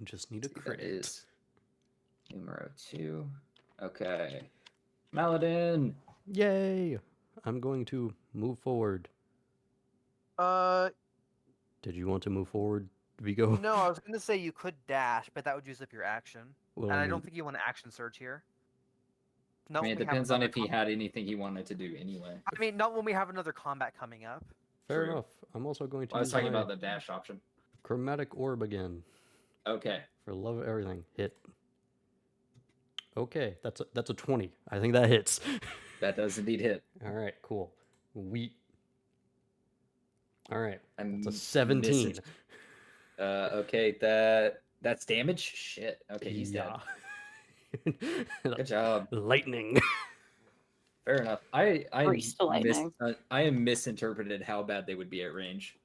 Just need a See, that crit. is numero 2. Okay. Maladin. Yay! I'm going to move forward. Did you want to move forward, Vigo? No, I was gonna say you could dash, but that would use up your action, Well, and I mean, don't think you want to action surge here. I mean, it depends on if he had anything he wanted to do anyway. I mean, not when we have another combat coming up. Fair True. enough. I'm also going to I was use talking my about the dash option. chromatic orb again. Okay. For love of everything. Hit. Okay, that's a 20. I think that hits. That does indeed hit. All right, cool. All right, I'm it's a 17. missing. Okay, that's damage? Shit. Okay, he's dead. dead. Good job. Lightning. Fair enough. I Grease to lightning. I am misinterpreted how bad they would be at range,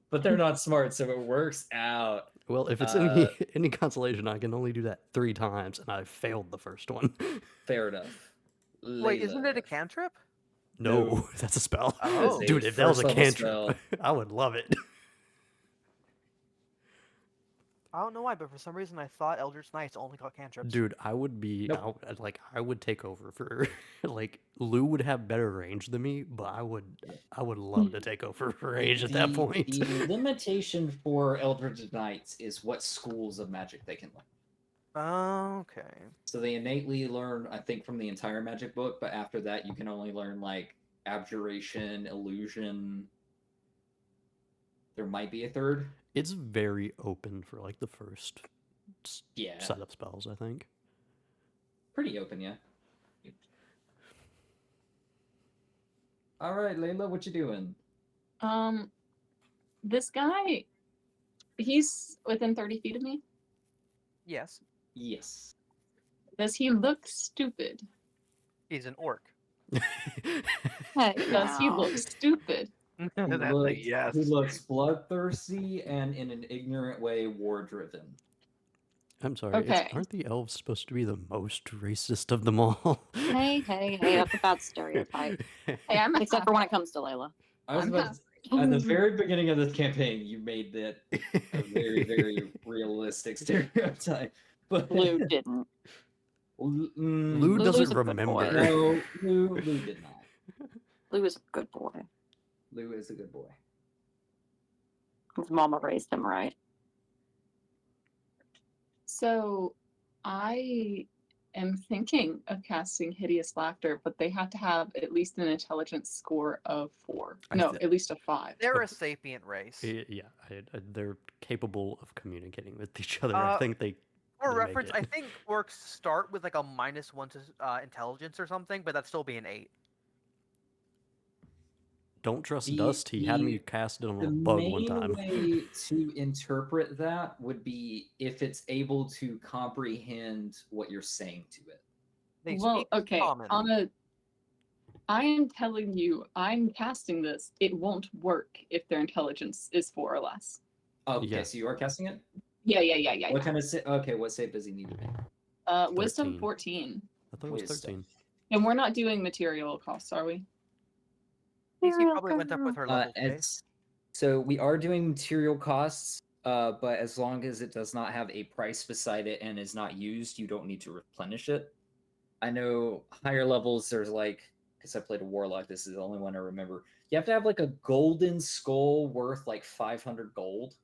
but they're not smart, so it works out. Well, if it's any consolation, I can only do that 3 times, and I failed the first one. Fair enough. Wait, isn't it a Layla. cantrip? No, that's a spell. Oh. Dude, if that was a First level cantrip, spell. I would love it. I don't know why, but for some reason I thought Eldritch Knights only got cantrips. Dude, I would be Nope. I would take over for like Lou would have better range than me, but I would love to take over for range at that point. The limitation for Eldritch Knights is what schools of magic they can learn. Okay. So they innately learn, I think, from the entire magic book, but after that you can only learn like abjuration, illusion. There might be a third. It's very open for like the first Yeah. set of spells, I think. Pretty open, yeah. All right, Layla, what you doing? This guy, he's within 30 feet of me. Yes, Yes. Does he look stupid? he's an orc. Hey, Does he now. look stupid? He looks bloodthirsty and in an ignorant way war-driven. I'm sorry, Okay. aren't the elves supposed to be the most racist of them all? Hey, that's a bad stereotype. Hey, I'm a Except for when it comes to Layla. I was I'm about to, at the very beginning of this campaign, you made that a very, very realistic stereotype. But Lou didn't. Lou Lulu's doesn't a good remember. boy. No, Lou did not. Lou is a good boy. Lou is a good boy. His mama raised him right. So, I am thinking of casting Hideous Laughter, but they have to have at least an intelligence score of 4. No, at least a 5. They're a sapient race. Yeah, they're capable of communicating with each other. I think they. For they make reference, it. I think orcs start with like a -1 to intelligence or something, but that'd still be an 8. Don't trust The- Dust. He had me the- cast it on The a bug main one time. way to interpret that would be if it's able to comprehend what you're saying to it. They Well, speak okay, common. I am telling you, I'm casting this. It won't work if their intelligence is 4 or less. Okay, Yeah. so you are casting it? Yeah. What kind of okay, what save does he need to make? Wisdom 13. 14. I thought it was Wisdom. 13. And we're not doing material costs, are we? DC probably went up with her level today. So we are doing material costs, but as long as it does not have a price beside it and is not used, you don't need to replenish it. I know higher levels, there's like, because I played a warlock, this is the only one I remember. You have to have like a golden skull worth like 500 gold.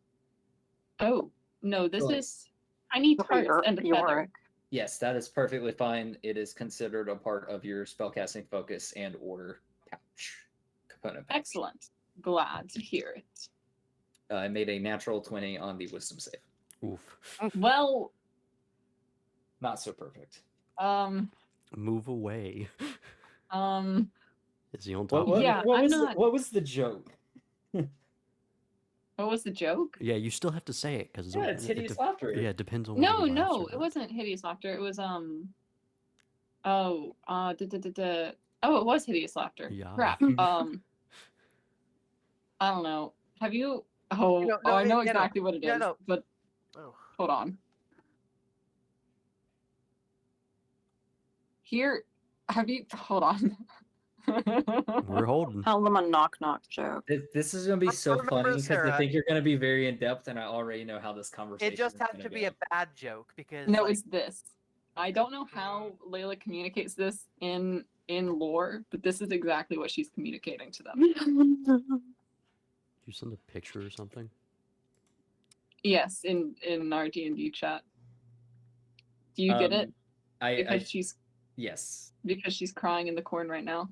Oh, no, this Like- is tiny For tarts your- and a your feather. work. Yes, that is perfectly fine. It is considered a part of your spellcasting focus and order pouch component. Pouch. Excellent. Glad to hear it. I made a natural 20 on the wisdom save. Oof. Well, Not so perfect. Move away. Is he on What, top? what, Yeah, what I'm was not- the, what was the joke? what was the joke? Yeah, you still have to say it because Yeah, it's hideous laughter. Yeah, it depends on. No, whether you laugh or it not. wasn't hideous laughter. It was oh, oh, it was hideous laughter. Yeah. Crap. I don't know. Have you? Oh, No, oh, I know yeah, no. exactly what it is. Yeah, no. But Oh. hold on. Here, have you? Hold on. We're holding. Tell them a knock joke. This is going to be so Remember, funny because I Sarah, think you're going to be very in depth, and I already know how this conversation. It just is has gonna to be go. a bad joke because No, like, it's this. I don't know how Layla communicates this in lore, but this is exactly what she's communicating to them. You send a picture or something. Yes, in our D&D chat. Do you get it? Because Yes. because she's crying in the corn right now.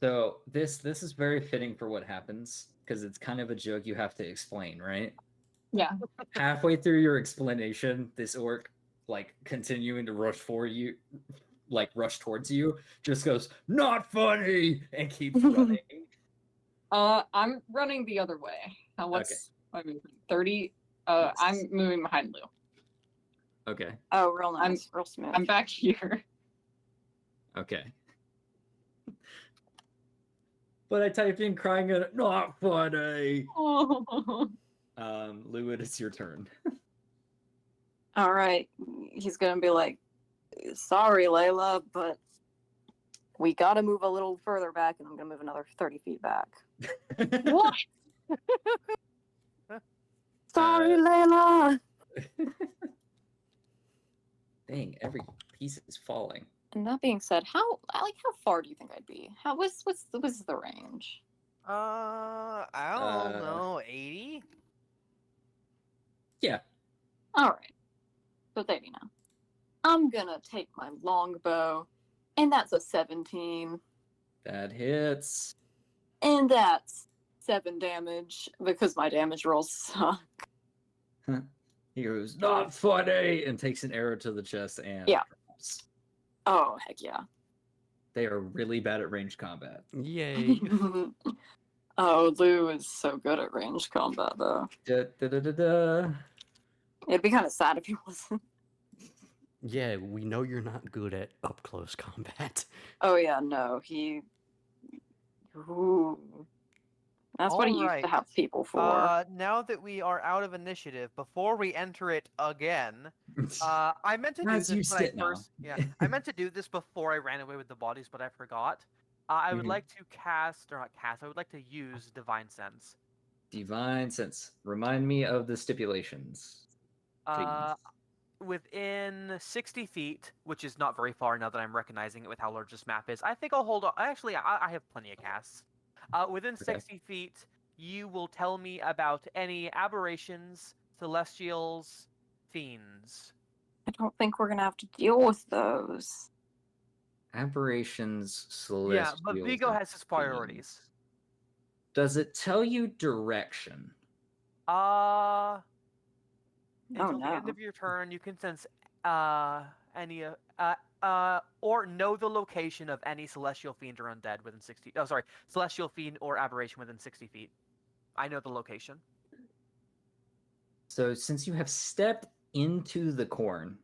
So this is very fitting for what happens because it's kind of a joke you have to explain, right? Yeah. Halfway through your explanation, this orc, like continuing to rush towards you, just goes, "Not funny," and keeps running. I'm running the other way. What's my movement? 30. Yes. I'm moving behind Lou. Okay. Oh, real nice, real smooth. I'm back here. Okay. But I type in crying at not funny. Oh. Lewis, it's your turn. All right. He's gonna be like, sorry, Layla, but we gotta move a little further back, and I'm gonna move another 30 feet back. What? Sorry, Layla. Dang, every piece is falling. And that being said, how far do you think I'd be? What's the range? I don't know, 80? Yeah. All right. So 30 now. I'm gonna take my longbow, and that's a 17, That hits. and that's 7 damage because my damage rolls suck. He goes, not funny, and takes an arrow to the chest and Yeah. drops. Oh heck yeah. They are really bad at ranged combat. Yay. Oh, Lou is so good at ranged combat though. Da, da, da, da, da. It'd be kind of sad if he wasn't. Yeah, we know you're not good at up close combat. Oh yeah, no, he. Ooh. That's what he used to have people for. Now that we are out of initiative, before we enter it again, I meant to do As you this when I sit now. first. Yeah, I meant to do this before I ran away with the bodies, but I forgot. I would Mhm. like to cast, or not cast. I would like to use Divine Sense. Divine Sense. Remind me of the stipulations. Please. Within 60 feet, which is not very far now that I'm recognizing it with how large this map is. I think I'll hold on. Actually, I have plenty of casts. Within 60 feet, you will tell me about any aberrations, celestials, fiends. I don't think we're gonna have to deal with those. Aberrations, celestials. Yeah, but Vigo and has his priorities. fiends. Does it tell you direction? Until Oh the end no. of your turn, you can sense any or know the location of any celestial fiend or undead within 60. Oh, sorry, celestial fiend or aberration within 60 feet. I know the location. So since you have stepped into the corn,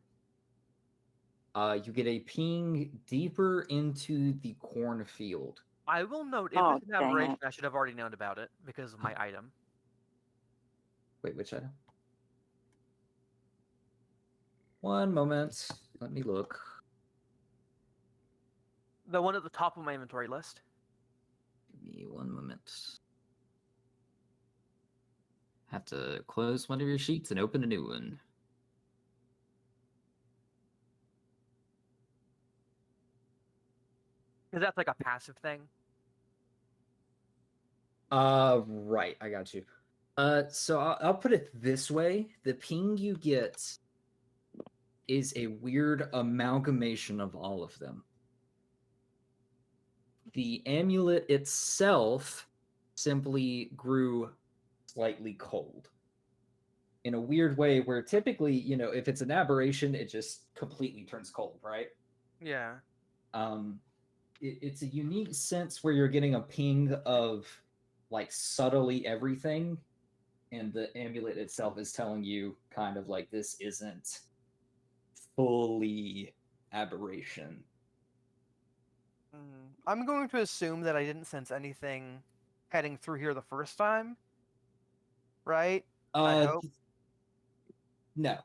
you get a ping deeper into the cornfield. I will note if Oh, it's an dang aberration, it. I should have already known about it because of my item. Wait, which item? One moment. Let me look. The one at the top of my inventory list. Give me one moment. Have to close one of your sheets and open a new one. Because that's like a passive thing. Right, I got you. So I'll put it this way: the ping you get is a weird amalgamation of all of them. The amulet itself simply grew slightly cold in a weird way where typically, if it's an aberration, it just completely turns cold, right? Yeah. It's a unique sense where you're getting a ping of like subtly everything, and the amulet itself is telling you kind of like this isn't fully aberration. I'm going to assume that I didn't sense anything heading through here the first time. Right? I hope. No,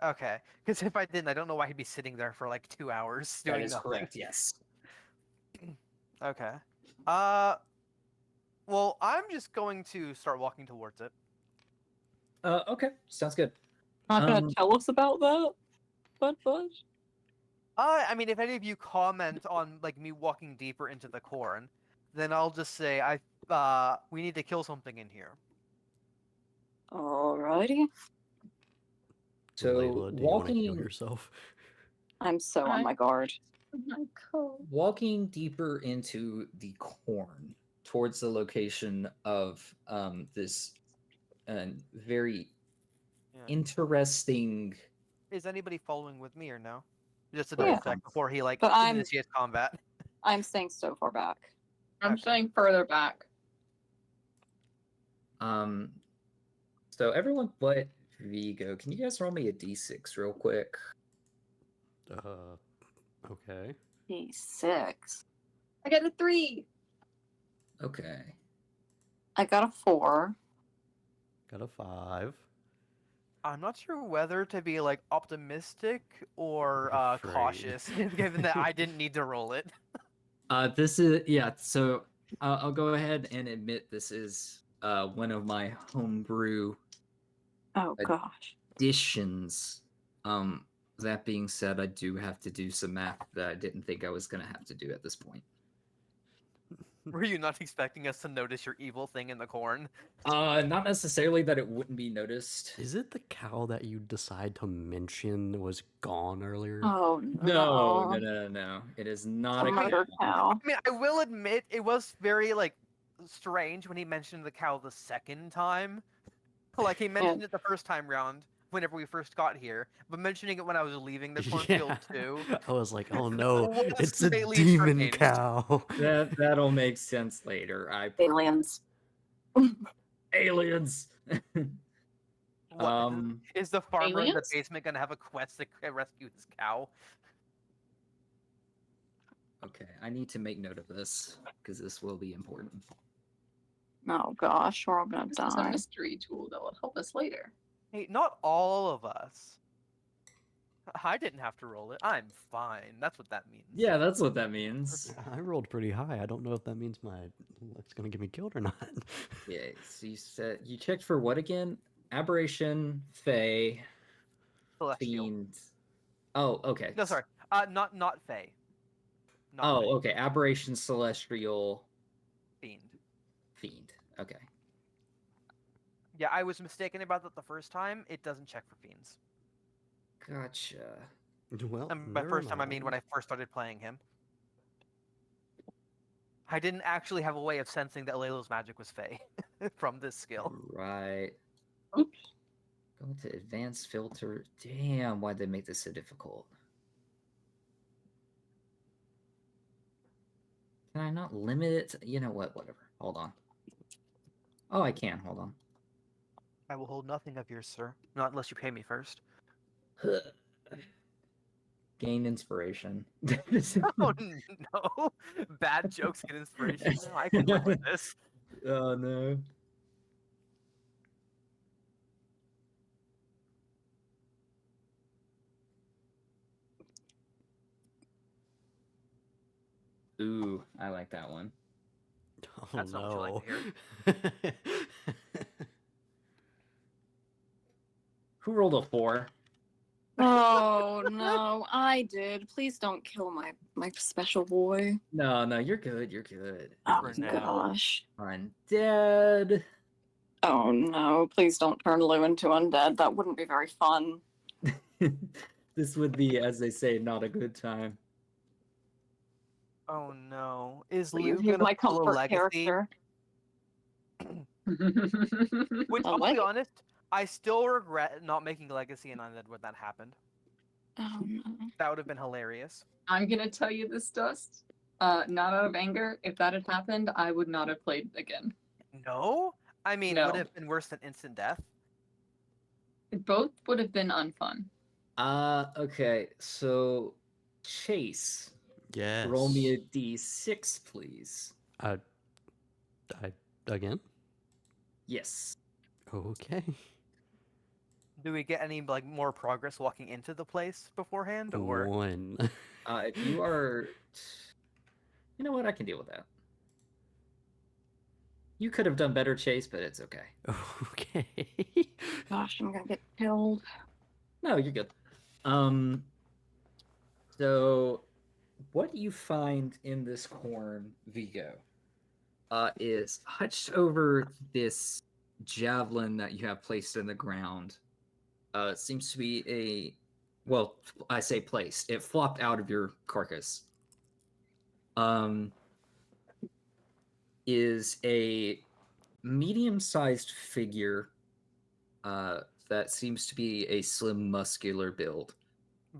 Okay. Because if I didn't, I don't know why he'd be sitting there for like 2 hours doing that is nothing. correct. Yes. Okay. Well, I'm just going to start walking towards it. Okay, sounds good. Not gonna tell us about that, Fudge? I mean, if any of you comment on like me walking deeper into the corn, then I'll just say we need to kill something in here. Alrighty. So Layla, do you want to heal walking yourself? I'm so on my guard. walking deeper into the corn towards the location of this very Yeah. interesting. Is anybody following with me or no? Just to Yeah. double check before he like But I'm- initiates combat. I'm staying so far back. I'm Okay. staying further back. So everyone but Vigo, can you guys roll me a d6 real quick? Okay. D6. I got a 3. Okay. I got a 4. Got a 5. I'm not sure whether to be like optimistic or Afraid. cautious, given that I didn't need to roll it. This is so I'll go ahead and admit this is one of my homebrew Oh gosh. additions. That being said, I do have to do some math that I didn't think I was gonna have to do at this point. Were you not expecting us to notice your evil thing in the corn? Not necessarily that it wouldn't be noticed. Is it the cow that you decide to mention was gone earlier? Oh No, no. no, no, no, no. It is The not a murder cow. cow. I mean, I will admit it was very like strange when he mentioned the cow the second time. Like he mentioned it the first time round whenever we first got here, but mentioning it when I was leaving the cornfield too. I was like, oh no, Was it's a greatly demon strange. cow. That'll make sense later. Aliens. Aliens. What, is the farmer in the Aliens? basement gonna have a quest to rescue his cow? Okay, I need to make note of this because this will be important. Oh gosh, we're all gonna This is a die. mystery tool that will help us later. Hey, not all of us. I didn't have to roll it. I'm fine. That's what that means. Yeah, that's what that means. I rolled pretty high. I don't know if that means my luck's gonna get me killed or not. Yeah, so you said you checked for what again? Aberration, Fey, Celestial. Fiend. Oh, okay. No, sorry. Not Fey. Not Oh, Fey. okay. Aberration, Celestial, Fiend. Fiend. Okay. Yeah, I was mistaken about that the first time. It doesn't check for fiends. Gotcha. Well, And by never first time, I mean when mind. I first started playing him. I didn't actually have a way of sensing that Layla's magic was Fey from this skill. Right. Oops. Go to advanced filter. Damn, why'd they make this so difficult? Can I not limit it? You know what? Whatever. Hold on. Oh, I can. Hold on. I will hold nothing of yours, sir. Not unless you pay me first. Gain inspiration. Oh no! Bad jokes get inspiration. No, I can live with this. Oh no. Ooh, I like that one. Oh That's not what you no. like to Who rolled a 4? Oh no, I did. Please don't kill my special boy. No, no, you're good. You're good. Oh For now. gosh. Undead. Oh no, please don't turn Lou into undead. That wouldn't be very fun. This would be, as they say, not a good time. Oh no! Is Please, Lou he's gonna my pull a comfort legacy? character. Which, A I'll what? be honest, I still regret not making Legacy and Undead when that happened. Oh no. That would have been hilarious. I'm gonna tell you this, Dust. Not out of anger. If that had happened, I would not have played again. No? I mean, No. would it have been worse than instant death? Both would have been unfun. Okay, so Chase, Yes. roll me a d6, please. I again? Yes. Okay. Do we get any like more progress walking into the place beforehand, or 1. If you are, you know what, I can deal with that. You could have done better, Chase, but it's okay. Okay. Gosh, I'm gonna get killed. No, you're good. So what you find in this corn, Vigo, is hutched over this javelin that you have placed in the ground. It seems to be well, I say placed. It flopped out of your carcass. Is a medium-sized figure that seems to be a slim, muscular build.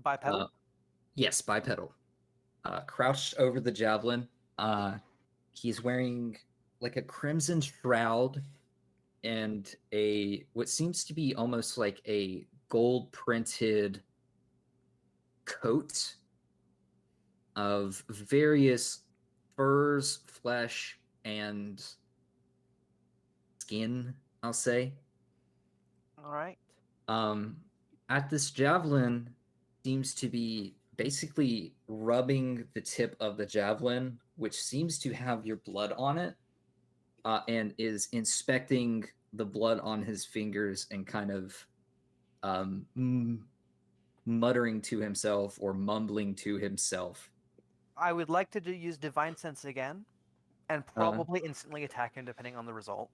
bipedal? Yes, bipedal. Crouched over the javelin. He's wearing like a crimson shroud and what seems to be almost like a gold printed coat of various furs, flesh, and skin, I'll say. All right. At this javelin seems to be basically rubbing the tip of the javelin, which seems to have your blood on it, and is inspecting the blood on his fingers and kind of muttering to himself or mumbling to himself. I would like to use Divine Sense again, and probably instantly attack him depending on the result.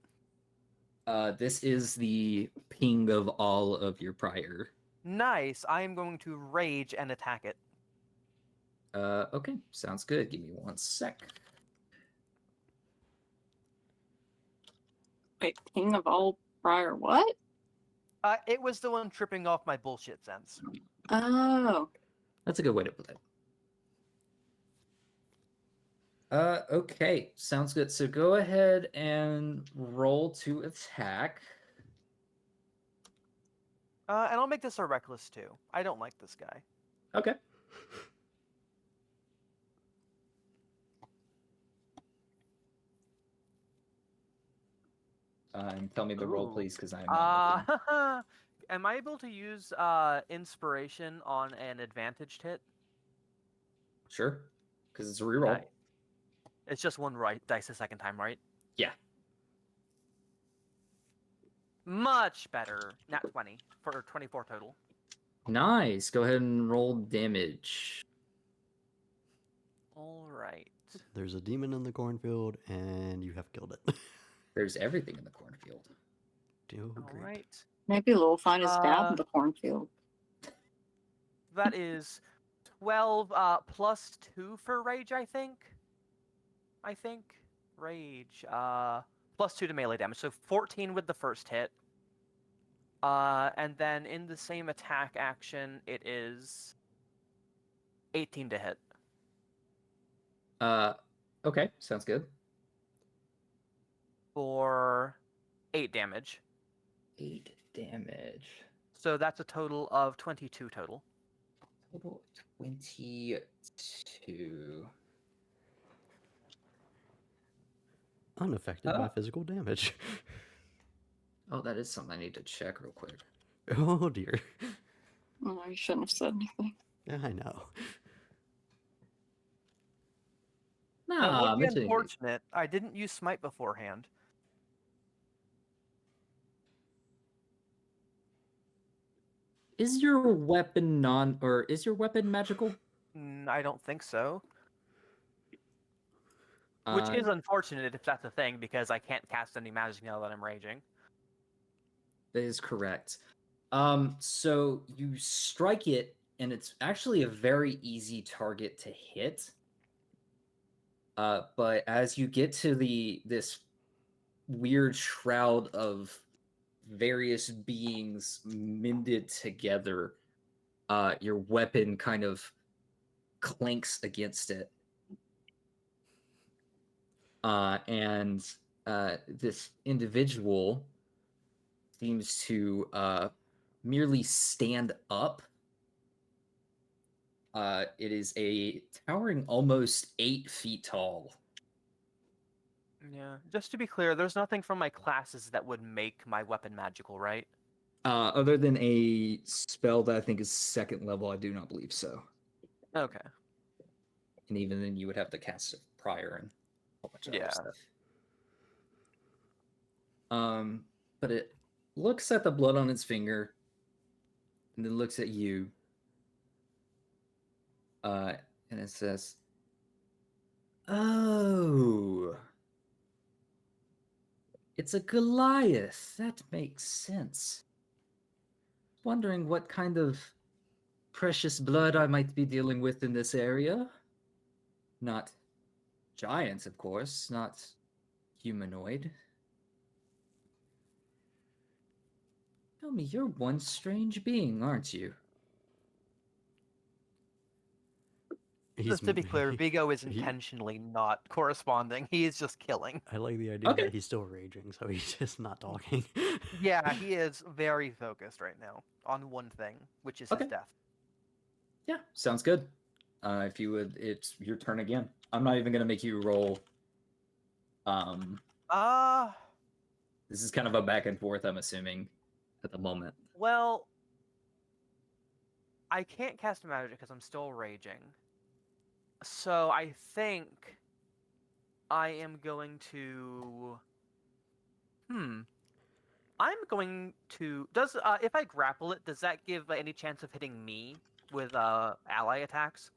This is the ping of all of your prior. Nice. I am going to rage and attack it. Okay, sounds good. Give me 1 sec. Wait, king of all prior what? It was the one tripping off my bullshit sense. Oh. That's a good way to put it. Okay, sounds good. So go ahead and roll to attack. And I'll make this a reckless too. I don't like this guy. Okay. And tell me the roll, Ooh. please, because I'm not looking. Am I able to use inspiration on an advantaged hit? Sure, because it's a reroll. Nice. It's just one dice the second time, right? Yeah. Much better. Nat 20 for 24 total. Nice. Go ahead and roll damage. All right. There's a demon in the cornfield, and you have killed it. There's everything in the cornfield. Oh, All great. right. Maybe we'll find his dad in the cornfield. That is 12 plus 2 for rage, I think. Rage. Plus 2 to melee damage. So 14 with the first hit. And then in the same attack action, it is 18 to hit. Okay, sounds good. For 8 damage. 8 damage. So that's a total of 22 total. Total 22. Unaffected by physical damage. Oh, that is something I need to check real quick. Oh dear. Oh, you shouldn't have said anything. Yeah, I know. That would be mentioning these. unfortunate. I didn't use smite beforehand. Is your weapon is your weapon magical? I don't think so. Which is unfortunate if that's a thing, because I can't cast any magic now that I'm raging. That is correct. So you strike it, and it's actually a very easy target to hit. But as you get to this weird shroud of various beings mended together, your weapon kind of clanks against it. And this individual seems to merely stand up. It is a towering almost 8 feet tall. Yeah. Just to be clear, there's nothing from my classes that would make my weapon magical, right? Other than a spell that I think is 2nd level, I do not believe so. Okay. And even then, you would have to cast it prior and a whole bunch of other stuff. But it looks at the blood on its finger, and then looks at you, and it says, "Oh, it's a Goliath. That makes sense. Wondering what kind of precious blood I might be dealing with in this area. Not giants, of course, not humanoid. Tell me, you're one strange being, aren't you?" Just to be clear, Vigo is intentionally not corresponding. He is just killing. I like the idea that he's still raging, so he's just not talking. Yeah, he is very focused right now on one thing, which is his death. Yeah, sounds good. If you would, it's your turn again. I'm not even gonna make you roll. Uh, This is kind of a back and forth, I'm assuming, at the moment. well, I can't cast magic because I'm still raging. So I think I am going to. I'm going to. Does if I grapple it, does that give any chance of hitting me with ally attacks?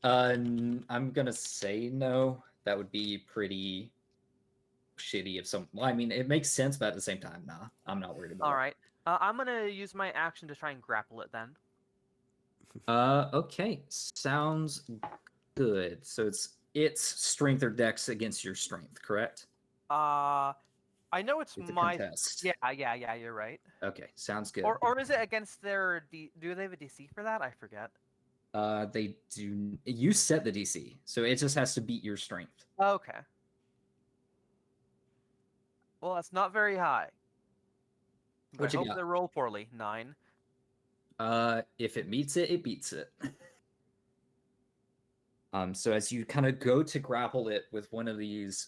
I'm gonna say no. That would be pretty shitty if some. Well, I mean, it makes sense, but at the same time, nah. I'm not worried about All right. I'm gonna use my action to try and grapple it then. it. Okay, sounds good. So it's strength or dex against your strength, correct? I know it's It's a my. contest. Yeah. You're right. Okay, sounds good. Or is it against their do they have a DC for that? I forget. They do. You set the DC, so it just has to beat your strength. Okay. Well, that's not very high. What I you hope got? they roll poorly. 9. If it meets it, it beats it. So as you kind of go to grapple it with one of these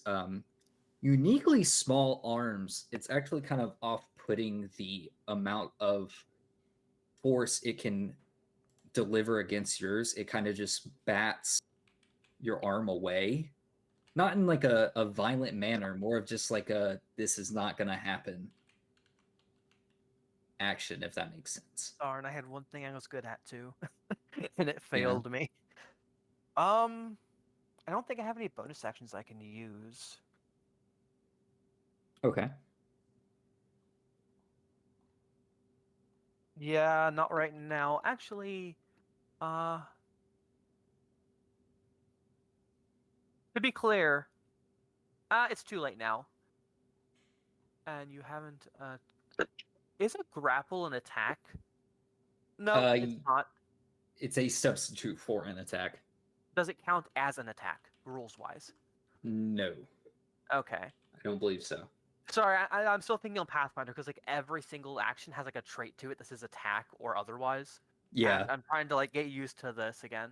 uniquely small arms, it's actually kind of off-putting the amount of force it can deliver against yours. It kind of just bats your arm away. Not in like a violent manner, more of just like a this is not gonna happen action, if that makes sense. Darn, I had one thing I was good at too, and it failed me. I don't think I have any bonus actions I can use. Okay. Yeah, not right now. Actually, to be clear, it's too late now. And you haven't. Is a grapple an attack? No, it's not. It's a substitute for an attack. Does it count as an attack, rules-wise? No, Okay. I don't believe so. Sorry, I'm still thinking on Pathfinder because like every single action has like a trait to it that says attack or otherwise. Yeah. And I'm trying to like get used to this again.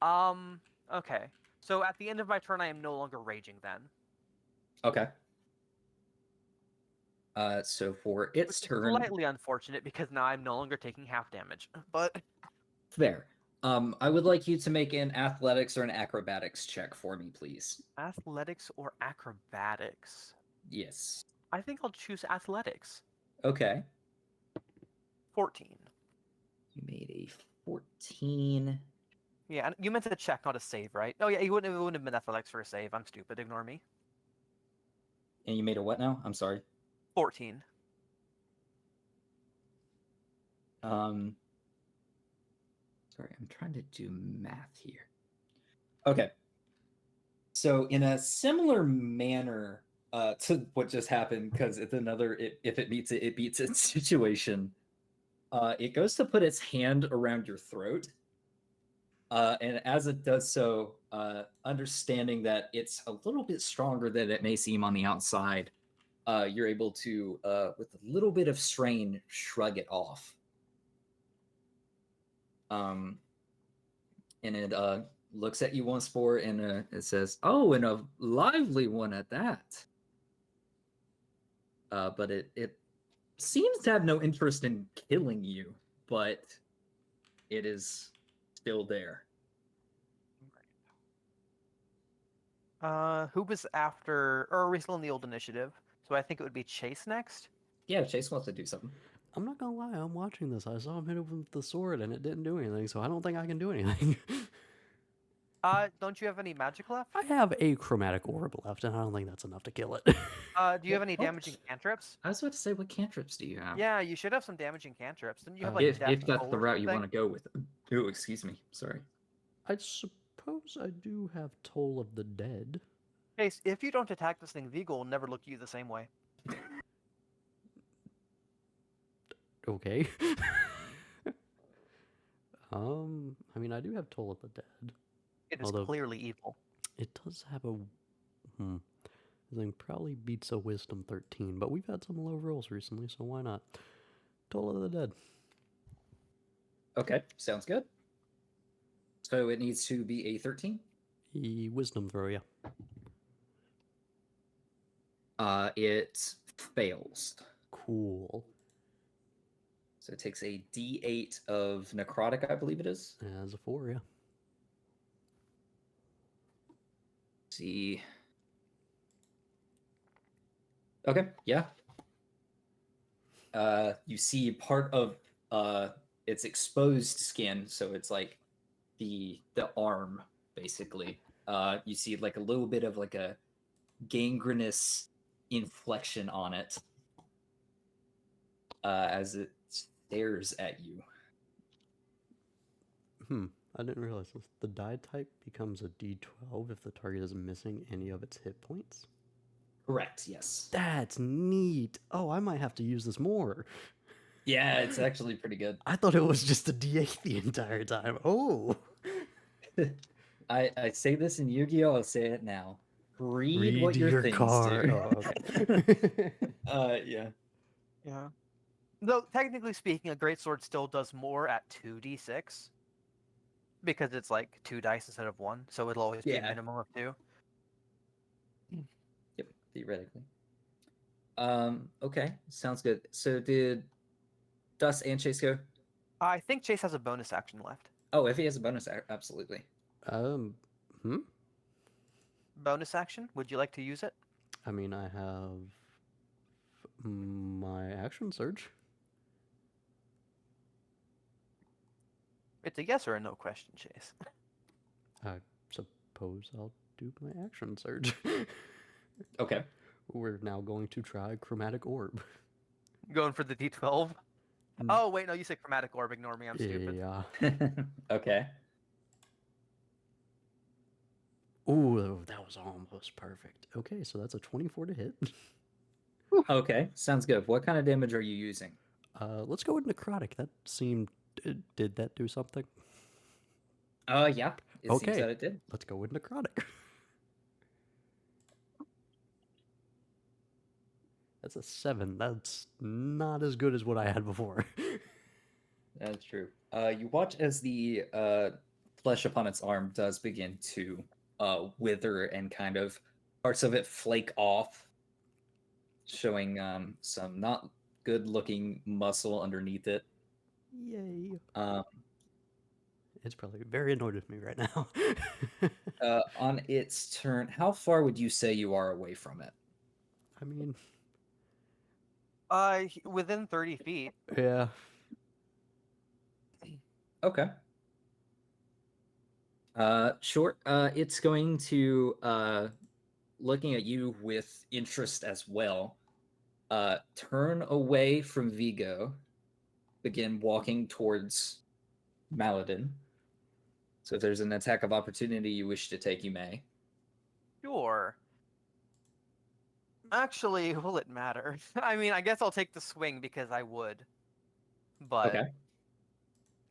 Okay. So at the end of my turn, I am no longer raging then. Okay. So for its Which is turn, slightly unfortunate because now I'm no longer taking half damage. But there. I would like you to make an athletics or an acrobatics check for me, please. athletics or acrobatics? Yes. I think I'll choose athletics. Okay. 14. You made a 14. Yeah, and you meant to check, not a save, right? Oh yeah, it wouldn't have been athletics for a save. I'm stupid. Ignore me. And you made a what now? I'm sorry. 14. Sorry, I'm trying to do math here. Okay. So in a similar manner to what just happened, because it's another if it meets it, it beats it situation. It goes to put its hand around your throat. And as it does so, understanding that it's a little bit stronger than it may seem on the outside, you're able to, with a little bit of strain, shrug it off. And it looks at you once more, and it says, "Oh, and a lively one at that." But it seems to have no interest in killing you, but it is still there. Who was after, or are we still in the old initiative? So I think it would be Chase next. Yeah, Chase wants to do something. I'm not gonna lie, I'm watching this. I saw him hit him with the sword and it didn't do anything, so I don't think I can do anything. Don't you have any magic left? I have a chromatic orb left, and I don't think that's enough to kill it. Do you have any What? damaging cantrips? I was about to say, what cantrips do you have? Yeah, you should have some damaging cantrips. Didn't you have like if Death that's Toll the or route you something? want to go with. Oh, excuse me. Sorry. I suppose I do have Toll of the Dead. Chase, if you don't attack this thing, Vigo will never look at you the same way. Okay. I mean, I do have Toll of the Dead. It is Although- clearly evil. It does have a. This thing probably beats a Wisdom 13, but we've had some low rolls recently, so why not? Toll of the Dead. Okay, sounds good. So it needs to be a 13. Wisdom throw, yeah. It fails. Cool. So it takes a D8 of necrotic, I believe it is. As a 4, yeah. See. Okay, yeah. You see part of its exposed skin, so it's like the arm, basically. You see like a little bit of like a gangrenous inflection on it as it stares at you. I didn't realize this. The die type becomes a D12 if the target is missing any of its hit points. Correct, yes. That's neat. Oh, I might have to use this more. Yeah, it's actually pretty good. I thought it was just a D8 the entire time. Oh. I say this in Yu-Gi-Oh! I'll say it now. Read what your things card. do. Oh, okay. Yeah. Yeah. Though technically speaking, a greatsword still does more at 2d6 because it's like 2 dice instead of 1, so it'll always be a Yeah. minimum of 2. Yep, theoretically. Okay, sounds good. So did Dust and Chase go? I think Chase has a bonus action left. Oh, if he has a bonus, absolutely. Bonus action? Would you like to use it? I mean, I have my action surge. It's a yes or a no question, Chase. I suppose I'll do my action surge. Okay. We're now going to try chromatic orb. Going for the d12? Oh, wait, no, you said chromatic orb. Ignore me, I'm stupid. Yeah. Okay. Ooh, that was almost perfect. Okay, so that's a 24 to hit. Okay, sounds good. What kind of damage are you using? Let's go with necrotic. That seemed... Did that do something? Yeah. It seems Okay. that it did. Let's go with necrotic. That's a 7. That's not as good as what I had before. That's true. You watch as the flesh upon its arm does begin to wither and kind of parts of it flake off, showing some not good looking muscle underneath it. Yay. Um, It's probably very annoyed with me right now. on its turn, how far would you say you are away from it? I mean, Within 30 feet. yeah. Okay. Sure. It's going to looking at you with interest as well. Turn away from Vigo. Begin walking towards Maladin. So if there's an attack of opportunity you wish to take, you may. Sure. Actually, will it matter? I mean, I guess I'll take the swing because I would. But Okay.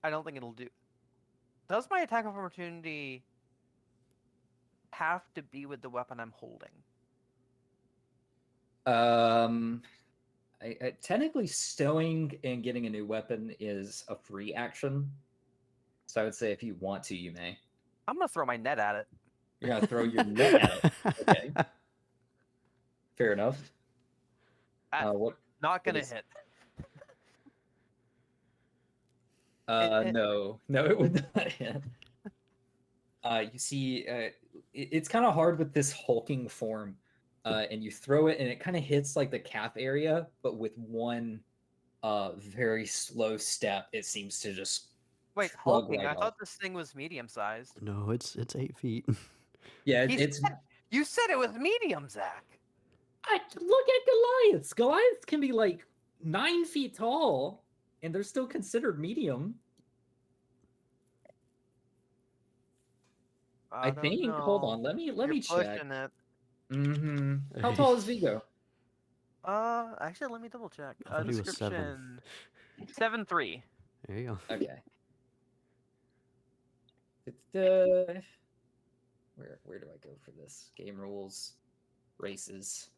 I don't think it'll do. Does my attack of opportunity have to be with the weapon I'm holding? Technically, stowing and getting a new weapon is a free action. So I would say if you want to, you may. I'm gonna throw my net at it. You're gonna throw your net at it. Okay. Fair enough. That's What? not gonna is- hit. No, it would not hit. You see, it's kind of hard with this hulking form, and you throw it, and it kind of hits like the calf area, but with one very slow step, it seems to just Wait, shrug hulking. right I off. thought this thing was medium sized. No, it's 8 feet. Yeah, He it's. said- You said it was medium, Zach. Look at Goliaths. Goliaths can be like 9 feet tall, and they're still considered medium. I don't think. Hold know. on. Let me You're check. pushing it. Mm-hmm. How tall is Vigo? Actually, let me double check. I thought he was 7. Description 7'3". There you go. Okay. It's where do I go for this? Game rules, races.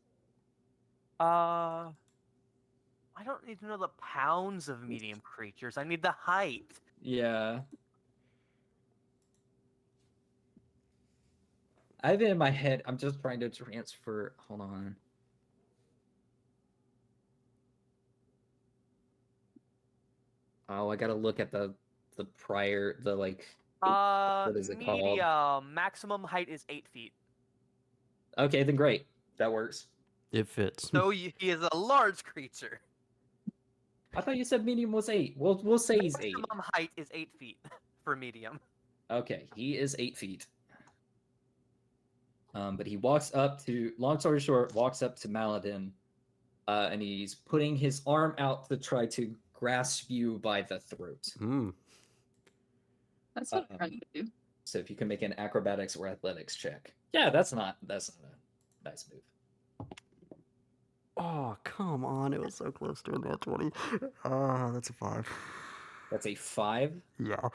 I don't need to know the pounds of medium creatures. I need the height. Yeah. I have it in my head. I'm just trying to transfer. Hold on. Oh, I gotta look at the prior what is it called? Medium. Maximum height is 8 feet. Okay, then great. That works. It fits. So he is a large creature. I thought you said medium was 8. We'll say he's 8. Maximum height is 8 feet for medium. Okay, he is 8 feet. But he walks up to, long story short, walks up to Maladin, and he's putting his arm out to try to grasp you by the throat. Mm. That's what I'm trying to do. So if you can make an acrobatics or athletics check. Yeah, that's not a nice move. Oh, come on. It was so close to a nat 20. Ah, that's a 5. That's a 5. Yeah.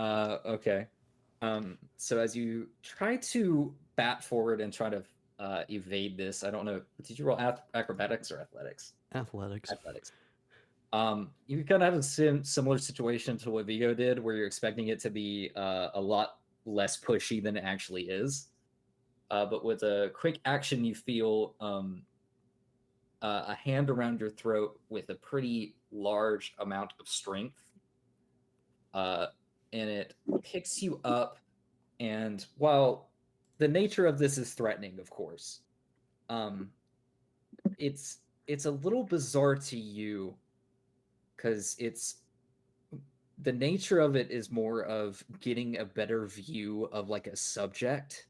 Okay. So as you try to bat forward and try to evade this, I don't know. Did you roll acrobatics or athletics? Athletics. Athletics. You kind of have a similar situation to what Vigo did, where you're expecting it to be a lot less pushy than it actually is. But with a quick action, you feel a hand around your throat with a pretty large amount of strength. And it picks you up. And while the nature of this is threatening, of course, it's a little bizarre to you because the nature of it is more of getting a better view of like a subject.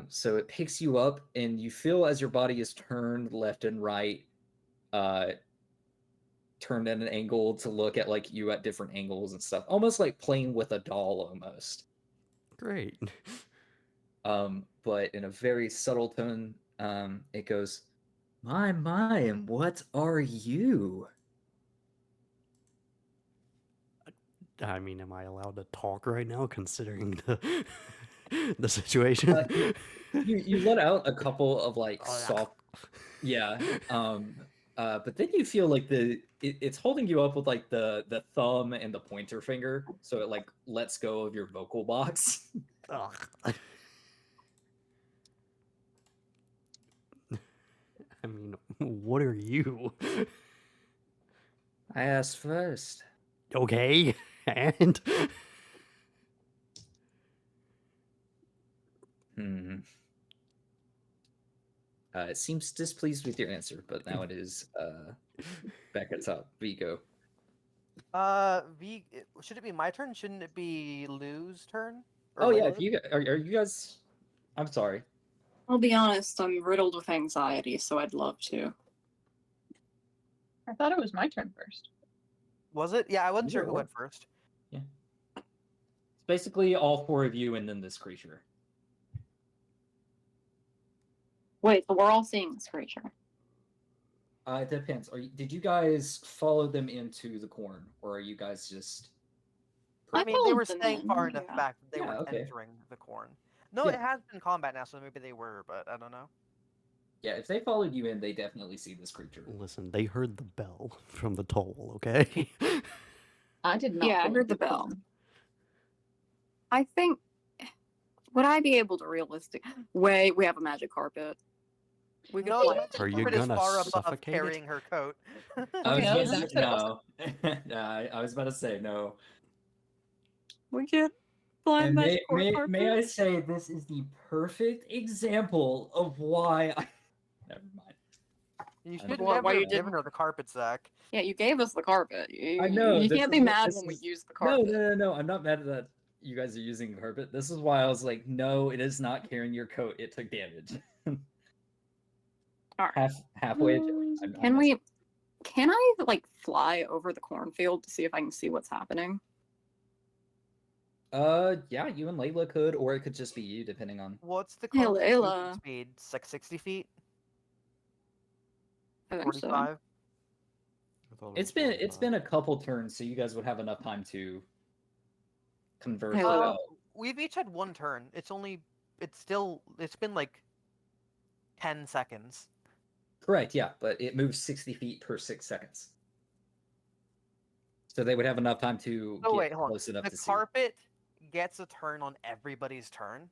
So it picks you up and you feel as your body is turned left and right, turned at an angle to look at like you at different angles and stuff, almost like playing with a doll almost. Great. But in a very subtle tone, it goes, my, and what are you? I mean, am I allowed to talk right now, considering the situation? You let out a couple of like Oh, yeah. soft, yeah. But then you feel like it's holding you up with like the thumb and the pointer finger, so it like lets go of your vocal box. Ugh. I mean, what are you? I asked first. Okay, and It seems displeased with your answer, but now it is back at top. Vigo. Should it be my turn? Shouldn't it be Lou's turn? Oh yeah, Layla's? if you are you guys? I'm sorry. I'll be honest, I'm riddled with anxiety, so I'd love to. I thought it was my turn first. Was it? Yeah, I wasn't sure Either who or. went first. It's basically all 4 of you and then this creature. Wait, so we're all seeing this creature. It depends. Did you guys follow them into the corn, or are you guys just? I I mean, they followed were them staying in, far enough yeah. back that they Yeah, were okay. entering the corn. No, Yeah. it has been combat now, so maybe they were, but I don't know. Yeah, if they followed you in, they definitely see this creature. listen, they heard the bell from the toll, okay? I did not. Yeah, I go heard the into bell. I think. Would I be able to realistic? Wait, we have a magic carpet. We could No, fly. the magic Are you carpet is gonna far above suffocate it? carrying her coat. I was Yeah, about to that's say, what no. Nah, I was about to say no. We could fly a And magic carpet. may I say, this is the perfect example of why I. Never mind. You I should know. Why never you have given didn't- her the carpet, Zach. Yeah, you gave us the carpet. I know, You this can't is be what- mad this when we is- use the No, carpet. no. I'm not mad that you guys are using the carpet. This is why I was like, no, it is not carrying your coat. It took damage. All right. Halfway a joke. I'm Can we? Can I like fly over the cornfield to see if I can see what's happening? Yeah, you and Layla could, or it could just be you, depending on. What's the Hey, closest Layla. movement speed? It's like 60 feet? I think so. 45? It's been a couple turns, so you guys would have enough time to converse Hey, it Layla. out. We've each had one turn. It's been like 10 seconds. Correct, yeah, but it moves 60 feet per 6 seconds. So they would have enough time to Oh get wait, hold on. close enough The to see. carpet gets a turn on everybody's turn?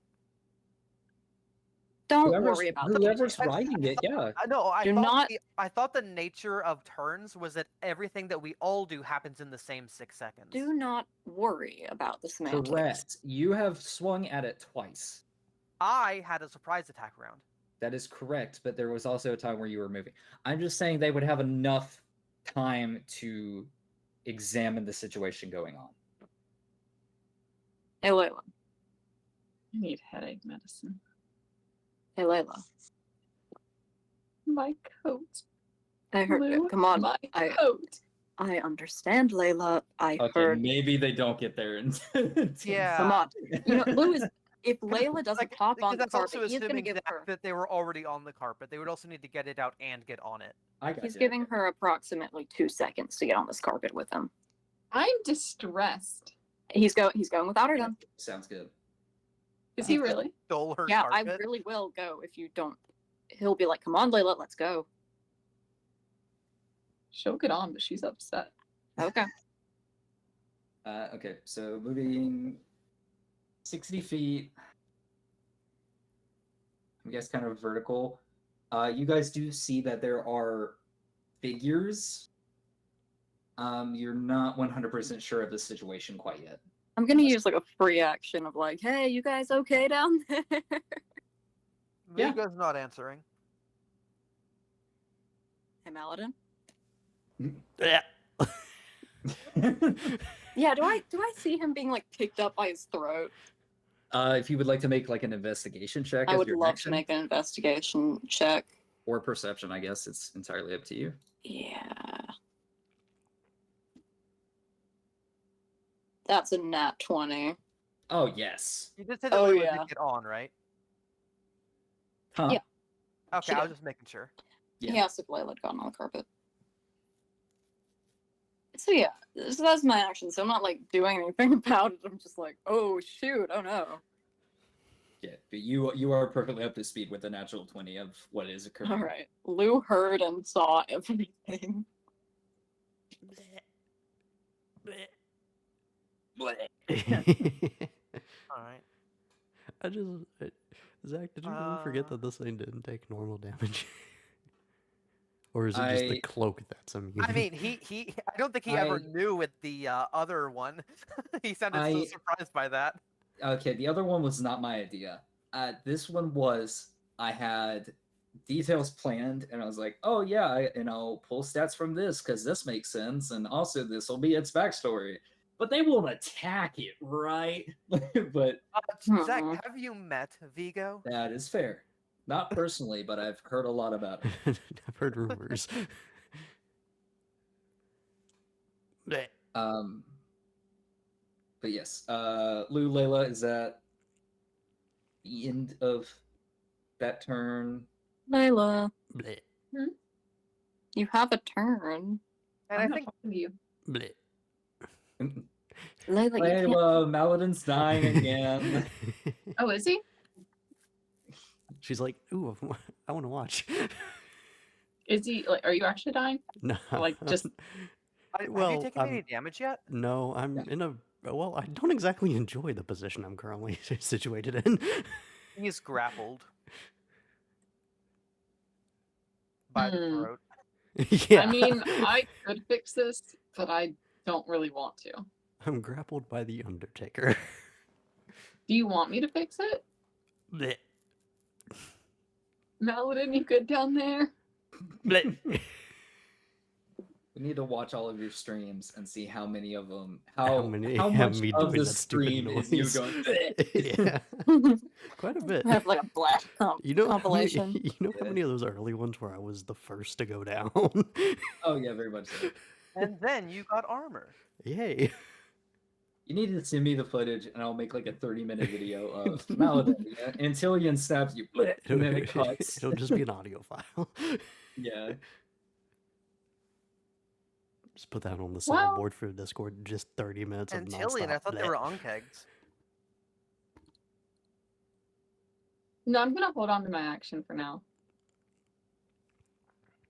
Don't Whoever's, worry about whoever's that. riding it, yeah. No, Do not- I thought the nature of turns was that everything that we all do happens in the same 6 seconds. Do not worry about the semantics. Correct. You have swung at it twice. I had a surprise attack round. That is correct, but there was also a time where you were moving. I'm just saying they would have enough time to examine the situation going on. Hey, Layla. I need headache medicine. Hey, Layla. My coat. I heard. Lou, Come on. my I coat. understand, Layla. I Okay, heard. maybe they don't get there. Yeah. Come on. You know, Lou is. If Layla doesn't hop on because the that's also carpet, he's going to assuming give her. that they were already on the carpet. They would also need to get it out and get on it. He's giving her approximately 2 seconds to get on this carpet with him. I'm distressed. He's going without her done. Sounds good. Is he really? Stole her Yeah, carpet. I really will go if you don't. He'll be like, "Come on, Layla, let's go." She'll get on, but she's upset. Okay. Okay, so moving 60 feet. I guess kind of vertical. You guys do see that there are figures. You're not 100% sure of the situation quite yet. I'm gonna use like a free action of like, "Hey, you guys okay down there?" Yeah. Vigo's not answering. Hey, Maladin. Yeah. Yeah, do I see him being like picked up by his throat? If you would like to make like an investigation check, I as would your love action, to make an investigation check. or perception, I guess it's entirely up to you. Yeah. That's a nat 20. Oh yes. You did say that Oh, Layla yeah. did get on, right? Huh? Yeah. Okay, She I was did. just making sure. Yeah. He asked if Layla had gotten on the carpet. So yeah, so that's my action. So I'm not like doing anything about it. I'm just like, oh shoot, oh no. Yeah, but you are perfectly up to speed with the natural 20 of what is occurring. All right. Lou heard and saw everything. All right. I just Zach, did you really forget that this thing didn't take normal damage? Or is it just the cloak that's immune? I mean, he I don't think he ever knew with the other one. He sounded so surprised by that. Okay, the other one was not my idea. This one was, I had details planned, and I was like, oh yeah, pull stats from this because this makes sense, and also this will be its backstory. But they won't attack it, right? But Zach, have you met Vigo? that is fair. Not personally, but I've heard a lot about it. I've heard rumors. But yes, Lou, Layla, is that the end of that turn? Layla, Bleh. you have a turn. And I'm I not think talking to you. Bleh. Layla, you can't. Layla, Maladin's dying again. Oh, is he? She's like, ooh, I want to watch. Is he like? Are you actually dying? No, Like just. have Well, you taken any damage yet? no, I'm Yeah. in a. Well, I don't exactly enjoy the position I'm currently situated in. He's grappled by the Hmm. throat. Yeah. I mean, I could fix this, but I don't really want to. I'm grappled by the Undertaker. Do you want me to fix it? Bleh. Maladin, you good down there? Bleh. We need to watch all of your streams and see how many of them, How how many how have much me of doing the that stupid stream is you noise? going. Yeah, quite a bit. I have like a black You know, compilation. you know how many of those early ones where I was the first to go down? Oh yeah, very much so. And then you got armor. Yay. You need to send me the footage, and I'll make like a 30-minute video of Maladin Antilian stabs you, and then it cuts. It'll just be an audio file. Yeah. Just put that on the Well- soundboard for Discord. Just 30 minutes of And nonstop. Tillian, I thought they bleh. were on kegs. No, I'm gonna hold on to my action for now.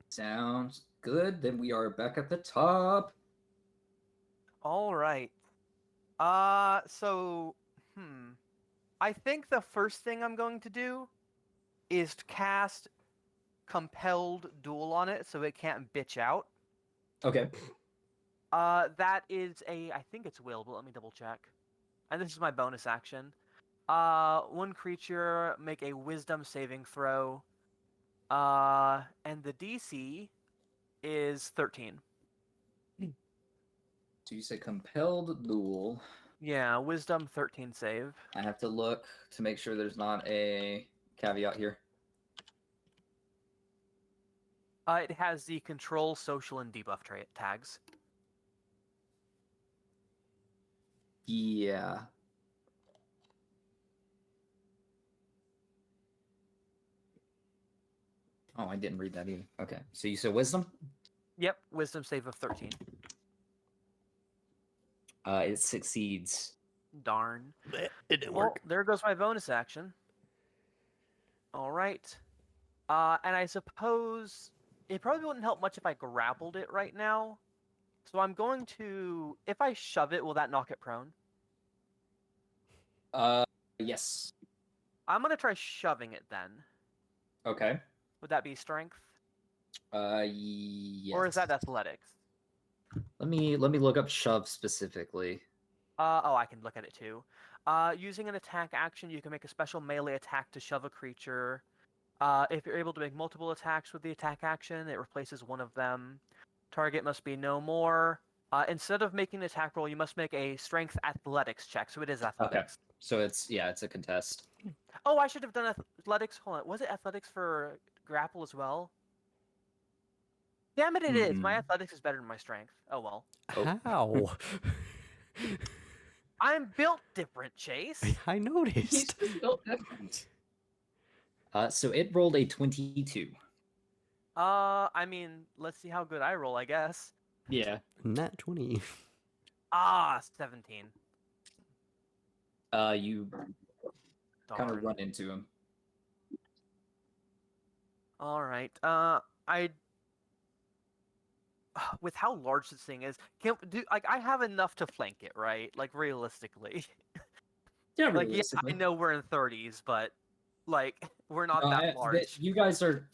Sounds good. Then we are back at the top. All right. So I think the first thing I'm going to do is to cast Compelled Duel on it so it can't bitch out. Okay. That is I think it's will, but let me double check. And this is my bonus action. One creature make a Wisdom saving throw. And the DC is 13. So you say compelled duel. Yeah, Wisdom 13 save. I have to look to make sure there's not a caveat here. It has the control, social, and debuff tags. Yeah. Oh, I didn't read that either. Okay. So you said wisdom? Yep, Wisdom save of 13. It succeeds. Darn. Bleh, it didn't Well, work. there goes my bonus action. All right. And I suppose it probably wouldn't help much if I grappled it right now. So I'm going to, if I shove it, will that knock it prone? Yes. I'm going to try shoving it then. Okay. Would that be strength? Yes. Or is that athletics? Let me look up shove specifically. Oh, I can look at it too. Using an attack action, you can make a special melee attack to shove a creature. If you're able to make multiple attacks with the attack action, it replaces one of them. Target must be no more. Instead of making an attack roll, you must make a strength athletics check. So it is athletics. So it's a contest. Oh, I should have done athletics. Hold on. Was it athletics for grapple as well? Damn it, it is. My athletics is better than my strength. Oh well. How? I'm built different, Chase. I He's noticed. just built different. So it rolled a 22. I mean, let's see how good I roll, I guess. Yeah. Nat 20. 17. You kind of Darn. run into him. All right. With how large this thing is, I have enough to flank it, right? Like realistically. Yeah, Like, yeah, realistically. I know we're in 30s, but like we're not No, that large. you guys are.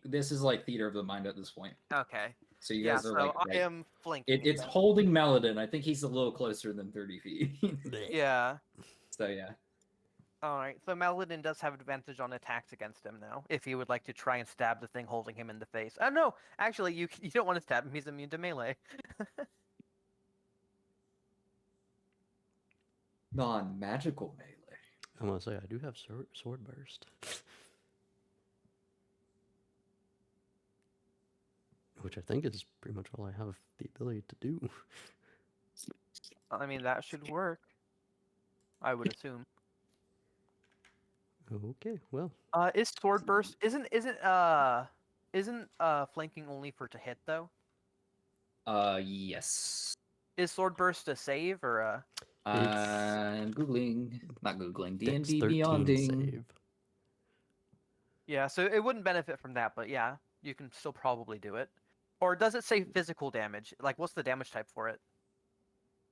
This is like theater of the mind at this point. Okay. So you Yeah, guys are so like. I am flanking it It's then. holding Maladin. I think he's a little closer than 30 feet. Bleh. Yeah. So yeah. All right. So Maladin does have advantage on attacks against him now, if he would like to try and stab the thing holding him in the face. No, actually, you don't want to stab him. He's immune to melee. Non-magical melee. I'm gonna say I do have sword burst, which I think is pretty much all I have the ability to do. I mean, that should work. I would assume. Okay, well, Is sword burst isn't flanking only for to hit though? Yes. Is sword burst a save or a? I'm googling, not googling. Dex D&D 13 Beyonding. save. Yeah, so it wouldn't benefit from that, but yeah, you can still probably do it. Or does it say physical damage? Like, what's the damage type for it?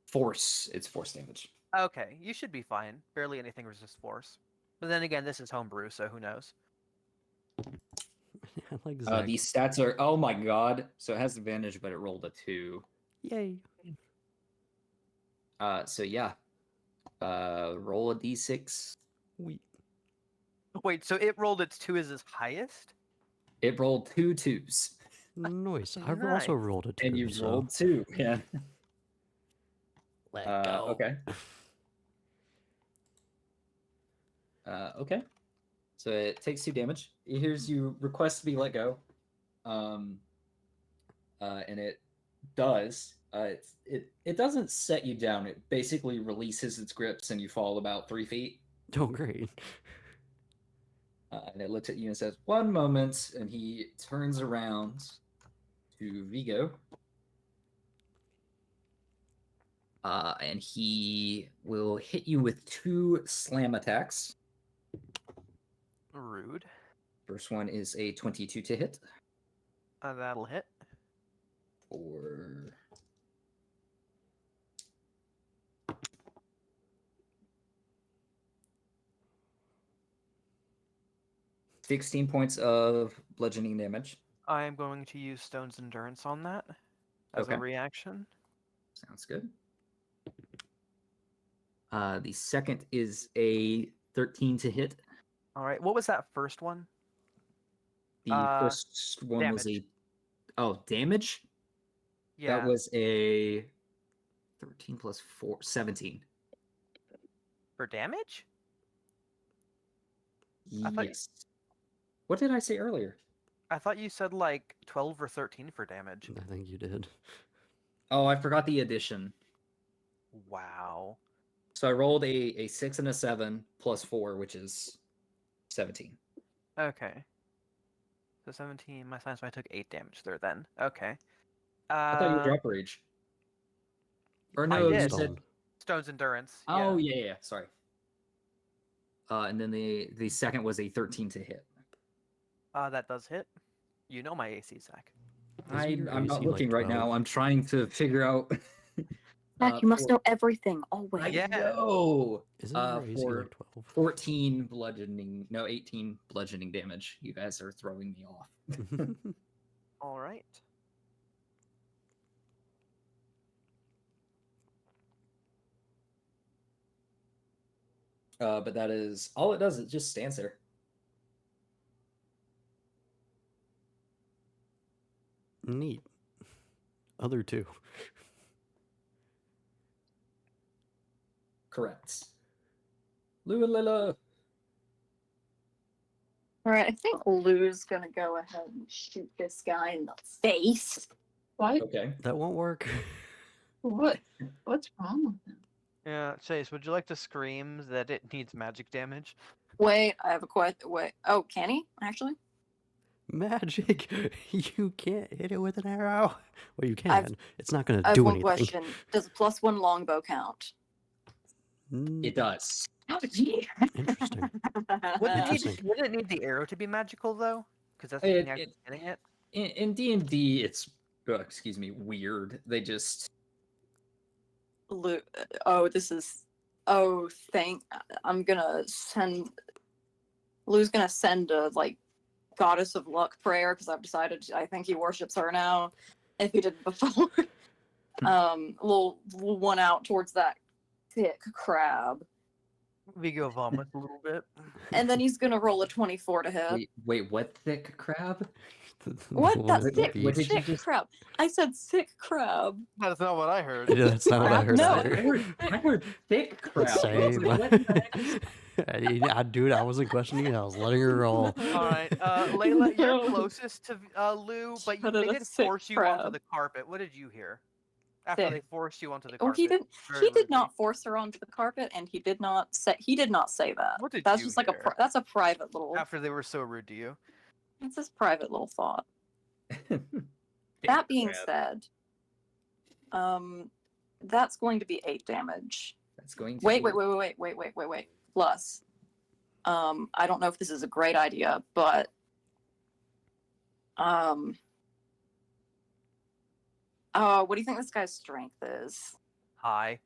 Force. It's force damage. Okay, you should be fine. Barely anything resists force. But then again, this is homebrew, so who knows? I like Zach. These stats are. Oh my god. So it has advantage, but it rolled a 2. Yay. So yeah. Roll a d6. We Wait, so it rolled its 2 as its highest? It rolled 2 2s. Nice. I've Nice. also rolled a 2. And you so rolled 2. Yeah. let go. Okay. Okay. So it takes 2 damage. Here's you request to be let go. And it does. It doesn't set you down. It basically releases its grips and you fall about 3 feet. Oh, great. And it looks at you and says, "1 moment." And he turns around to Vigo. And he will hit you with 2 slam attacks. Rude. First one is a 22 to hit. That'll hit. For 16 points of bludgeoning damage. I am going to use Stone's Endurance on that as Okay. a reaction. Sounds good. The second is a 13 to hit. All right. What was that first one? The first one was damage. damage? Yeah. That was a 13 plus 4, 17. For damage? I thought- Yes. What did I say earlier? I thought you said like 12 or 13 for damage. I think you did. Oh, I forgot the addition. Wow. So I rolled a 6 and a 7 plus 4, which is 17. Okay. So 17. My science, I took 8 damage there then. Okay. I thought you would drop rage. Or I no, you did. said. Stone's Endurance. Oh yeah. yeah. Sorry. And then the second was a 13 to hit. That does hit. You know my AC, Zach. Isn't your I'm not AC, like, looking right now. 12? I'm trying to figure out. Zach, you must know everything always. I Yeah. know. Isn't your AC For like 12? 14 bludgeoning, no, 18 bludgeoning damage. You guys are throwing me off. All right. But that is all it does. It just stands there. Neat. Other two. Correct. Lou and Lila. All right, I think Lou's gonna go ahead and shoot this guy in the face. What? Okay. That won't work. What? What's wrong with him? Yeah, Chase, would you like to scream that it needs magic damage? Wait, I have a question. Wait, oh, can he actually? Magic! You can't hit it with an arrow. Well, you can. I've- It's not going I to have do one anything. question. Does a +1 longbow count? It does. Oh, yeah. Interesting. Wouldn't Interesting. it need the arrow to be magical though? Because that's It- the thing getting it. In D&D, it's excuse me, weird. They just Lou, oh, this is. Oh, I'm gonna send. Lou's gonna send a goddess of luck prayer because I've decided I think he worships her now. If he didn't before, little one out towards that thick crab, Vigo vomits a little bit. and then he's gonna roll a 24 to hit. wait, what thick crab? What? The one That at the thick, what did you thick just- crab. I said thick crab. That's not what I heard. Yeah, that's not what I heard No. either. I heard thick crab. Same. What the heck? Dude, I wasn't questioning it. I was letting her roll. All right, Layla, you're No. closest to Lou, but Shut they it, a did sick force you onto crab. the carpet. What did you hear? After Thick. they forced you onto the Oh, carpet. he didn't. Very He did rudely. not force her onto the carpet, and he did not say. He did not say that. What did That's you just like hear? that's a private little. After they were so rude to you. It's his private little thought. Thick That being crab. said, that's going to be 8 damage. That's going to Wait, be- wait. Plus, I don't know if this is a great idea, but what do you think this guy's strength is? Hi.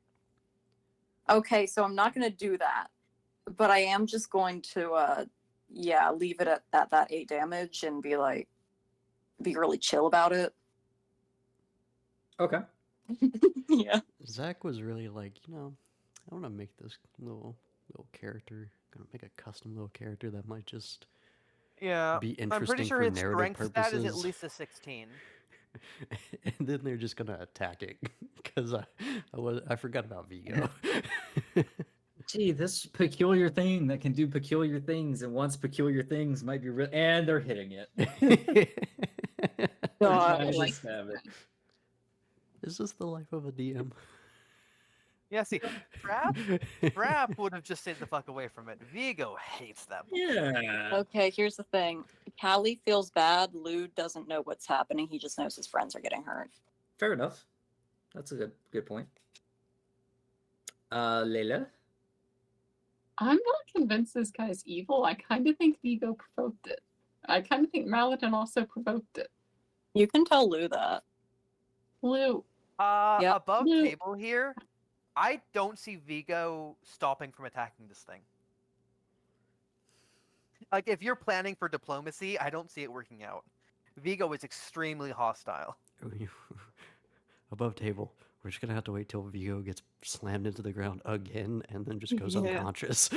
Okay, so I'm not going to do that, but I am just going to, leave it at that 8 damage and be really chill about it. Okay. Yeah. Zach was really like, I want to make this little character. Gonna make a custom little character that might just Yeah. be I'm interesting pretty sure for his narrative strength stat purposes. is at least a 16. And then they're just gonna attack it because I forgot about Vigo. Gee, this peculiar thing that can do peculiar things and wants peculiar things might be real, and they're hitting it. They're God, trying to like- stab it. Is this the life of a DM? Yeah, see, Trap would have just stayed the fuck away from it. Vigo hates that. Yeah. Okay, here's the thing. Callie feels bad. Lou doesn't know what's happening. He just knows his friends are getting hurt. Fair enough. That's a good point. Layla? I'm not convinced this guy's evil. I kind of think Vigo provoked it. I kind of think Maladin also provoked it. You can tell Lou that. Lou, Yep. Above No. table here, I don't see Vigo stopping from attacking this thing. Like, if you're planning for diplomacy, I don't see it working out. Vigo is extremely hostile. Above table. We're just gonna have to wait till Vigo gets slammed into the ground again and then just goes Yeah. unconscious.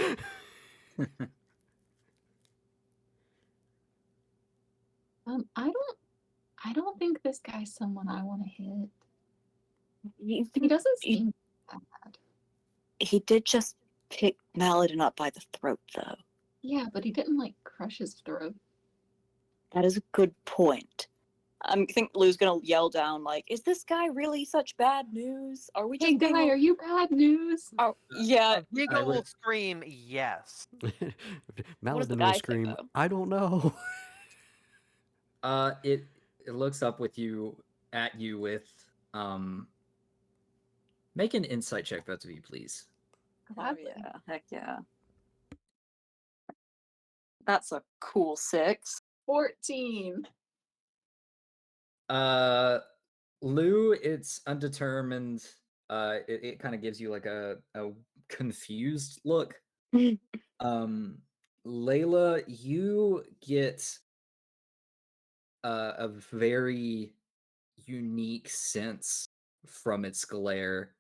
I don't think this guy's someone I want to hit. He, He doesn't he, seem bad. he did just pick Maladin up by the throat, though. Yeah, but he didn't like crush his throat. That is a good point. I think Lou's gonna yell down, like, "Is this guy really such bad news? Are we Hey just being guy, a-" are you bad news? Oh, yeah. Vigo I will would- scream yes. Maladin guy will say, scream, though? I don't know. It looks up with you at you with make an insight check, both of you, please. Oh, Gladly. yeah. Heck yeah. That's a cool 6. 14. Lou, it's undetermined. It kind of gives you like a confused look. Layla, you get a very unique sense from its glare,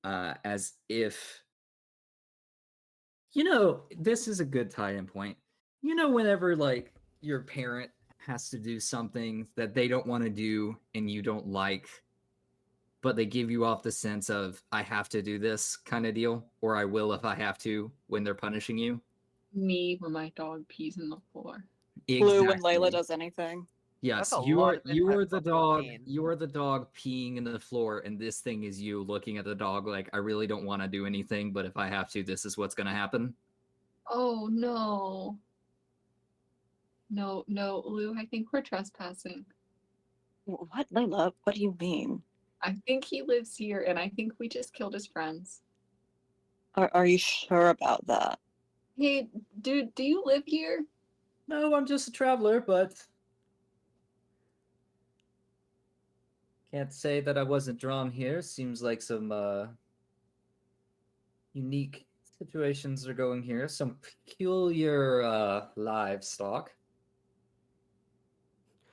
as if, this is a good tie-in point. Whenever like your parent has to do something that they don't want to do and you don't like, but they give you off the sense of, I have to do this kind of deal, or I will if I have to, when they're punishing you. Me when my dog pees in the floor. Blue when Layla does anything. Yes, That's a you lot are of impact the on dog. 14. You are the dog peeing in the floor, and this thing is you looking at the dog like, I really don't want to do anything, but if I have to, this is what's going to happen. Oh no. No, Lou, I think we're trespassing. What, Layla? What do you mean? I think he lives here and I think we just killed his friends. Are you sure about that? Hey, dude, do you live here? No, I'm just a traveler, but can't say that I wasn't drawn here. Seems like some unique situations are going here. Some peculiar livestock.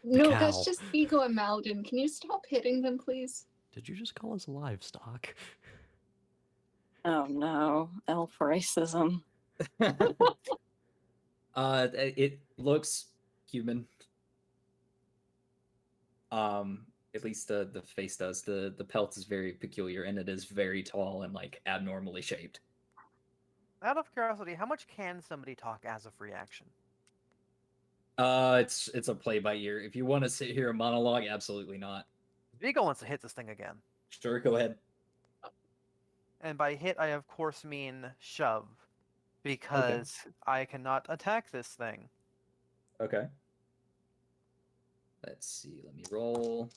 No, cow. that's just Vigo and Malden. Can you stop hitting them, please? Did you just call us livestock? Oh no, elf racism. It looks human. At least the face does. The pelt is very peculiar, and it is very tall and like abnormally shaped. Out of curiosity, how much can somebody talk as a free action? It's a play by ear. If you want to sit here and monologue, absolutely not. Vigo wants to hit this thing again. Sure, go ahead. And by hit, I of course mean shove. Because I cannot attack this thing. Okay. Let's see. Let me roll.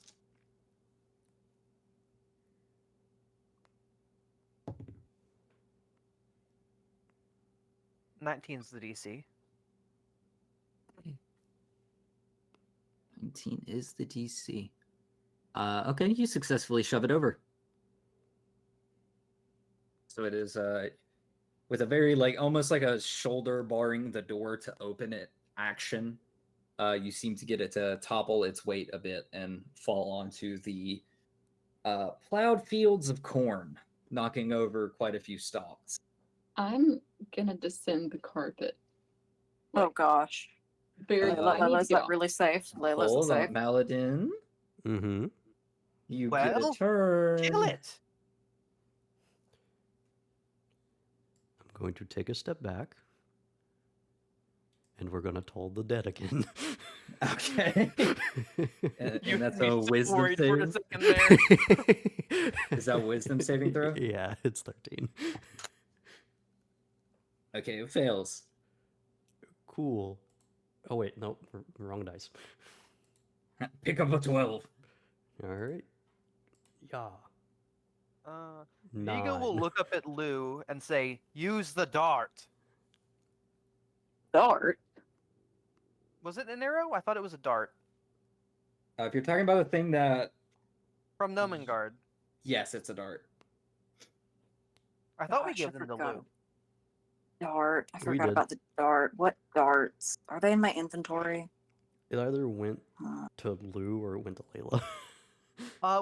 Nineteen's the DC. 19 is the DC. Okay, you successfully shove it over. So it is with a very like almost like a shoulder barring the door to open it action. You seem to get it to topple its weight a bit and fall onto the plowed fields of corn, knocking over quite a few stalks. I'm gonna descend the carpet. Oh gosh. Very Uh, I need Layla's to get not off. really safe. Layla's Hold safe. on, Maladin. Mm-hmm. You Well, get a turn. Kill it! I'm going to take a step back. And we're going to toll the dead again. Okay. and You that's had me a so wisdom worried for a save. second there. Is that a wisdom saving throw? Yeah, it's 13. Okay, it fails. Cool. Oh, wait, no, wrong dice. Pick up a 12. All right. Yeah. Vigo will 9. look up at Lou and say, "Use the dart." Dart. Was it an arrow? I thought it was a dart. If you're talking about a thing that... From Nomengard. Yes, it's a dart. I thought we Gosh, I gave them to forgot. Lou. Dart. dart. I We forgot did. about the dart. What darts? Are they in my inventory? It either went Uh, to Lou or it went to Layla.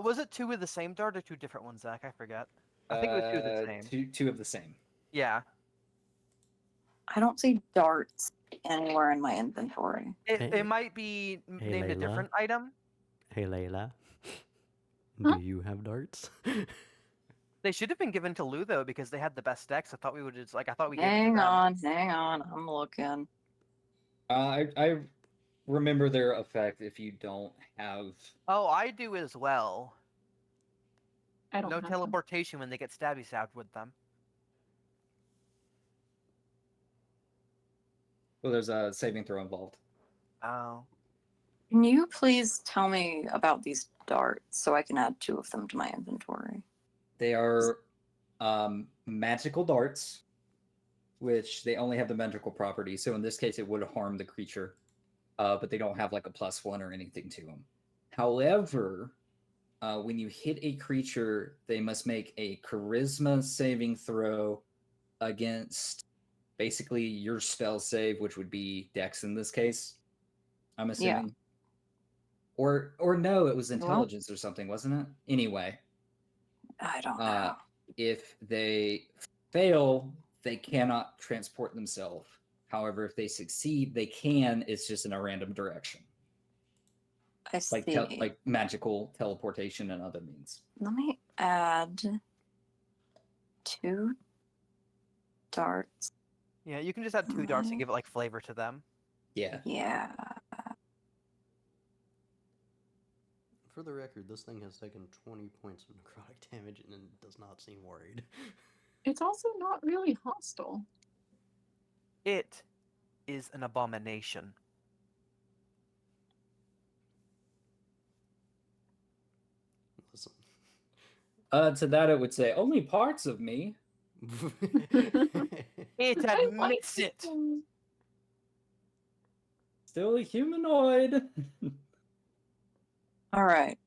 Was it two of the same dart or two different ones, Zach? I forget. I think it was two of the same. Two of the same. Yeah. I don't see darts anywhere in my inventory. It Hey- might be hey, named a Layla. different item. Hey, Layla. Huh? Do you have darts? They should have been given to Lou though because they had the best decks. I thought we would just I thought we gave it to Hang them. hang on. I'm looking. I remember their effect if you don't have. Oh, I do as well. I don't No have them. teleportation when they get stabby stabbed with them. Well, there's a saving throw involved. Oh. Can you please tell me about these darts so I can add 2 of them to my inventory? They are magical darts, which they only have the magical property. So in this case, it would harm the creature, but they don't have like a +1 or anything to them. However, when you hit a creature, they must make a charisma saving throw against basically your spell save, which would be Dex in this case. I'm assuming. Or no, it was Well- intelligence or something, wasn't it? Anyway, I don't know. if they fail, they cannot transport themselves. However, if they succeed, they can. It's just in a random direction, I see. like magical teleportation and other means. Let me add 2 darts. Yeah, you can just add 2 darts and give it like flavor to them. Yeah. Yeah. For the record, this thing has taken 20 points of necrotic damage and does not seem worried. It's also not really hostile. It is an abomination. Listen. To that, it would say only parts of me. It I like admits it. them. Still a humanoid. All right.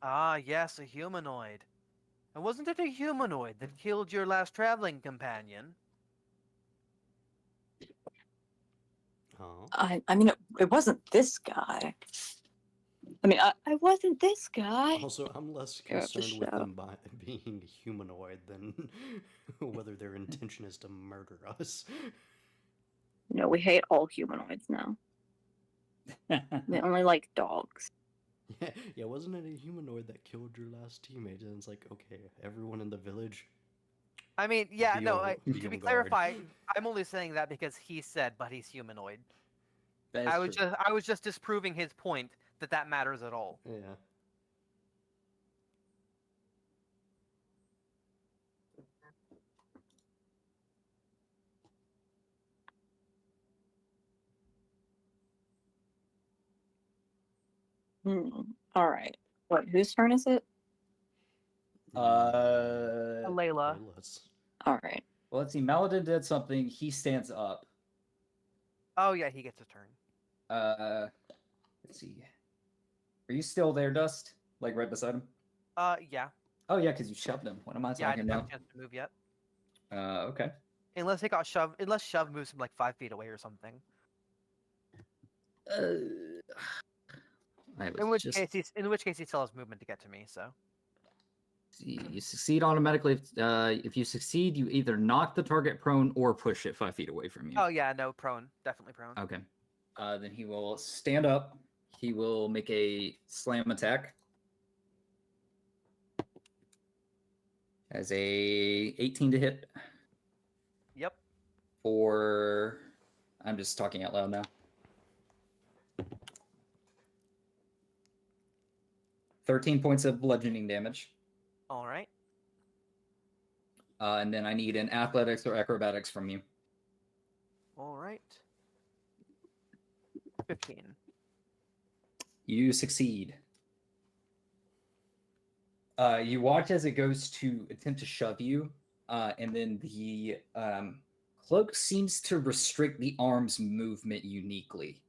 Ah, yes, a humanoid. And wasn't it a humanoid that killed your last traveling companion? Huh? I mean, it wasn't this guy. I mean, I wasn't this guy. Also, I'm less Go up the concerned with show. them being humanoid than whether their intention is to murder us. No, we hate all humanoids now. They only like dogs. Yeah, wasn't it a humanoid that killed your last teammate? And it's like, okay, everyone in the village. I mean, yeah, Be no, on- be to on be guard. clarified, I'm only saying that because he said, but he's humanoid. That is true. I was just disproving his point that matters at all. Yeah. All right. What? Whose turn is it? Layla. Layla's. All right. Well, let's see. Maladin did something. He stands up. Oh yeah, he gets a turn. Let's see. Are you still there, Dust? Like right beside him? Yeah. Oh yeah, because you shoved him. What am I Yeah, I talking didn't have about? a chance to move yet. Okay. Unless he got shoved. Unless shove moves him like 5 feet away or something. I was In which just case he still has movement to get to me. So. see. You succeed automatically. If you succeed, you either knock the target prone or push it 5 feet away from you. Oh yeah, no, prone, definitely prone. Okay. Then he will stand up. He will make a slam attack. As a 18 to hit Yep. for. I'm just talking out loud now. 13 points of bludgeoning damage. All right. And then I need an athletics or acrobatics from you. All right. 15. You succeed. You watch as it goes to attempt to shove you, and then the cloak seems to restrict the arm's movement uniquely.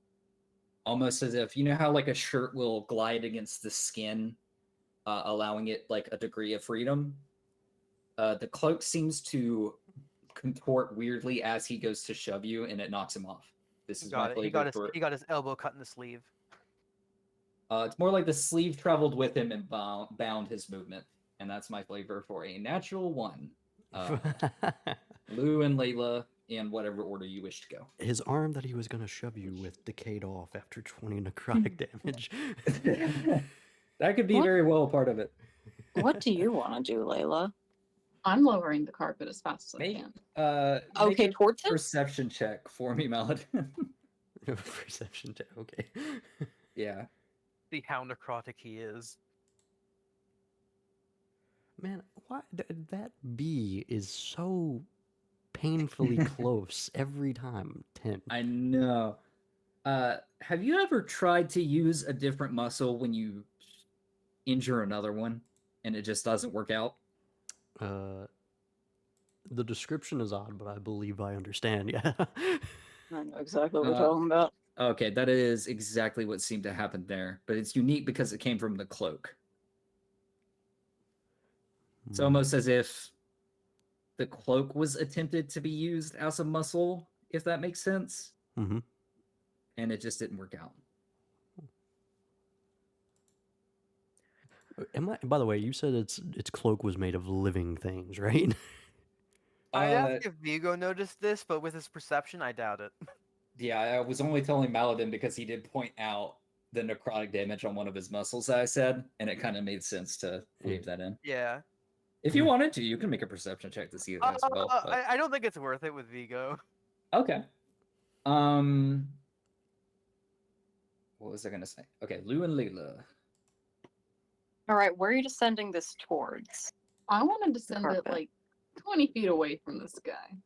Almost as if, you know how like a shirt will glide against the skin, allowing it like a degree of freedom? The cloak seems to contort weirdly as he goes to shove you, and it knocks him off. This is my Got it. He flavor for. got his elbow cut in the sleeve. It's more like the sleeve traveled with him and bound his movement, and that's my flavor for a natural one. Lou and Layla, in whatever order you wish to go. His arm that he was going to shove you with decayed off after 20 necrotic damage. That could be What? very well a part of it. What do you want to do, Layla? I'm lowering the carpet as fast as I Make, can. Okay, make a towards him? perception check for me, Maladin. Perception check. Okay. Yeah. See how necrotic he is. Man, why that bee is so painfully close every time. 10. I know. Have you ever tried to use a different muscle when you injure another one and it just doesn't work out? The description is odd, but I believe I understand. Yeah. I know exactly what we're Uh, talking about. Okay, that is exactly what seemed to happen there, but it's unique because it came from the cloak. It's almost as if the cloak was attempted to be used as a muscle, if that makes sense, Mm-hmm. and it just didn't work out. By the way, you said its cloak was made of living things, right? I'd ask if Vigo noticed this, but with his perception, I doubt it. Yeah, I was only telling Maladin because he did point out the necrotic damage on one of his muscles that I said, and it kind of made sense to wave that in. Yeah. If you wanted to, you can make a perception check to see it as well. But... I don't think it's worth it with Vigo. Okay. What was I gonna say? Okay, Lou and Layla. All right, where are you descending this towards? I wanted to send it carpet. like 20 feet away from this guy.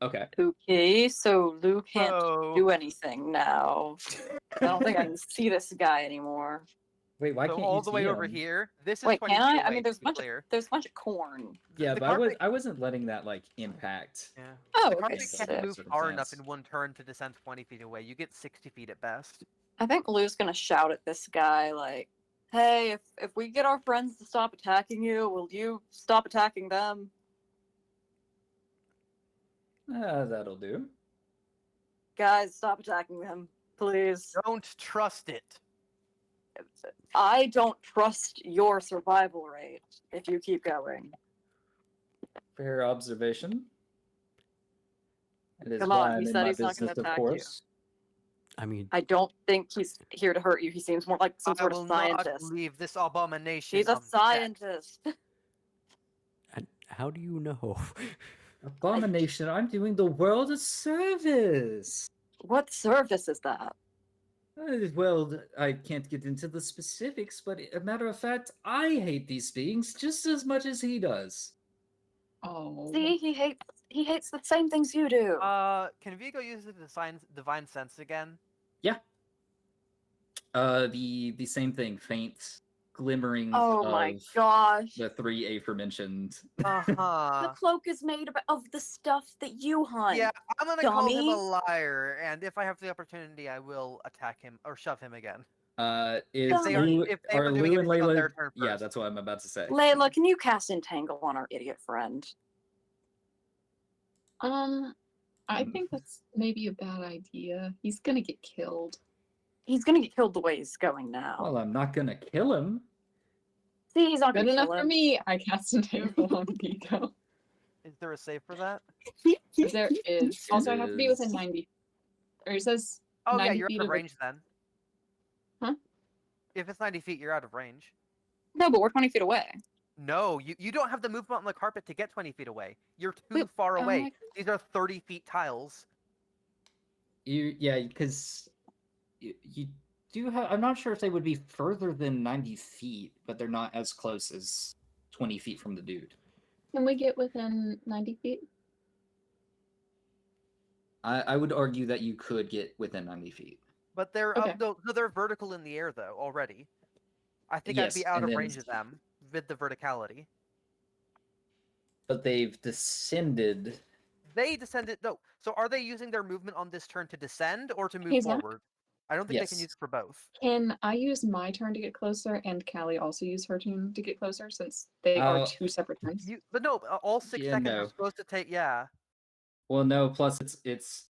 Okay. Okay, so Lou can't So, do anything now. I don't think I can see this guy anymore. Wait, why so can't all you the see way over him? here. This is Wait, 20 can feet I? away, I mean, there's to a be bunch clear. there's a bunch of corn. Yeah, the but carpet- I wasn't letting that like impact. Yeah. Oh, The okay. carpet sick. can't move far enough Circumstance. in one turn to descend 20 feet away. You get 60 feet at best. I think Lou's gonna shout at this guy like, "Hey, if we get our friends to stop attacking you, will you stop attacking them?" That'll do. Guys, stop attacking them, please. Don't trust it. I don't trust your survival rate if you keep going. Fair observation. It is Come why on, I'm he in said my he's not gonna business, of attack you. course. I mean, I don't think he's here to hurt you. He seems more like some I sort will of not scientist. leave this abomination. He's a unchecked. scientist. how do you know? Abomination, I'm doing the world a service. What service is that? Well, I can't get into the specifics, but a matter of fact, I hate these beings just as much as he does. Oh. See, he hates the same things you do. Can Vigo use the divine sense again? Yeah. The same thing, faint glimmerings Oh of my gosh. the three aforementioned. The Uh-huh. cloak is made of the stuff that you hunt. Yeah, I'm gonna call him dummy. a liar, and if I have the opportunity, I will attack him or shove him again. Is they Lou, if they are were doing Lou and anything on Layla? their turn Yeah, first. that's what I'm about to say. Layla, can you cast Entangle on our idiot friend? I think that's maybe a bad idea. He's gonna get killed. He's gonna get killed the way he's going now. Well, I'm not gonna kill him. See, he's not Good gonna enough kill for him. me. I cast Entangle on Vigo. Is there a save for that? There is. Also, I have to be within is. 90. Or it says Oh yeah, 90 you're feet out of of it. range then. Huh? If it's 90 feet, you're out of range. No, but we're 20 feet away. No, you don't have the movement on the carpet to get 20 feet away. You're too Wait, far away. my- These are 30 feet tiles. Yeah, because you do have. I'm not sure if they would be further than 90 feet, but they're not as close as 20 feet from the dude. Can we get within 90 feet? I would argue that you could get within 90 feet. But they're Okay. up, no, they're vertical in the air though already. I think I'd be Yes, out and of then- range of them with the verticality. But they've descended. They descended. No, so are they using their movement on this turn to descend or to move He's not. forward? I don't think they can Yes. use it for both. Can I use my turn to get closer and Callie also use her turn to get closer since they are two separate turns? But no, all 6 Yeah, seconds no. are supposed to take. Yeah, Well, no. Plus, it's.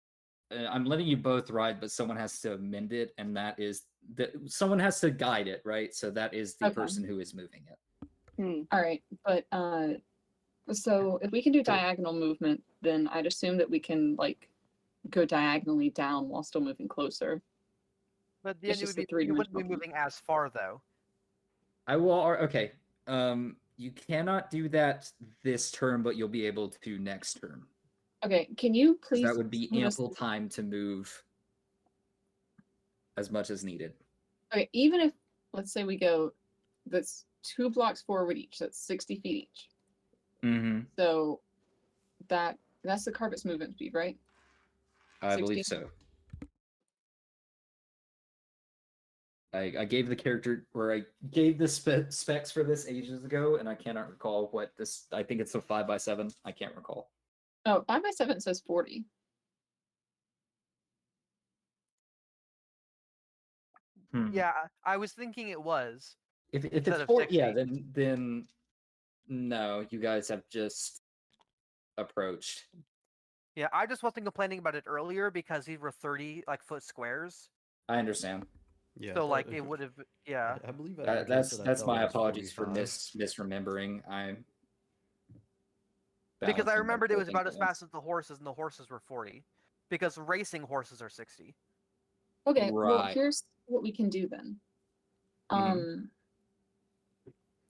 I'm letting you both ride, but someone has to amend it, and that is that someone has to guide it, right? So that is the Okay. person who is moving it. All right, but so if we can do diagonal movement, then I'd assume that we can like go diagonally down while still moving closer. But It's then just the you wouldn't be three-dimensional moving as far though. I will. Okay. You cannot do that this turn, but you'll be able to next turn. Okay, can you Because please? that would be send us- ample time to move as much as needed. Okay, even if let's say we go, that's 2 blocks forward each. That's 60 feet each. Mm-hmm. So that's the carpet's movement speed, right? I 60? believe so. I gave the character, or I gave the specs for this ages ago, and I cannot recall what this. I think it's a 5x7. I can't recall. Oh, 5x7 says 40. Yeah, I was thinking it was. If it's Instead of 40, yeah, 60. then no, you guys have just approached. Yeah, I just wasn't complaining about it earlier because these were 30 foot squares. I understand. Yeah. So like it would have, yeah. I believe I originally That's said I thought my it was apologies for 45. misremembering. Because I balancing remembered it was multiple about as things at once. fast as the horses, and the horses were 40. Because racing horses are 60. Okay, well Right. here's what we can do then. Mhm.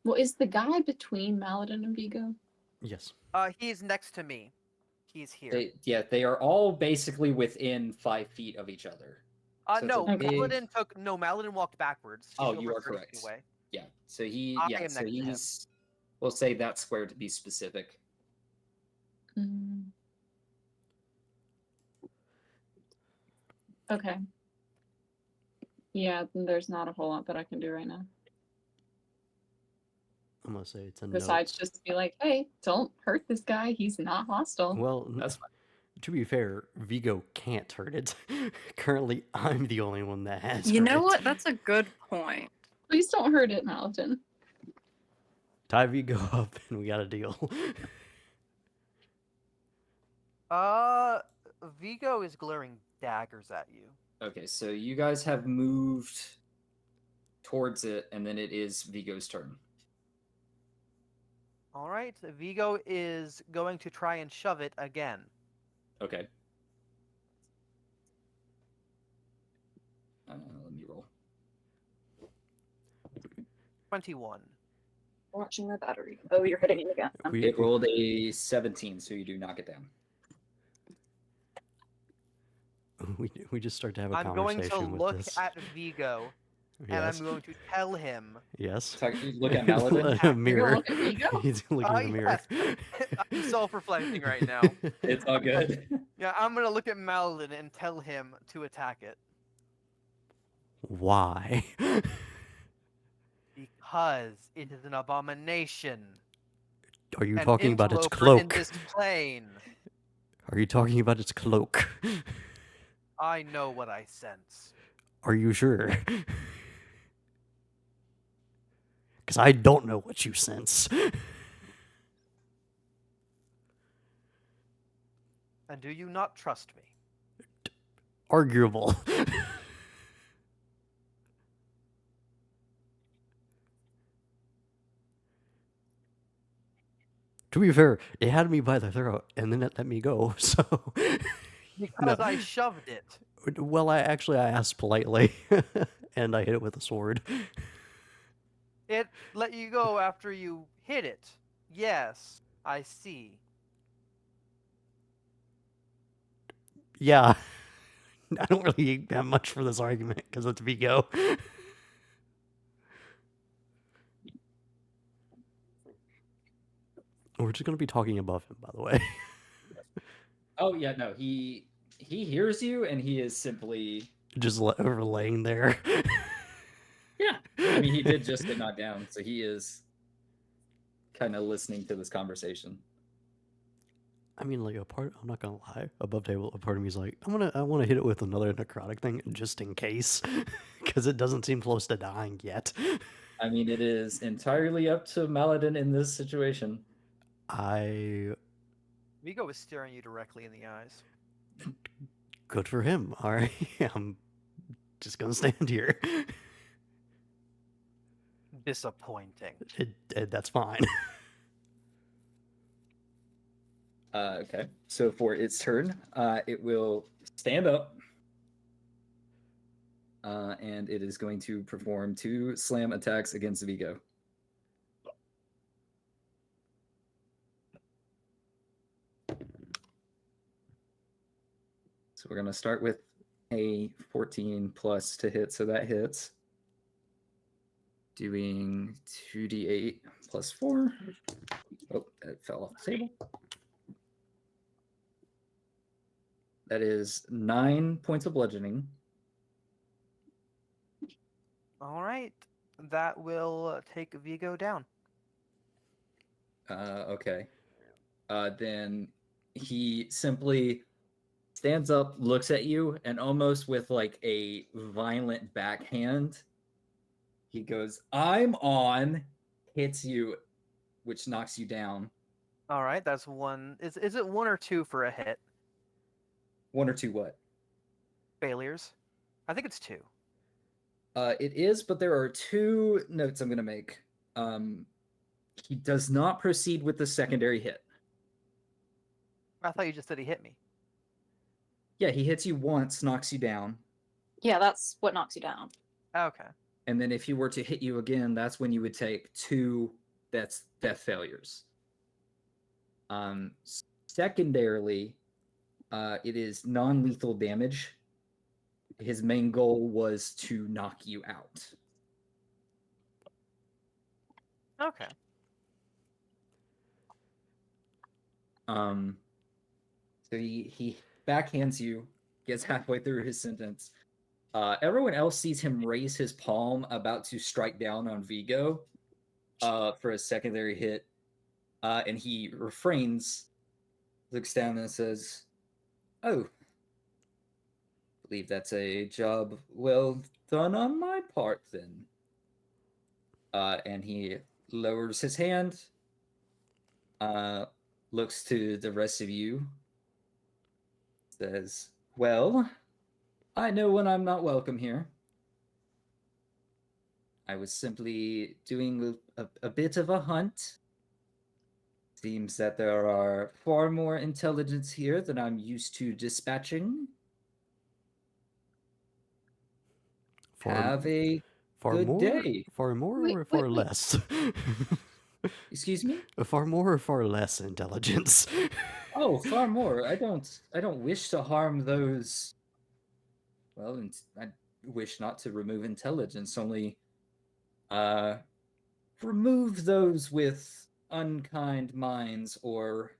Well, is the guy between Maladin and Vigo? Yes. He's next to me. He's here. They are all basically within 5 feet of each other. So it's No, a big- Maladin walked backwards. He's Oh, over you are 30 feet correct. away. Yeah. So I am next to him. he's. We'll say that square to be specific. Okay. Yeah, then there's not a whole lot that I can do right now. I'm gonna say it's a Besides just be like, hey, don't hurt this guy. He's not hostile. Well, That's fine. to be fair, Vigo can't hurt it. Currently, I'm the only one that has. You hurt know it. what? That's a good point. Please don't hurt it, Maladin. Tie Vigo up, and we got a deal. Vigo is glaring daggers at you. Okay, so you guys have moved towards it, and then it is Vigo's turn. All right, Vigo is going to try and shove it again. Okay. Let me roll. 21. Watching my battery. Oh, you're hitting it again. It rolled a 17, so you do knock it down. We just start to have a I'm going conversation to with look this. at Vigo, and Yes. I'm going to tell him. Yes. Look at Maladin. A mirror. look at Vigo? He's looking in the mirror. Yes. I'm self-reflecting right now. It's all good. Yeah, I'm gonna look at Maladin and tell him to attack it. Why? Because it is an abomination. Are you An talking about its interloper in cloak? this plane. Are you talking about its cloak? I know what I sense. Are you sure? Because I don't know what you sense. And do you not trust me? Arguable. To be fair, it had me by the throat, and then it let me go, so... Because I shoved it. Well, I asked politely, and I hit it with a sword. It let you go after you hit it. Yes, I see. Yeah. I don't really have much for this argument, because it's Vigo. We're just going to be talking above him, by the way. Oh yeah, no, he hears you, and he is simply Just overlaying there. yeah. I mean, he did just get knocked down, so he is kind of listening to this conversation. I mean, like, I'm not gonna lie, above table, a part of me is like, I want to hit it with another necrotic thing, just in case, because it doesn't seem close to dying yet. I mean, it is entirely up to Maladin in this situation. I Vigo is staring you directly in the eyes. Good for him. All right, I'm just gonna stand here. Disappointing. That's fine. Okay. So for its turn, it will stand up. And it is going to perform 2 slam attacks against Vigo. So we're going to start with a 14 plus to hit, so that hits. Doing 2d8 plus 4. Oh, that fell off the table. That is 9 points of bludgeoning. All right. That will take Vigo down. Okay. Then he simply stands up, looks at you, and almost with like a violent backhand, he goes, "I'm on," hits you, which knocks you down. All right, that's one. Is it 1 or 2 for a hit? 1 or 2 what? Failures? I think it's 2. It is, but there are 2 notes I'm going to make. He does not proceed with the secondary hit. I thought you just said he hit me. Yeah, he hits you once, knocks you down. Yeah, that's what knocks you down. Okay. And then if he were to hit you again, that's when you would take 2 death failures. Secondarily, it is non-lethal damage. His main goal was to knock you out. Okay. So he backhands you, gets halfway through his sentence. Everyone else sees him raise his palm, about to strike down on Vigo for a secondary hit, and he refrains, looks down and says, "Oh, believe that's a job well done on my part, then." And he lowers his hand, looks to the rest of you, says, "Well, I know when I'm not welcome here. I was simply doing a bit of a hunt. Seems that there are far more intelligence here than I'm used to dispatching. Have a far good more, day." far more, Wait, or far wait, wait. less? Excuse me? Far more or far less intelligence? Oh, far more. I don't wish to harm those. Well, I wish not to remove intelligence, only remove those with unkind minds or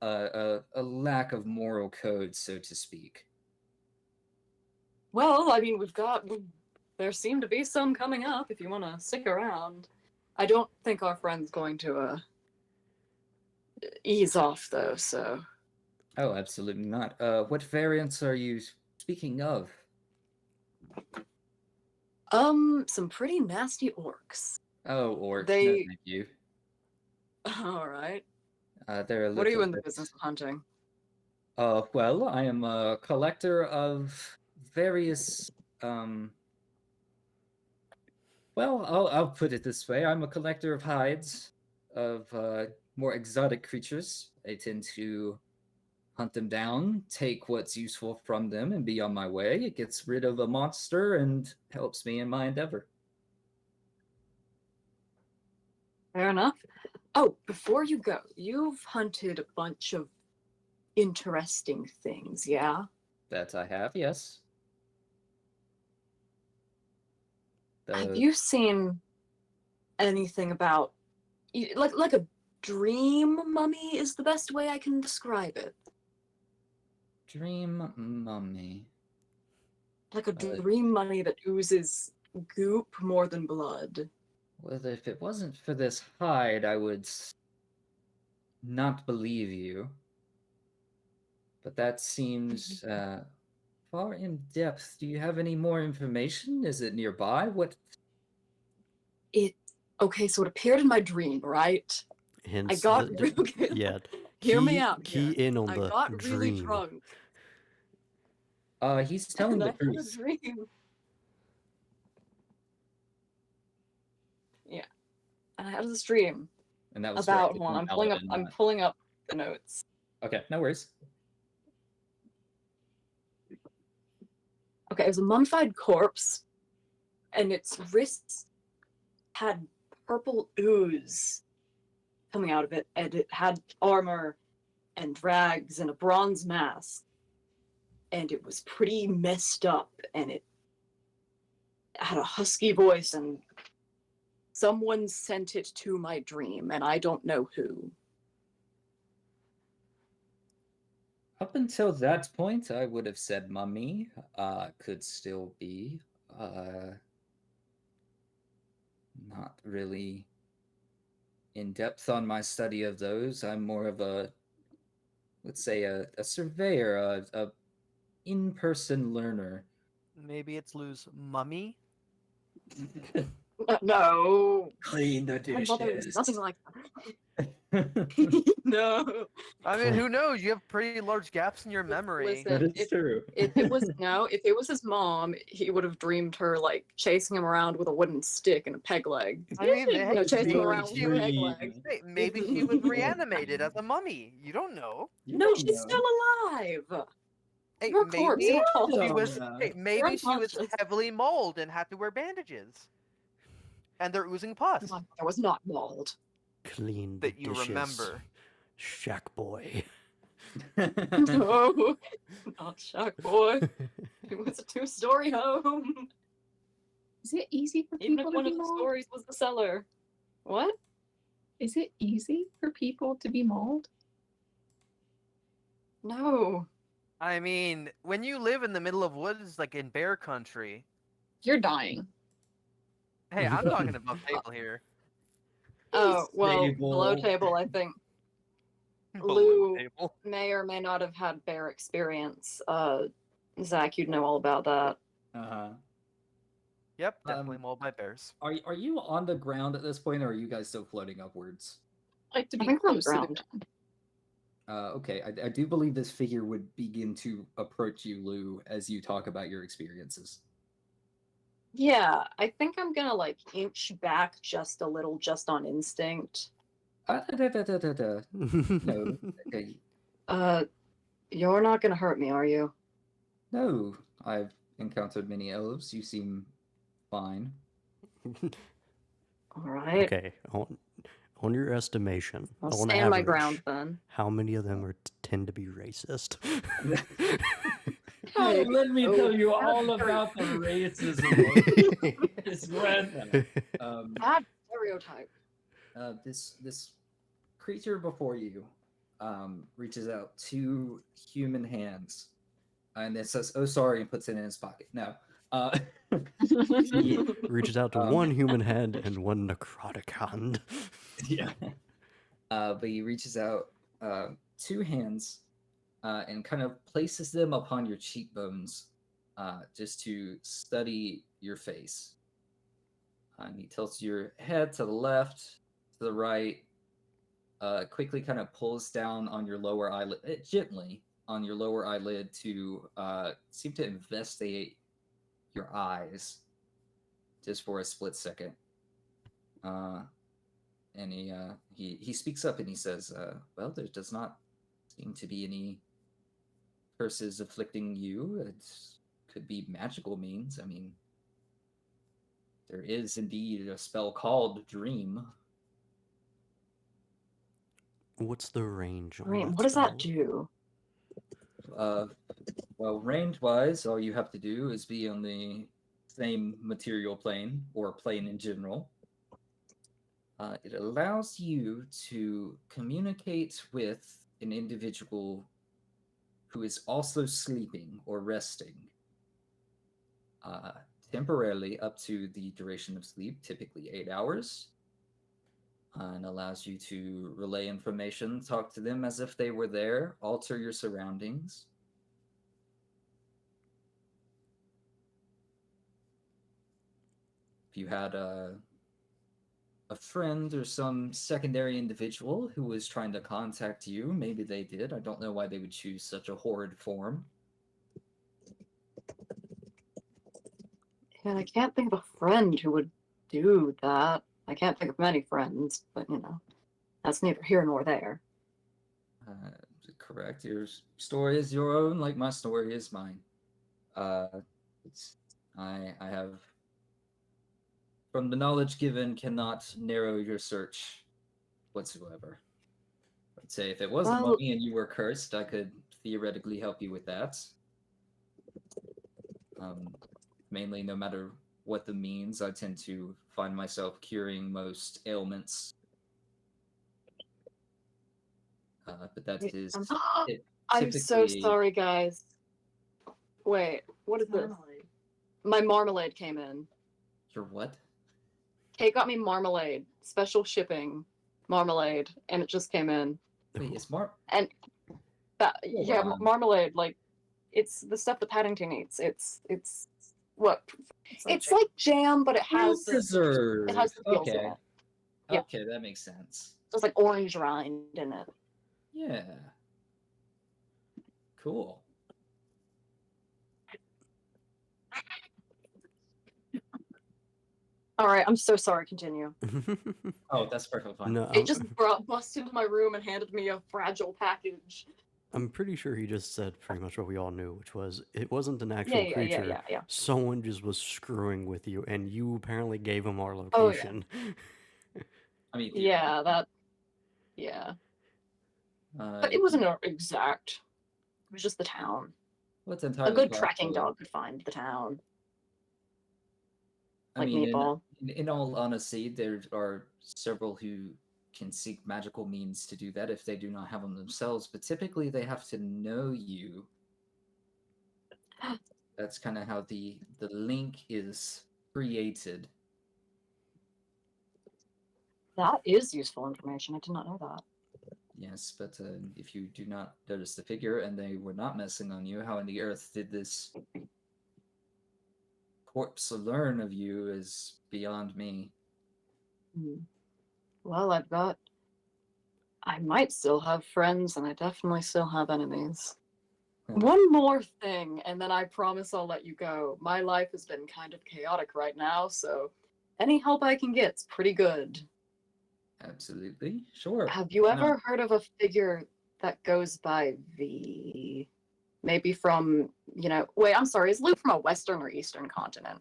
a lack of moral code, so to speak. Well, I mean, there seem to be some coming up if you want to stick around. I don't think our friend's going to ease off, though, so. Oh, absolutely not. What variants are you speaking of? Some pretty nasty orcs. Oh, orcs. No, They. thank you. All right. They're a What are you little in the bit. business of hunting? Well, I am a collector of various. Well, I'll put it this way: I'm a collector of hides of more exotic creatures. I tend to hunt them down, take what's useful from them, and be on my way. It gets rid of a monster and helps me in my endeavor. Fair enough. Oh, before you go, you've hunted a bunch of interesting things, yeah? That I have, yes. Have you seen anything about, like a dream mummy is the best way I can describe it. Dream mummy? Like a dream mummy that oozes goop more than blood. Well, if it wasn't for this hide, I would not believe you. But that seems far in depth. Do you have any more information? Is it nearby? What? Okay, so it appeared in my dream, right? Hence, I got real good. yeah. Hear me Key- out key here. in on I the got really dream. drunk. He's telling and the I had a truth. dream. Yeah. And I had this dream And that was about directed one. to I'm pulling up Paladin, I'm not- pulling up the notes. Okay, no worries. Okay, it was a mummified corpse, and its wrists had purple ooze coming out of it, and it had armor and rags and a bronze mask. And it was pretty messed up, and it had a husky voice, and someone sent it to my dream, and I don't know who. Up until that point, I would have said mummy. Could still be. Not really in depth on my study of those. I'm more of a, let's say, a surveyor, a in-person learner. Maybe it's Lou's mummy. No, Clean the my mother is dishes. nothing like that. No. I mean, who knows? You have pretty large gaps in your memory. Listen, That is true. if it was if it was his mom, he would have dreamed her like chasing him around with a wooden stick and a peg leg. I mean, hey, No, chasing him maybe around she with a was, peg leg. hey, maybe she was reanimated as a mummy. You don't know. No, she's still alive. Hey, You're a corpse. maybe You don't talk she to was. Yeah. Hey, maybe she was unconscious. heavily mauled and had to wear bandages, and they're oozing pus My mother was not mauled. Clean the that you dishes. remember. Shack boy. No, not Shack Boy. It was a two-story home. Is it easy for Even people if one to of be the mauled? stories was the cellar. What? Is it easy for people to be mauled? No. I mean, when you live in the middle of woods, like in bear country. You're dying. Hey, I'm talking above table here. Oh, well, below Stable. table, I think Below Lou table. may or may not have had bear experience. Zach, you'd know all about that. Uh-huh. Yep, definitely Um, mauled by bears. Are you on the ground at this point, or are you guys still floating upwards? I like to I be think we're on close to the ground. ground. Okay, I do believe this figure would begin to approach you, Lou, as you talk about your experiences. Yeah, I think I'm gonna like inch back just a little, just on instinct. No, okay. You're not gonna hurt me, are you? No, I've encountered many elves. You seem fine. All right. Okay, on your estimation, I'll on stand my average, ground then. how many of them tend to be racist? Hey, Let me oh, tell you that's all very about the racism of this red. bad stereotype. This creature before you reaches out two human hands, and it says, "Oh, sorry," and puts it in his pocket. No, he- Reaches out to one human hand and one necrotic hand. yeah. But he reaches out two hands and kind of places them upon your cheekbones, just to study your face. And he tilts your head to the left, to the right, quickly kind of pulls down on your lower eyelid, gently on your lower eyelid to seem to investigate your eyes just for a split second. And he speaks up and he says, "Well, there does not seem to be any curses afflicting you. It could be magical means. I mean, there is indeed a spell called Dream." What's the range on Right, that what does that spell? do? Well, range-wise, all you have to do is be on the same material plane or plane in general. It allows you to communicate with an individual who is also sleeping or resting, temporarily up to the duration of sleep, typically 8 hours, and allows you to relay information, talk to them as if they were there, alter your surroundings. If you had a friend or some secondary individual who was trying to contact you. Maybe they did. I don't know why they would choose such a horrid form. And I can't think of a friend who would do that. I can't think of many friends, but that's neither here nor there. Correct. Your story is your own, like my story is mine. I have, from the knowledge given, cannot narrow your search whatsoever. I'd say if it was the Well- mummy and you were cursed, I could theoretically help you with that. Mainly, no matter what the means, I tend to find myself curing most ailments. But that is I'm so typically sorry, guys. Wait, what is this? My marmalade came in. your what? Kate got me marmalade, special shipping marmalade, and it just came in. Wait, is Mar? And Hold on. marmalade, like it's the stuff that Paddington eats. It's what? It's like jam, but it has preserve. it has the peels in Okay. it. Yeah. Okay, that makes sense. There's like orange rind in it. Yeah. Cool. All right, I'm so sorry. Continue. Oh, that's perfectly fine. No, It just busted into my room and handed me a fragile package. I'm pretty sure he just said pretty much what we all knew, which was it wasn't an actual Yeah, creature. yeah. Someone just was screwing with you, and you apparently gave him our Oh, yeah. location. I mean, Yeah, but it wasn't exact. It was just the town. What's entirely A good possible. tracking dog could find the town. I Like mean, Meatball. in all honesty, there are several who can seek magical means to do that if they do not have them themselves, but typically they have to know you. That's kind of how the link is created. That is useful information. I did not know that. Yes, but if you do not notice the figure and they were not messing on you, how in the earth did this corpse learn of you is beyond me. Well, I might still have friends, and I definitely still have enemies. One more thing, and then I promise I'll let you go. My life has been kind of chaotic right now, so any help I can get's pretty good. Absolutely, sure. Have you ever heard of a figure that goes by V? Maybe from, wait, I'm sorry, is Luke from a Western or Eastern continent?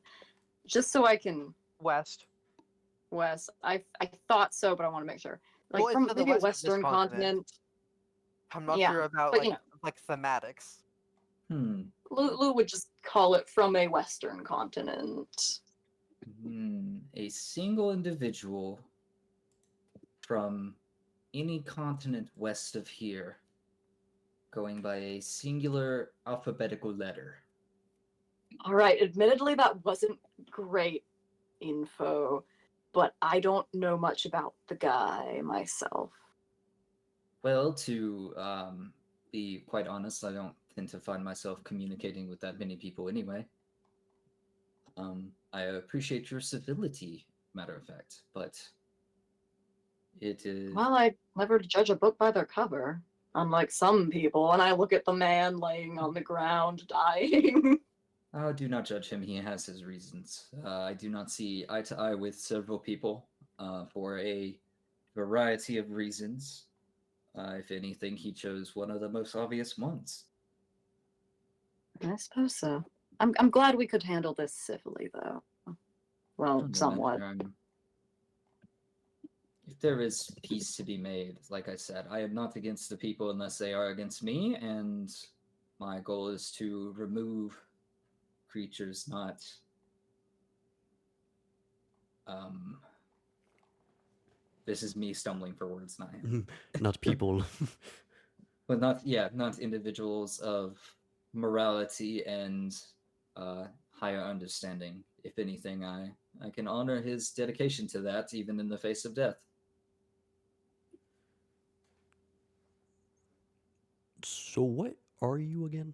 Just so I can... West. I thought so, but I want to make sure. Like, Well, it's from to the maybe a west of this Western continent. I'm not Yeah, sure about but, like thematics. Lou would just call it from a Western continent. A single individual from any continent west of here, going by a singular alphabetical letter. All right, admittedly, that wasn't great info, but I don't know much about the guy myself. Well, to be quite honest, I don't tend to find myself communicating with that many people anyway. I appreciate your civility, matter of fact, but it is... Well, I never judge a book by their cover, unlike some people, and I look at the man laying on the ground dying. Oh, do not judge him. He has his reasons. I do not see eye to eye with several people for a variety of reasons. If anything, he chose one of the most obvious ones. I suppose so. I'm glad we could handle this civilly, though. Well, No somewhat. matter, if there is peace to be made, like I said, I am not against the people unless they are against me, and my goal is to remove creatures, not this is me stumbling for words, not him. Not people. But not individuals of morality and higher understanding. If anything, I can honor his dedication to that, even in the face of death. So what are you again?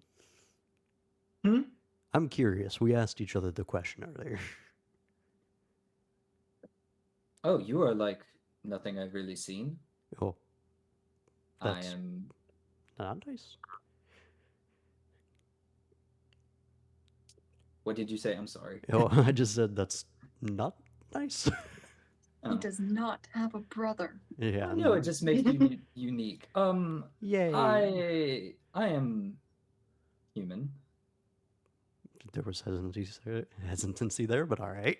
Hmm? I'm curious. We asked each other the question earlier. Oh, you are like nothing I've really seen. Oh, I that's am. not nice. What did you say? I'm sorry. Oh, I just said that's not nice. He Oh. does not have a brother. Yeah. Oh, no, it just makes you unique. Yay. I am human. There was hesitancy there, but all right.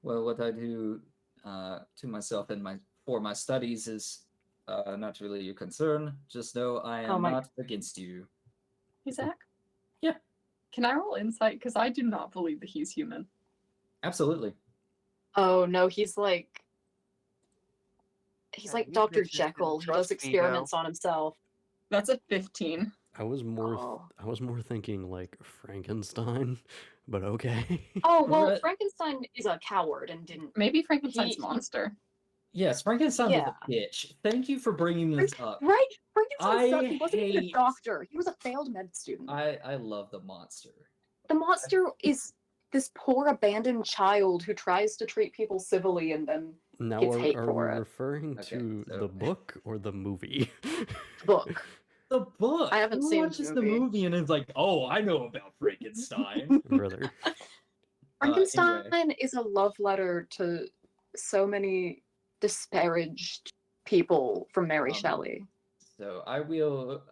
Well, what I do to myself and for my studies is not really your concern. Just know I Oh am my- not against you. Hey, Zach? Yeah. Can I roll insight? Because I do not believe that he's human. Absolutely. Oh, no, he's like Yeah, you Dr. bitches didn't Jekyll. He does trust me, though. experiments on himself. That's a 15. I was more Oh. I was more thinking like Frankenstein, but okay. Oh, well, Right. Frankenstein is a coward and didn't. Maybe Frankenstein's He- monster. Yes, Frankenstein was Yeah. a bitch. Thank you for bringing this up. Right? Frankenstein I sucked. He wasn't even a hate- doctor. He was a failed med student. I love the monster. The monster is this poor abandoned child who tries to treat people civilly and then Now gets hate are for we it. referring Okay, to so- the book or the movie? book. The book. I haven't Who seen the watches the movie. movie and is like, oh, I know about Frankenstein. Brother. Frankenstein Anyway. is a love letter to so many disparaged people from Mary Um, Shelley. So I will.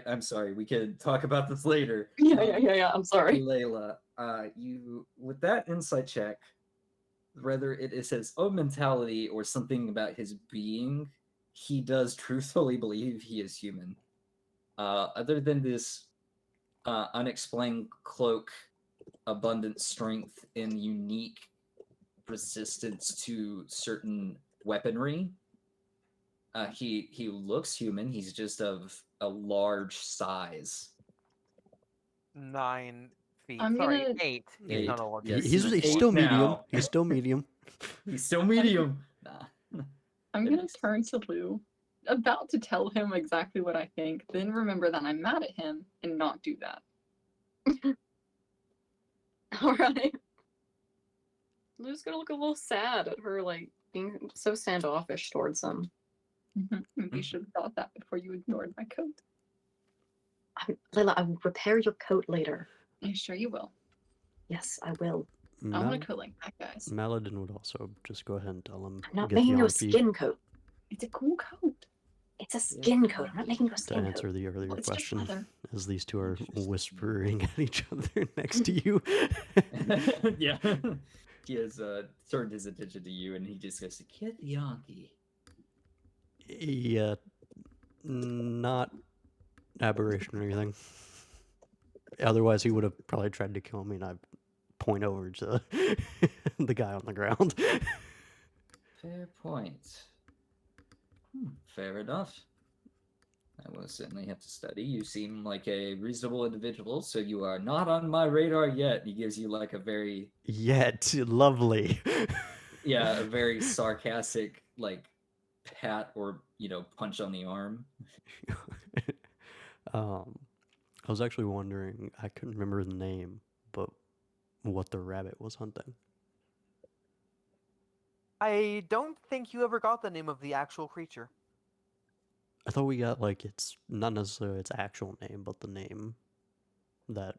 I'm sorry. We can talk about this later. Yeah. I'm sorry. Layla, you with that insight check, whether it is his own mentality or something about his being, he does truthfully believe he is human. Other than this unexplained cloak, abundant strength, and unique resistance to certain weaponry, he looks human. He's just of a large size. 9 feet. I'm Sorry, gonna- 8. Eight. He's not a large. Yes, He's he's still eight medium. now. He's still medium. He's still medium. Nah. I'm That gonna makes turn to Lou, about to tell him exactly what I think, then remember that I'm mad at him and not do that. All right. Lou's gonna look a little sad at her, like, being so standoffish towards him. Maybe you should have thought that before you ignored my coat. Layla, I will repair your coat later. I'm sure you will. Yes, I will. I want a Mal- coat like that, guys. Maladin would also just go ahead and tell him. I'm not get making you a Yankee skin coat. It's a cool coat. It's a skin coat. I'm not making you a to skin answer coat. the earlier Well, it's just question, leather. as these two are Interesting. whispering at each other next to you. Yeah. He has turned his attention to you and he just goes to Kid Yankee. Yeah, not aberration or anything. Otherwise, he would have probably tried to kill me, and I point over to the guy on the ground. Fair point. Fair enough. I will certainly have to study. You seem like a reasonable individual, so you are not on my radar yet. He gives you like a very, Yet, lovely. yeah, a very sarcastic like pat or punch on the arm. I was actually wondering, I couldn't remember the name, but what the rabbit was hunting. I don't think you ever got the name of the actual creature. I thought we got, like, it's not necessarily its actual name, but the name that...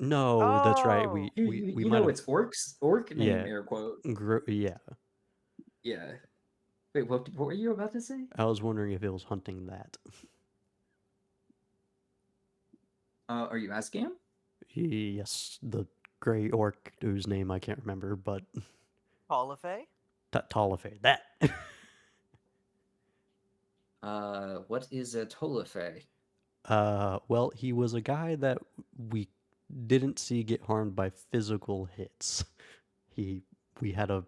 No, that's right, we You might know have... it's orc name, Yeah. air quote. Yeah, Yeah. Wait, what were you about to say? I was wondering if it was hunting that. Are you asking him? Yes, the gray orc whose name I can't remember, but Polyphe? Talife, that. What is a Tolife? Well, he was a guy that we didn't see get harmed by physical hits. We had a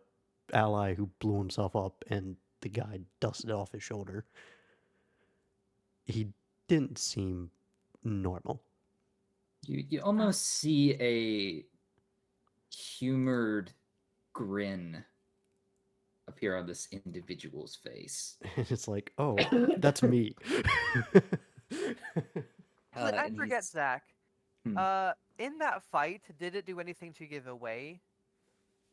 ally who blew himself up, and the guy dusted off his shoulder. He didn't seem normal. You almost see a humored grin appear on this individual's face. And it's like, oh, that's me. But I and forget, he's- Zach. Hmm. In that fight, did it do anything to give away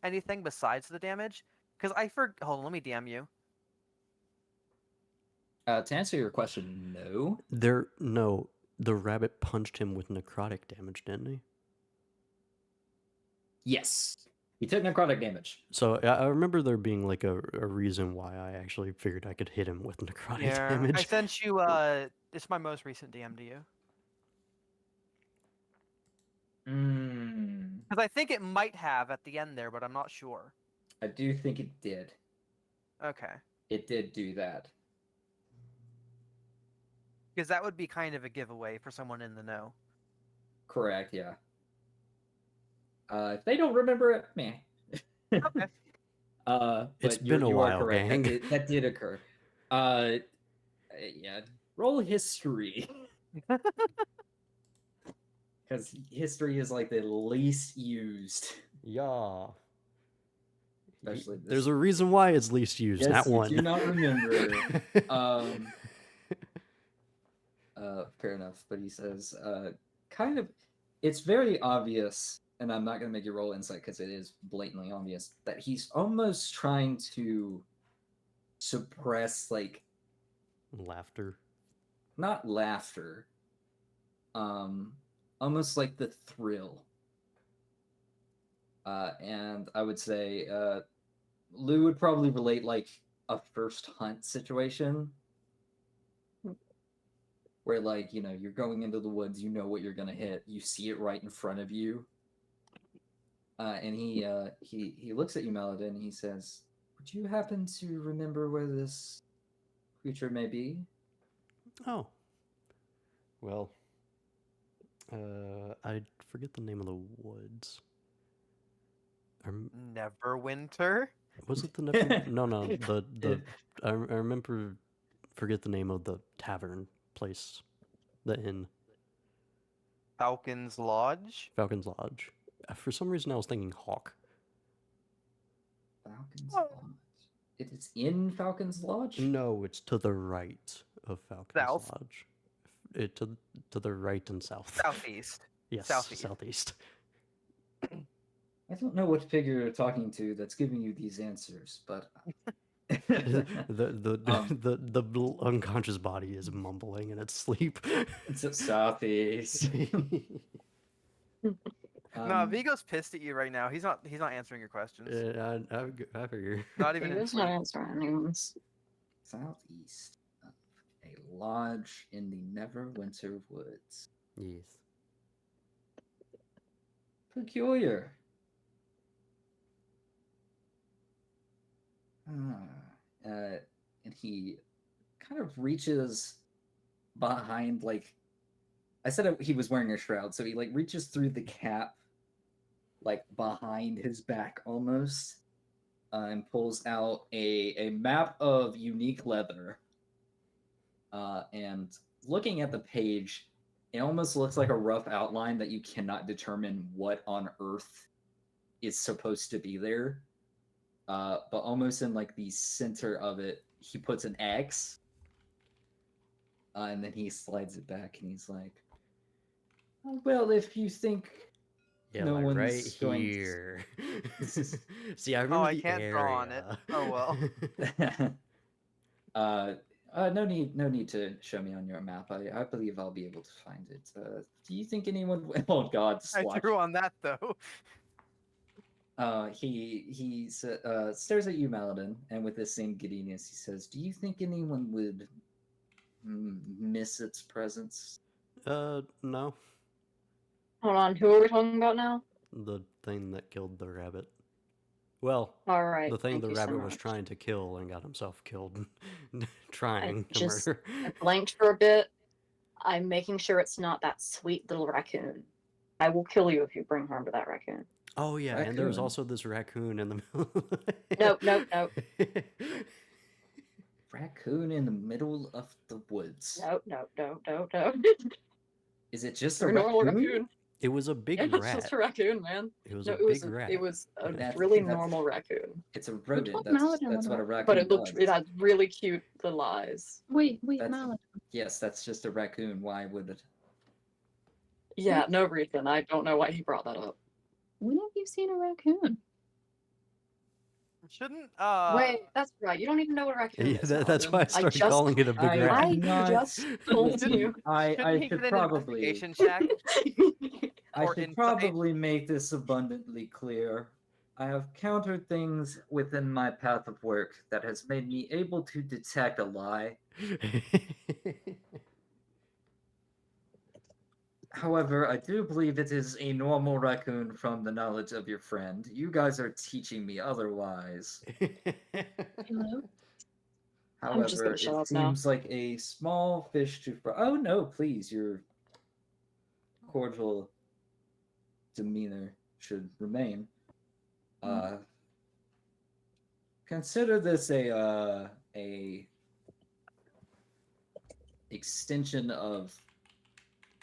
anything besides the damage? Because hold on, let me DM you. To answer your question, no. No, the rabbit punched him with necrotic damage, didn't he? Yes, he took necrotic damage. So I remember there being like a reason why I actually figured I could hit him with necrotic Yeah, I damage. sent you. It's my most recent DM to you. Because I think it might have at the end there, but I'm not sure. I do think it did. Okay. It did do that. Because that would be kind of a giveaway for someone in the know. Correct, yeah. If they don't remember it, meh. Okay. But It's been a you while, are correct. gang. That did occur. Yeah. Roll history. Because history is like the least used. Yeah. Especially this. There's a reason why it's least used, Yes, not you one. do not remember. Fair enough. But he says, kind of, it's very obvious, and I'm not going to make you roll insight because it is blatantly obvious, that he's almost trying to suppress, like, Laughter. not laughter, almost like the thrill. And I would say, Lou would probably relate like a first hunt situation where, like, you know, you're going into the woods, you know what you're gonna hit, you see it right in front of you, and he looks at you, Maladin, and he says, "Would you happen to remember where this creature may be?" Oh. Well, I forget the name of the woods. Neverwinter? Was it the Never? No. I remember. Forget the name of the tavern place, the inn. Falcon's Lodge? Falcon's Lodge. For some reason, I was thinking Hawk. Falcon's Lodge. It is in Falcon's Lodge? No, it's to the right of Falcon's South. Lodge. To the right and south. Southeast. Yes, Southeast. southeast. I don't know what figure you're talking to that's giving you these answers, but The unconscious body is mumbling in its sleep. it's at southeast. No, Vigo's pissed at you right now. He's not answering your questions. I figure. Not even in He's not sleep. answering anyone's. Southeast of a lodge in the Neverwinter Woods. Yes. Peculiar. And he kind of reaches behind, like, I said he was wearing a shroud, so he like reaches through the cap, like behind his back almost, and pulls out a map of unique leather. And looking at the page, it almost looks like a rough outline that you cannot determine what on earth is supposed to be there. But almost in like the center of it, he puts an X, and then he slides it back, and he's like, "Oh, well, if you think Yeah, no like one's right going here. See, I remember I the can't area. draw on it. Oh, well. No need to show me on your map. I believe I'll be able to find it. Do you think anyone? Oh God, I swatch. drew on that though. He stares at you, Maladin, and with this same giddiness, he says, "Do you think anyone would miss its presence?" No. Hold on, who are we talking about now? The thing that killed the rabbit. Well, All right. the thing thank the you so rabbit was much. trying to kill and got himself killed trying to just- murder. I blanked for a bit. I'm making sure it's not that sweet little raccoon. I will kill you if you bring harm to that raccoon. Oh yeah, and there was Raccoon. also this raccoon in the middle. Nope. Raccoon in the middle of the woods. No. Is it just a Or normal raccoon? raccoon. It was a big Yeah, it's rat. just a raccoon, man. It was No, a it was big rat. It was a That's- really that's- normal raccoon. It's a rodent. told That's Maladin what a about it? raccoon But does. it had really cute little eyes. Wait, That's- Malin. Yes, that's just a raccoon. Why would it? Yeah, no reason. I don't know why he brought that up. When have you seen a raccoon? Shouldn't Wait, that's right. You don't even know what a raccoon Yeah, is. that's why I Paladin. started just, calling it a big I rat. I do not. just told Shouldn't- you. I shouldn't he should get an probably. investigation check? I or should insight? probably make this abundantly clear. I have countered things within my path of work that has made me able to detect a lie. However, I do believe it is a normal raccoon from the knowledge of your friend. You guys are teaching me otherwise. Hello? I'm However, just gonna it shut up now. seems like a small fish to fry. Oh no, please, your cordial demeanor should remain. Consider this a extension of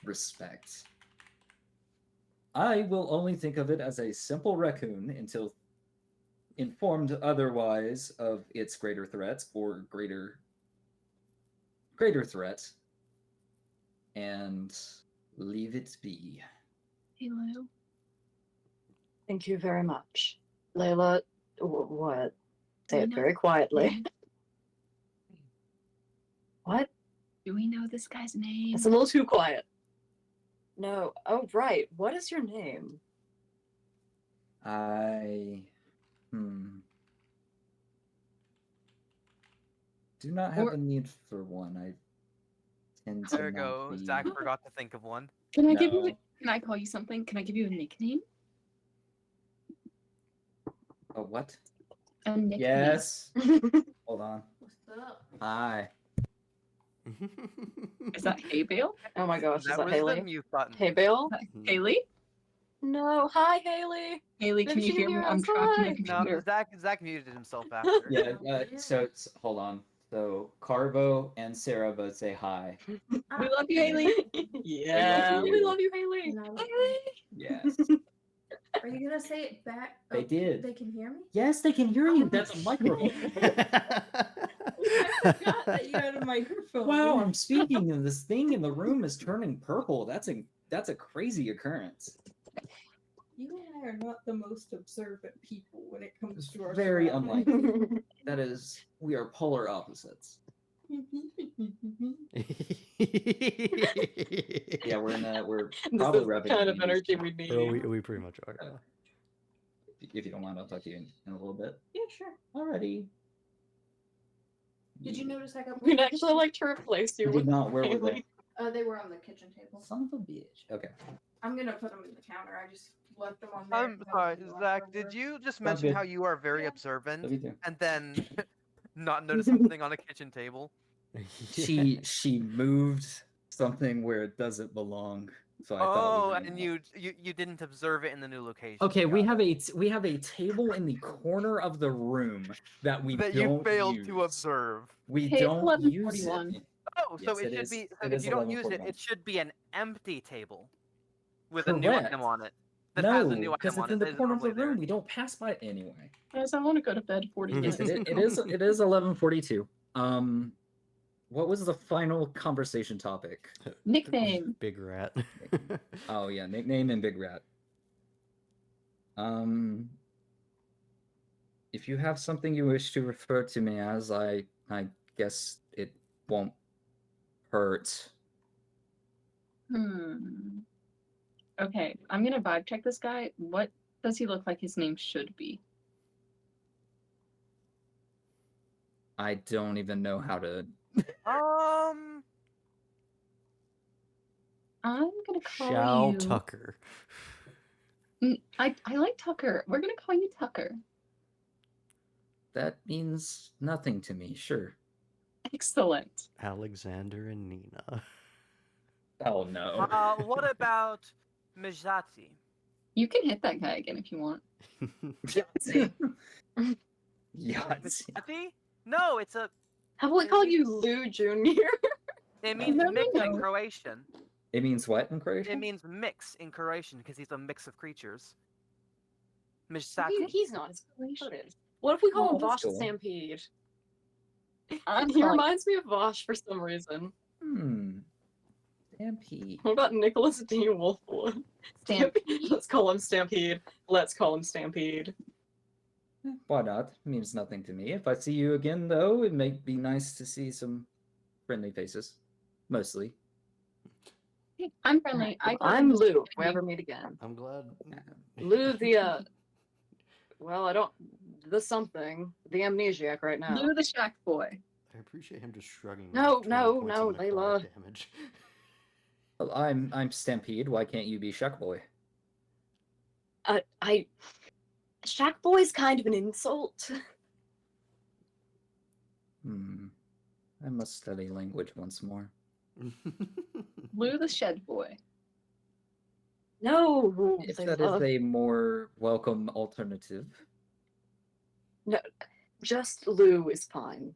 respect. I will only think of it as a simple raccoon until informed otherwise of its greater threat or greater threat, and leave it be. Hello? Thank you very much. Layla, what? Say it very quietly. What? Do we know this guy's name? It's a little too quiet. No. Oh, right. What is your name? I do not have Or- a need for one. I tend to There we not go. be. Zach forgot to think of one. Can I give you? No. Can I call you something? Can I give you a nickname? A what? A nickname. Yes. Hold on. What's up? Hi. Is that Hay Bale? Oh my gosh, is That that was Haley? the mute button. Hey, Bale? Haley? No. Hi, Haley. Haley, can Maybe you she hear can me? hear I'm us. trapped in Hi. a computer. No, Zach muted himself after. Yeah. So hold on. So Carvo and Sarah both say hi. We love you, Haley. Yeah. you. We love you, Haley. And I love Haley. Yes. Are you gonna say it back? They did. They can hear me? Yes, they can hear you. That's a microphone. I forgot that you had a microphone. Wow, I'm speaking and this thing in the room is turning purple. That's a crazy occurrence. You and I are not the most observant people when it comes It's to our very surroundings. unlikely. That is, we are polar opposites. Yeah, we're This probably is the wrapping kind up of the energy news. we Well, need. we pretty much are. Yeah. If you don't mind, I'll talk to you in a little bit. Yeah, sure. Alrighty. Did you notice I got We'd actually like to replace you I with did not. Where were Haley. they? They were on the kitchen table. Son of a bitch. Okay. I'm gonna put them in the counter. I just left them on there. I'm sorry, Zach. Did you just mention good. how you are very Yeah. observant Love you too. and then not notice something on a kitchen table? She moved something where it doesn't belong. So I thought. Oh, and you didn't observe it in the new location. Okay, we Got have a table in the corner of the room that we it. That don't you failed use. to observe. We Hey, don't use 11:41. it. Oh, so Yes, it should is. be. So It if is you don't use it, 11:41. it should be an empty table with a new Correct. item on it. That has a new because item it's on in it. the that isn't corner of the normally there. room. We don't pass by it anyway. Guys, I want to go to bed. 40 Yes, minutes. it is 11:42. What was the final conversation topic? Nickname. Big rat. Oh yeah, nickname and Big Rat. If you have something you wish to refer to me as, I guess it won't hurt. Okay, I'm gonna vibe check this guy. What does he look like his name should be? I don't even know how to. I'm gonna call Shao you. Tucker. I like Tucker. We're gonna call you Tucker. That means nothing to me. Sure. Excellent. Alexander and Nina. Oh no. What about Mijati? You can hit that guy again if you want. Yahtzee. Mijati? No, it's a. How about we call you Lou Jr.? It means No, no, mix in no. Croatian. It means what in Croatian? It means mix in Croatian because he's a mix of creatures. He- Mijati. he's not. It's Kurdish. What if we call Oh, him that's Vosh the cool. Stampede? I'm He calling- reminds me of Vosh for some reason. Stampede. What about Nicholas D. Wolfwood? Stampede. Let's call him Stampede. Let's call him Stampede. Why not? Means nothing to me. If I see you again, though, it may be nice to see some friendly faces. Mostly. I'm friendly. I'm Lou. If we me. ever meet again. I'm glad. Lou, well, I don't. The something. The amnesiac right now. Lou the Shack Boy. I appreciate him just shrugging. No, off 20 no, points no, of necrotic Layla. damage. Well, I'm Stampede. Why can't you be Shuck Boy? Shack Boy's kind of an insult. I must study language once more. Lou the Shed Boy. No, If they that is love- a more welcome alternative. just Lou is fine.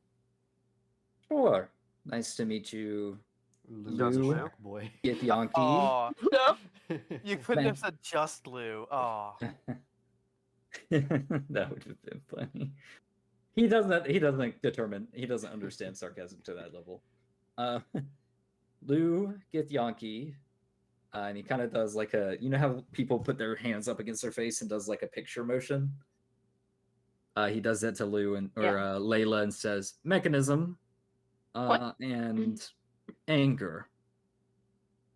Sure. Nice to meet you, Lou's a Lou. shack boy. Get Yankee. Oh, No. you couldn't Man. have said just Lou. Oh, That would have been funny. He doesn't understand sarcasm to that level. Lou get Yankee. And he kind of does like you know how people put their hands up against their face and does like a picture motion? He does that to Lou or Layla and says mechanism and anger.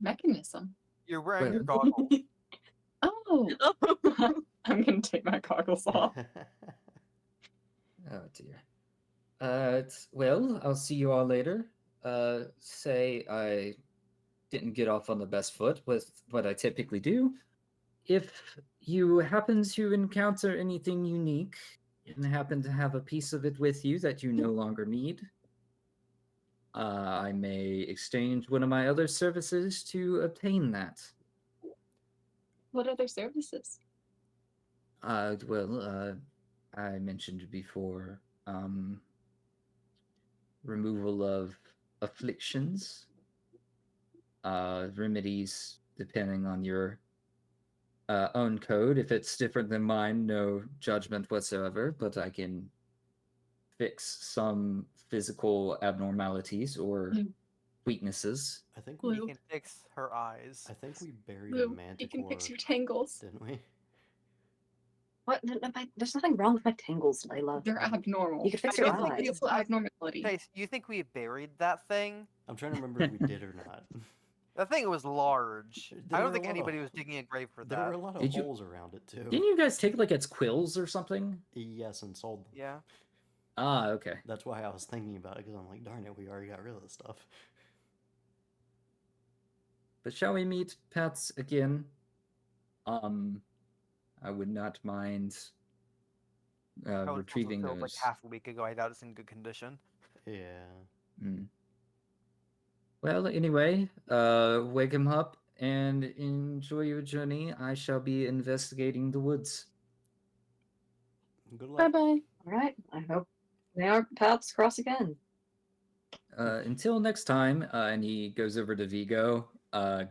Mechanism. you're wearing your Well- goggles. Oh. I'm gonna take my goggles off. Oh dear. Well, I'll see you all later. Say I didn't get off on the best foot with what I typically do. If you happen to encounter anything unique and happen to have a piece of it with you that you no longer need, I may exchange one of my other services to obtain that. What other services? Well, I mentioned before, removal of afflictions, remedies depending on your own code. If it's different than mine, no judgment whatsoever, but I can fix some physical abnormalities or weaknesses. I think He Lou. can fix her eyes. I think we buried a Lou, manticore. you can fix your tangles. Didn't we? What? There's nothing wrong with my tangles, Layla. They're abnormal. You can fix I your don't think eyes. It's abnormality. Chase, you think we buried that thing? I'm trying to remember if we did or not. That thing was large. There I were don't a think lot of- anybody was digging a grave for There that. were a lot of Did you- holes around it too. Didn't you guys take like its quills or something? Yes, and sold them. Yeah. Ah, okay. That's why I was thinking about it, because I'm like, darn it, we already got rid of the stuff. But shall we meet Pats again? I would not mind That was retrieving also filled, those. like half a week ago. I doubt it's in good condition. Yeah. Mm. Well, anyway, wake him up and enjoy your journey. I shall be investigating the woods. Good Bye luck. bye. All right. I hope our paths cross again. Until next time, and he goes over to Vigo,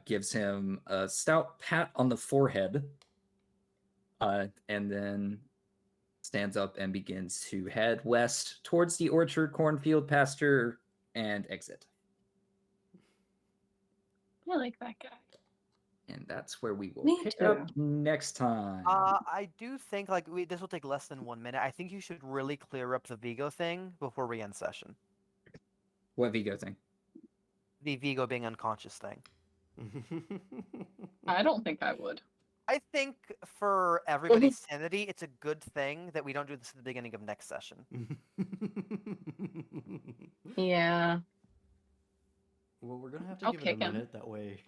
gives him a stout pat on the forehead, and then stands up and begins to head west towards the orchard, cornfield, pasture, and exit. I like that guy. And that's where we will Me pick too. up next time. I do think like this will take less than 1 minute. I think you should really clear up the Vigo thing before we end session. What Vigo thing? The Vigo being unconscious thing. I don't think I would. I think for everybody's sanity, it's a good thing that we don't do this at the beginning of next session. Yeah. Well, we're gonna have to I'll give it a kick him. minute. That way.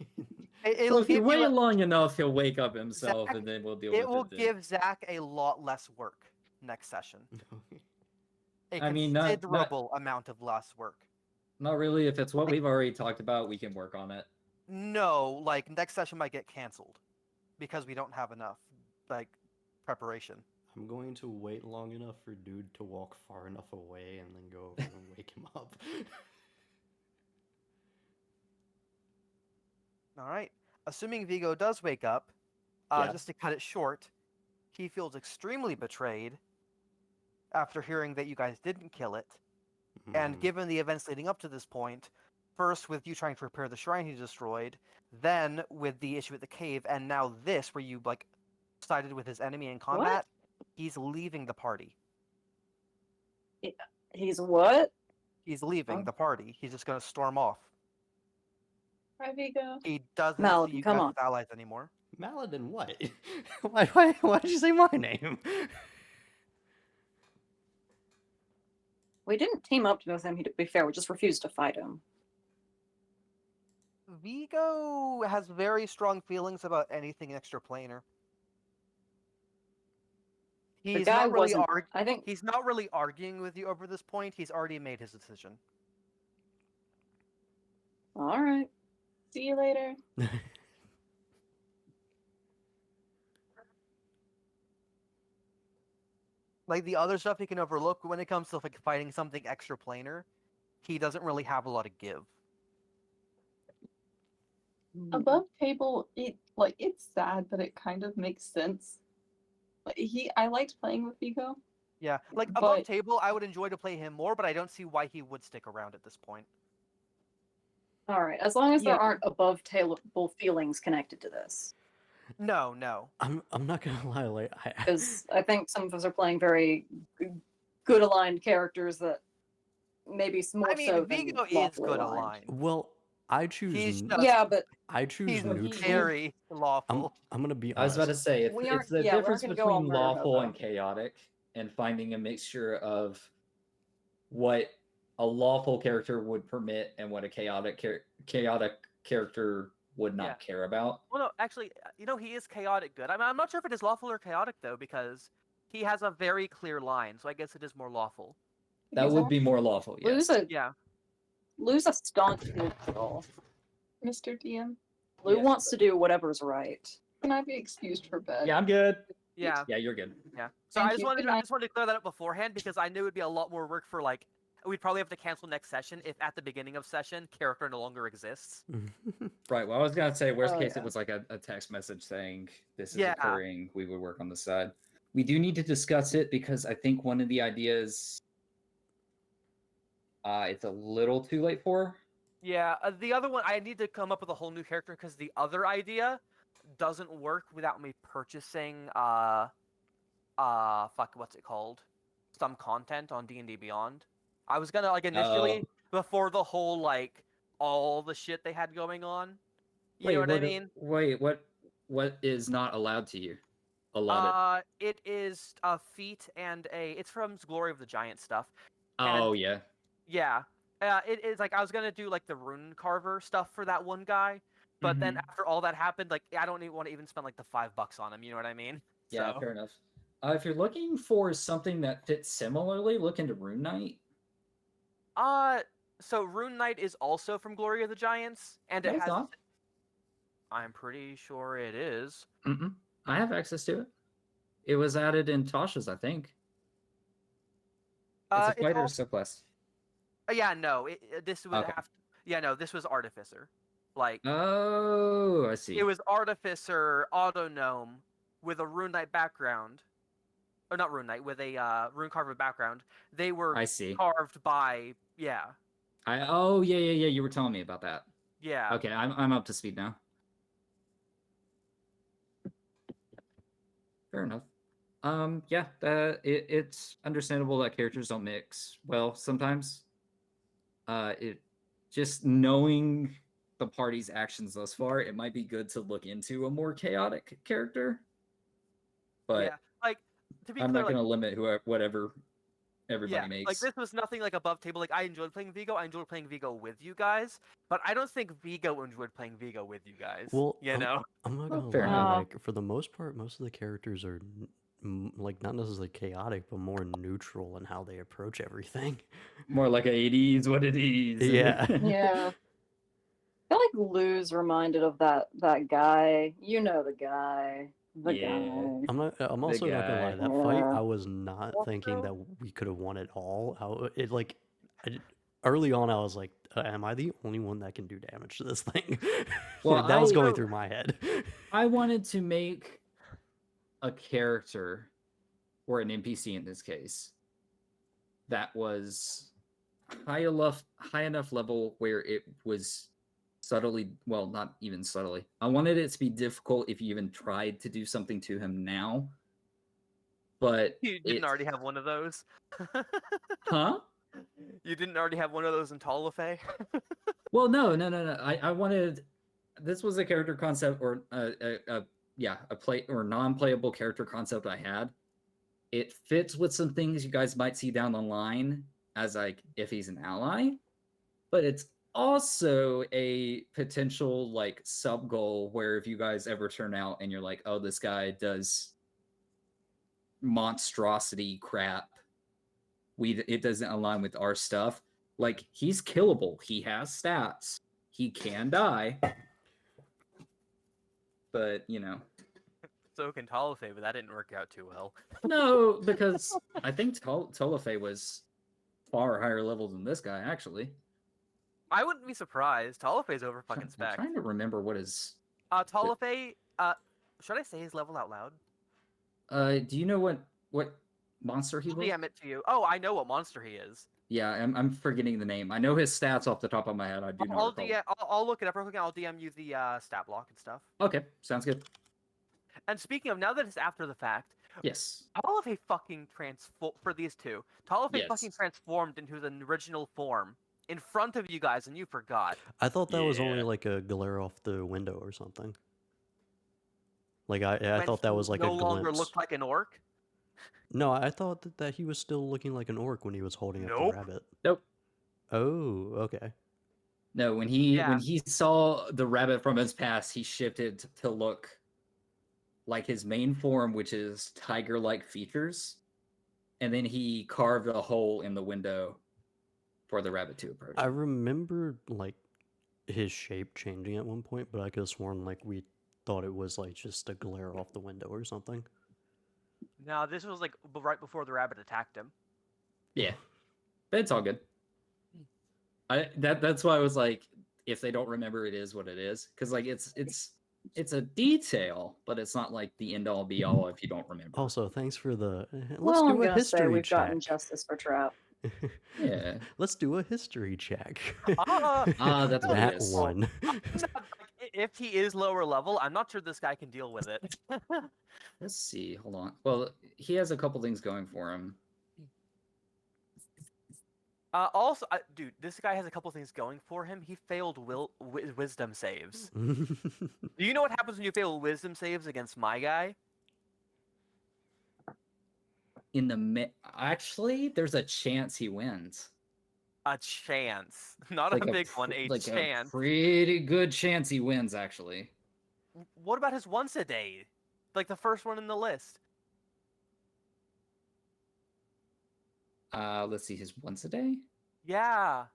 It'll Well, if you give wait you long enough, he'll wake up himself, Zach, and then we'll deal it with will it. then. give Zach a lot less work next session. A I mean, not- considerable amount of less work. Not really. If it's what we've already talked about, we can work on it. No, like next session might get canceled because we don't have enough like preparation. I'm going to wait long enough for dude to walk far enough away and then go over and wake him up. All right. Assuming Vigo does wake up, Yeah. just to cut it short, he feels extremely betrayed after hearing that you guys didn't kill it. And Mhm. given the events leading up to this point, first with you trying to repair the shrine he destroyed, then with the issue at the cave, and now this where you like sided with his enemy in combat, he's leaving the party. He's what? He's leaving Oh. the party. He's just gonna storm off. Hi, Vigo. He doesn't Malin, see you come guys on. as allies anymore. Maladin, what? Why did you say my name? We didn't team up with him, to be fair. We just refused to fight him. Vigo has very strong feelings about anything extraplanar. The He's guy not really wasn't. I think. He's not really arguing with you over this point. He's already made his decision. All right. See you later. Like the other stuff he can overlook, but when it comes to like fighting something extraplanar, he doesn't really have a lot to give. Above table, it's sad, but it kind of makes sense. Like I liked playing with Vigo. Yeah, like above But- table, I would enjoy to play him more, but I don't see why he would stick around at this point. All right. As long as Yeah. there aren't above table feelings connected to this, No, no. I'm not gonna lie, like because I think some of us are playing very good aligned characters that maybe more I mean, so than Vigo is lawfully good aligned. aligned. well, I choose He's n- just- Yeah, but I choose He's neutral. very lawful. I'm gonna be I was honest. about to say We it's aren't- the yeah, we aren't difference gonna go all between murder lawful hobo. and chaotic, and finding a mixture of what a lawful character would permit and what a chaotic character would not Yeah. care about. Well, no, actually, he is chaotic good. I'm not sure if it is lawful or chaotic though, because he has a very clear line. So I guess it is more lawful. That would be more lawful. Yes. Yeah. Lou's a staunch neutral. Mr. DM, Lou Yes, wants to do whatever's right. can I be excused for bed? Yeah, I'm good. Yeah. Yeah, you're good. Yeah. So Thank I just you. wanted Good to, I night. just wanted to clear that up beforehand because I knew it'd be a lot more work for we'd probably have to cancel next session if at the beginning of session character no longer exists. Right. Well, I was gonna say worst Oh, case yeah. it was like a text message saying this is Yeah. occurring. We would work on the side. We do need to discuss it because I think one of the ideas it's a little too late for. Yeah. The other one, I need to come up with a whole new character because the other idea doesn't work without me purchasing what's it called? Some content on D&D Beyond. I was gonna initially before the whole all the shit they had going on. You know what I mean? Wait, what is not allowed to you? Allotted. It is a feat and it's from Glory of the Giant stuff. Oh yeah. Yeah. It is I was gonna do the rune carver stuff for that one guy, but then after all that happened, I don't even want to even spend the $5 on him. You know what I mean? Yeah, So, fair enough. If you're looking for something that fits similarly, look into Rune Knight. so Rune Knight is also from Glory of the Giants, and No, it it's has. not. I'm pretty sure it is. I have access to it. It was added in Tasha's, I think. It's a fighter also, subclass. yeah, no, this would Okay. have. Yeah, no, this was Artificer. Oh, I see. It was Artificer Auto Gnome with a Rune Knight background. Or not Rune Knight, with a Rune Carver background. They were I see. carved by. Yeah. Yeah. You were telling me about that. Yeah. Okay, I'm up to speed now. Fair enough. Yeah, it's understandable that characters don't mix well sometimes. It just knowing the party's actions thus far, it might be good to look into a more chaotic character. But yeah, to be I'm clear, not going to limit whatever everybody yeah, makes. this was nothing above table. I enjoyed playing Vigo. I enjoyed playing Vigo with you guys, but I don't think Vigo enjoyed playing Vigo with you guys. Well, you know. I'm not Oh, gonna fair lie. enough. For the most part, most of the characters are not necessarily chaotic, but more neutral in how they approach everything. More like a 80s, what it is. Yeah. Yeah. I feel like Lou's reminded of that guy. You know the guy. The Yeah. guy. I'm also not gonna lie. guy. That fight, Yeah. I was not Well, thinking no. that we could have won it all. Early on, I was like, "Am I the only one that can do damage to this thing?" Well, that was I- going through my head. I wanted to make a character, or an NPC in this case, that was high enough level where it was subtly, well, not even subtly. I wanted it to be difficult if you even tried to do something to him now, but You didn't already have one of those. huh? You didn't already have one of those in Talofe? Well, no. I wanted this was a character concept or a play or non-playable character concept I had. It fits with some things you guys might see down the line as like if he's an ally, but it's also a potential like sub goal where if you guys ever turn out and you're like, oh, this guy does monstrosity crap, it doesn't align with our stuff. Like he's killable. He has stats. He can die. But So can Talofe, but that didn't work out too well. no, because I think Tolofe was far higher level than this guy actually. I wouldn't be surprised. Talofe's over fucking I'm spec. trying to remember what his. Talofe, should I say his level out loud? Do you know what monster he I'll was? DM it to you. Oh, I know what monster he is. Yeah, I'm forgetting the name. I know his stats off the top of my head. I do not recall. I'll look it up real quick and I'll DM you the stat block and stuff. Okay, sounds good. And speaking of, now that it's after the fact, Yes. Talofe fucking for these two. Talofe Yes. fucking transformed into his original form in front of you guys, and you forgot. I thought that was only Yeah. like a glare off the window or something. Like I Meant thought that he was like no a longer glimpse. looked like an orc. No, I thought that he was still looking like an orc when he was holding up the Nope. rabbit. Nope. Oh, okay. No, when he saw the rabbit from his past, he shifted to look like his main form, which is tiger-like features, and then he carved a hole in the window for the rabbit to approach. I remember like his shape changing at one point, but I could have sworn like we thought it was like just a glare off the window or something. No, this was like right before the rabbit attacked him. Yeah, but it's all good. That's why I was like, if they don't remember, it is what it is, because like it's a detail, but it's not like the end all be all if you don't remember. Also, thanks for the. Let's Well, I'm do a gonna say history we've gotten check. justice for Trap. Yeah. Let's do a history check. That's what that it is. one. If he is lower level, I'm not sure this guy can deal with it. Let's see. Hold on. Well, he has a couple things going for him. Also, dude, this guy has a couple things going for him. He failed wisdom saves. Do you know what happens when you fail wisdom saves against my guy? Actually, there's a chance he wins. A chance, not Like a big one. A like chance. a pretty good chance he wins, actually. What about his once a day? Like the first one in the list. Let's see, his once a day. Yeah.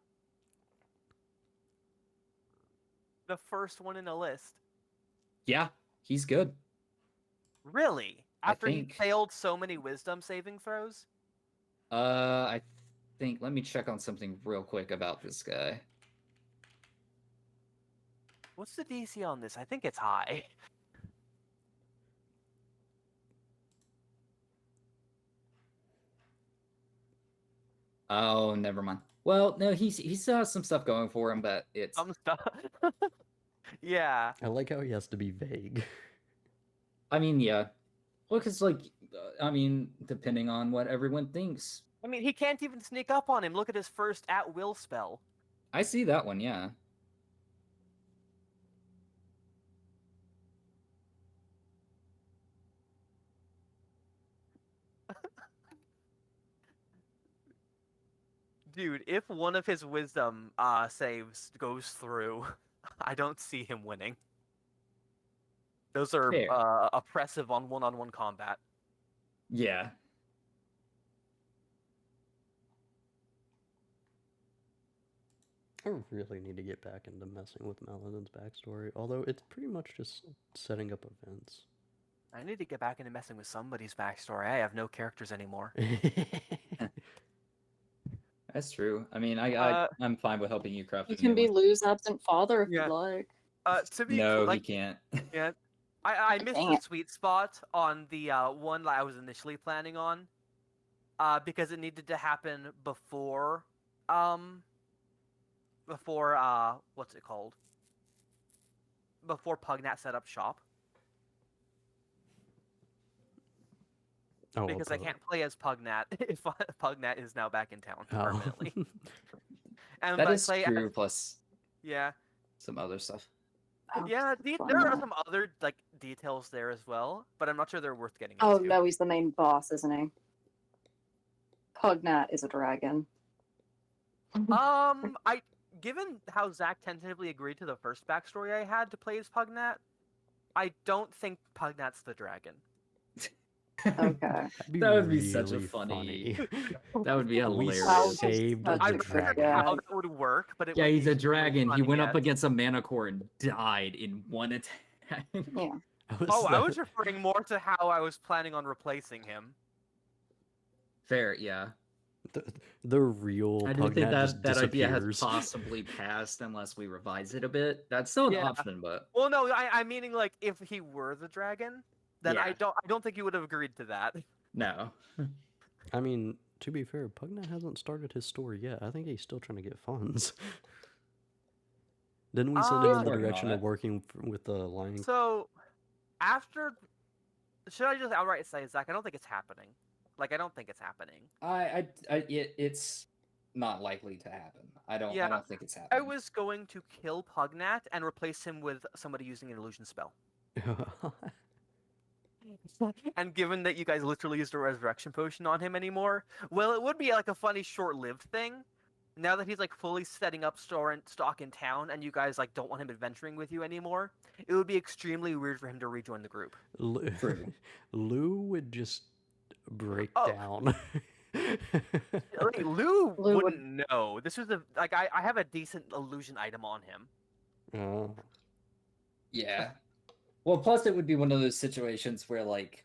The first one in the list. Yeah, he's good. Really? After he think- failed so many wisdom saving throws? I think. Let me check on something real quick about this guy. What's the DC on this? I think it's high. Oh, never mind. Well, no, he still has some stuff going for him, but it's Some stuff. Yeah. I like how he has to be vague. I mean, yeah. Well, because like, I mean, depending on what everyone thinks, I mean, he can't even sneak up on him. Look at his first at-will spell. I see that one. Yeah. Dude, if one of his wisdom saves goes through, I don't see him winning. Those are Fair. oppressive on one-on-one combat. Yeah. I really need to get back into messing with Maladin's backstory, although it's pretty much just setting up events. I need to get back into messing with somebody's backstory. I have no characters anymore. That's true. I mean, I'm fine with helping you craft. You a can new be one. Lou's absent father if Yeah. you like. To be No, like, he can't. yeah, I missed Dang the it. sweet spot on the one that I was initially planning on, because it needed to happen before what's it called? Before Pugnat set up shop. Oh, because I can't play as Pugnat if Pugnat is now back in town Oh. permanently. And That I is play true. as, Plus yeah, some other stuff. yeah. Fun There are that. some other like details there as well, but I'm not sure they're worth getting Oh into. no, he's the main boss, isn't he? Pugnat is a dragon. I given how Zach tentatively agreed to the first backstory I had to play as Pugnat, I don't think Pugnat's the dragon. Okay. That'd be That would be such a really funny. funny. That would be We hilarious. saved the I'm not sure dragon. how that would work, but it Yeah, would he's be a really dragon. He funny, went up yes. against a Manicore and died in one attack. Yeah. Oh, I was referring more to how I was planning on replacing him. Fair, yeah. the real I do think Pugnat just that idea has disappears. possibly passed unless we revise it a bit. That's still an Yeah. option, but Well, no, I'm meaning like if he were the dragon, then Yeah. I don't think he would have agreed to that. no. I mean, to be fair, Pugnat hasn't started his story yet. I think he's still trying to get funds. Didn't we send him He's in the working on direction of it. working with the Lion? So, after, should I just outright say, Zach? I don't think it's happening. Like, I don't think it's happening. It's not likely to happen. I don't Yeah, think it's I happening. was going to kill Pugnat and replace him with somebody using an illusion spell. And given that you guys literally used a resurrection potion on him anymore, well, it would be like a funny short-lived thing. Now that he's like fully setting up stock in town, and you guys like don't want him adventuring with you anymore, it would be extremely weird for him to rejoin the group. True. Lou would just break Oh. down. Like, Lou Lou would- wouldn't know. This was I have a decent illusion item on him. Oh. Yeah. Well, plus it would be one of those situations where like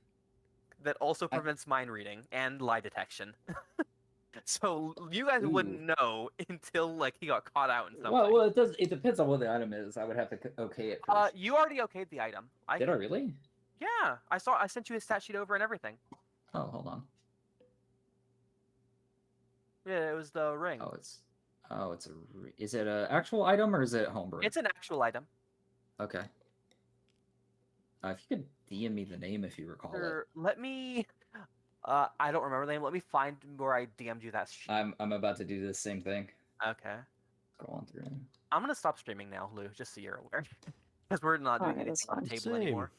That also I- prevents mind reading and lie detection. So you guys wouldn't know until like he got caught out in something. well it depends on what the item is. I would have to okay it first. You already okayed the item. Did I really? Yeah, I sent you his stat sheet over and everything. Oh, hold on. Yeah, it was the ring. Is it an actual item or is it homebrew? It's an actual item. Okay. If you could DM me the name if you recall it. Sure, let me. I don't remember the name. Let me find where I DM'd you that sheet. I'm about to do the same thing. Okay. Scrolling through. I'm gonna stop streaming now, Lou, just so you're aware, because we're not doing Alright, anything that's on the fine. table Same. anymore.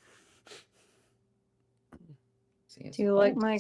See, it's Do you like both. my